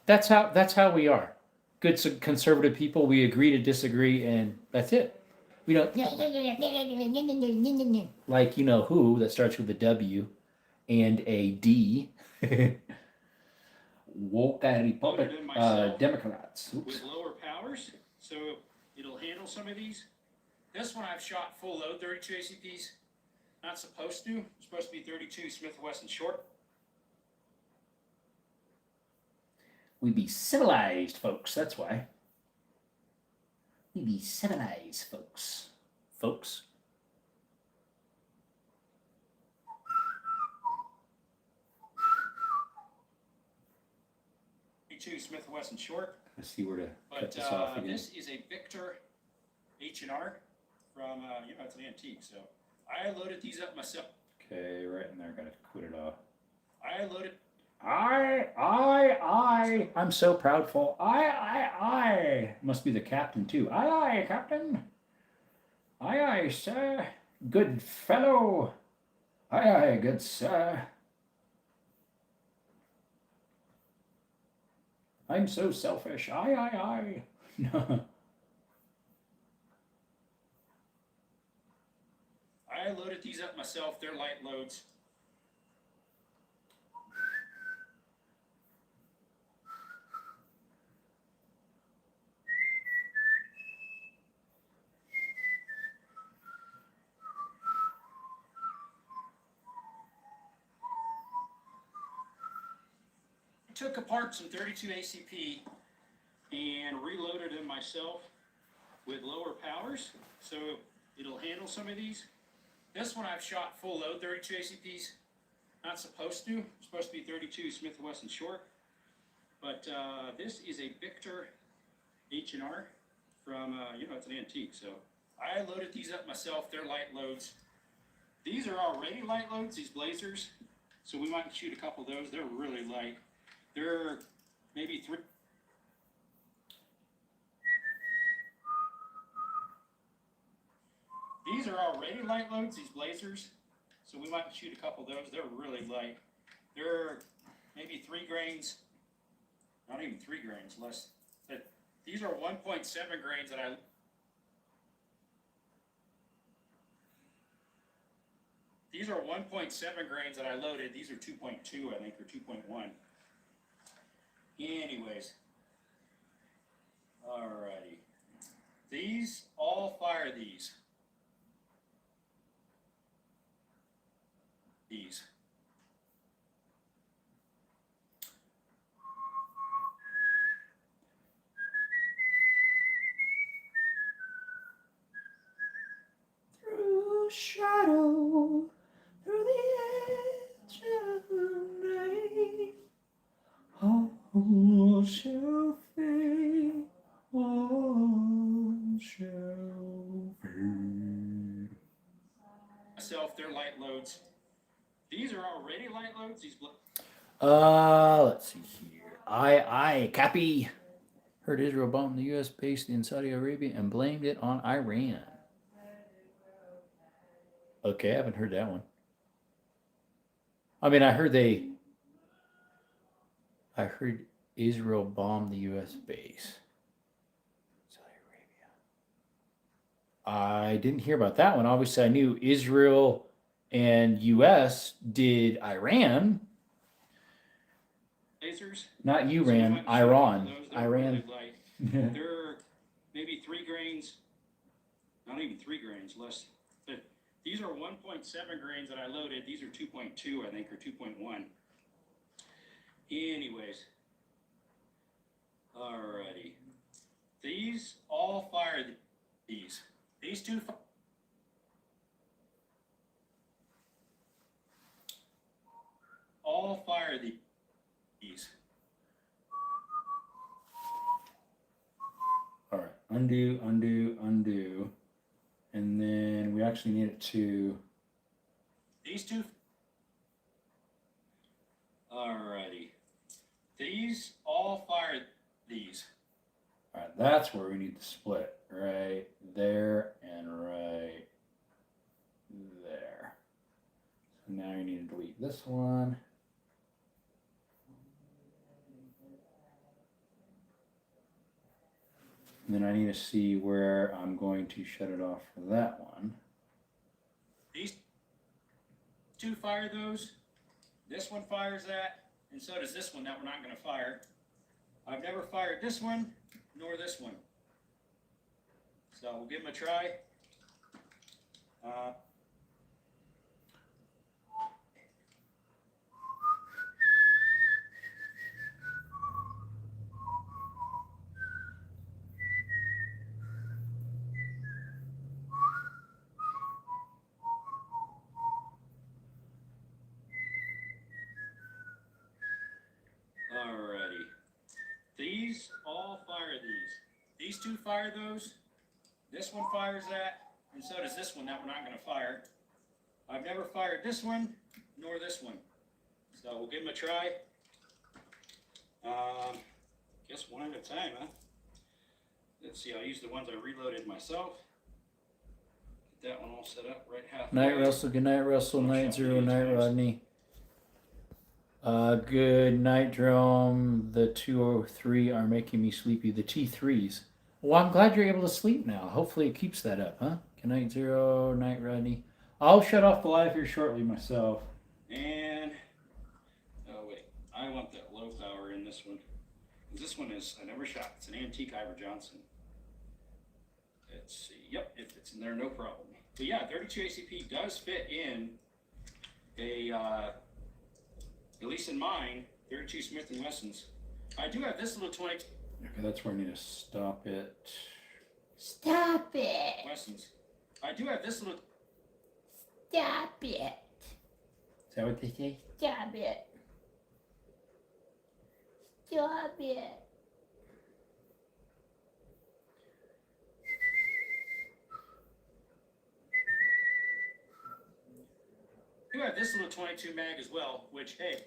S1: that's how we are. Good conservative people. We agree to disagree, and that's it. We don't like who that starts with a W and a D. Woke Republic Democrats. Oops.
S3: With lower powers, so it'll handle some of these. This one I've shot full load 32 ACPs. Not supposed to. It's supposed to be 32 Smith & Wesson short.
S1: We be civilized, folks. That's why. We be civilized, folks. Folks.
S3: 32 Smith & Wesson short.
S1: Let's see where to cut
S3: But
S1: this off again.
S3: this is a Victor H&R from, it's an antique. So I loaded these up myself.
S1: Okay, right in there. Gotta quit it off.
S3: I loaded.
S1: I'm so proudful. I. Must be the captain, too. Aye, captain. Aye, sir. Good fellow. Aye, good sir. I'm so selfish. Aye.
S3: I loaded these up myself. They're light loads. Took apart some 32 ACP and reloaded them myself with lower powers, so it'll handle some of these. This one I've shot full load 32 ACPs. Not supposed to. It's supposed to be 32 Smith & Wesson short. But this is a Victor H&R from, it's an antique. So I loaded these up myself. They're light loads. These are already light loads, these Blazers. So we might shoot a couple of those. They're really light. They're maybe 3. These are already light loads, these Blazers. So we might shoot a couple of those. They're really light. They're maybe 3 grains. Not even 3 grains, less. But these are 1.7 grains that I. These are 1.7 grains that I loaded. These are 2.2, I think, or 2.1. Anyways, alrighty. These all fire these.
S1: Through shadow, through the edge of the night, all shall fade, all shall fade.
S3: Myself, they're light loads. These are already light loads. These.
S1: Let's see here. Aye, Cappy. Heard Israel bombed the U.S. base in Saudi Arabia and blamed it on Iran. Okay, I haven't heard that one. I mean, I heard Israel bombed the U.S. base. Saudi Arabia. I didn't hear about that one. Obviously, I knew Israel and U.S. did Iran.
S3: Lasers.
S1: Not
S3: So
S1: Iran, Iran.
S3: They're
S1: Iran.
S3: really light. They're maybe 3 grains. Not even 3 grains, less. But These are 1.7 grains that I loaded. These are 2.2, I think, or 2.1. Anyways. Alrighty. These all fire these. These two. All fire these.
S1: All right, undo, undo, undo. And then we actually need it to.
S3: These two. Alrighty. These all fire these.
S1: All right, that's where we need to split. Right there and right there. So now you need to delete this one. And then I need to see where I'm going to shut it off for that one.
S3: These two fire those. This one fires that, and so does this one that we're not going to fire. I've never fired this one, nor this one. So we'll give them a try. Alrighty. These all fire these. These two fire those. This one fires that, and so does this one that we're not going to fire. I've never fired this one, nor this one. So we'll give them a try. Guess one at a time, huh? Let's see, I'll use the ones I reloaded myself. Get that one all set up right halfway.
S1: Night Russell, good night Russell, night Zero, night Rodney. Good night Jerome. The 203 are making me sleepy. The T3s. Well, I'm glad you're able to sleep now. Hopefully it keeps that up, huh? Good night Zero, night Rodney. I'll shut off the live here shortly myself.
S3: And, oh wait, I want that low power in this one. This one is, I never shot. It's an antique Ivor Johnson. Let's see. Yep, it fits in there, no problem. But yeah, 32 ACP does fit in a, at least in mine, 32 Smith & Wessons. I do have this little 20
S1: Okay, that's where I need to stop it.
S4: Stop it.
S3: Wessons. I do have this little.
S4: Stop it.
S1: Is that what they say?
S4: Stop it. Stop it.
S3: I do have this little 22 mag as well, which, hey.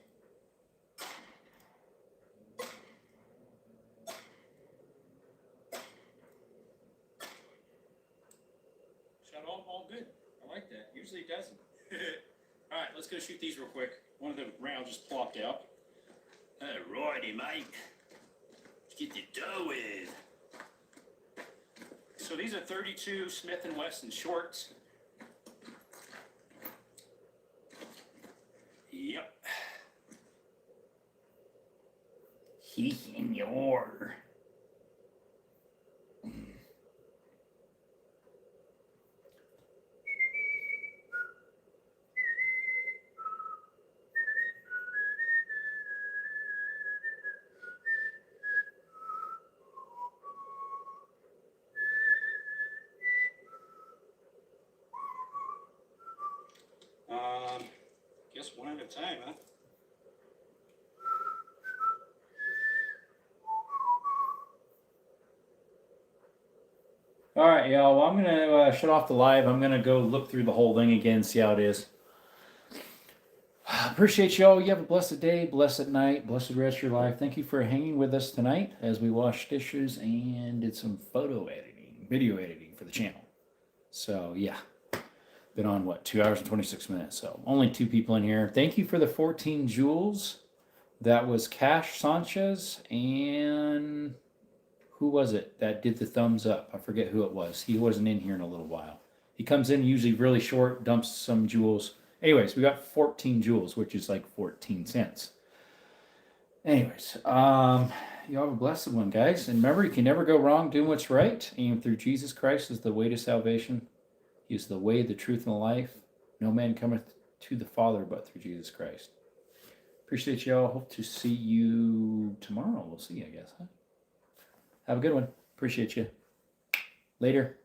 S3: Shot all good. I like that. Usually it doesn't. All right, let's go shoot these real quick. One of the rounds just plopped out. Alrighty, mate. Let's get the dough in. So these are 32 Smith & Wesson shorts. Yep.
S1: Si, senor.
S3: Guess one at a time, huh?
S1: All right, y'all. Well, I'm going to shut off the live. I'm going to go look through the whole thing again, see how it is. Appreciate y'all. You have a blessed day, blessed night, blessed rest of your life. Thank you for hanging with us tonight as we washed dishes and did some photo editing, video editing for the channel. So, yeah. Been on, 2 hours and 26 minutes. So, only 2 people in here. Thank you for the 14 jewels. That was Cash Sanchez and... who was it that did the thumbs up? I forget who it was. He wasn't in here in a little while. He comes in usually really short, dumps some jewels. Anyways, we got 14 jewels, which is like 14 cents. Anyways, you have a blessed one, guys. And remember, you can never go wrong doing what's right. And through Jesus Christ is the way to salvation. He is the way, the truth, and the life. No man cometh to the Father but through Jesus Christ. Appreciate y'all. Hope to see you tomorrow. We'll see, I guess. Huh? Have a good one. Appreciate you. Later.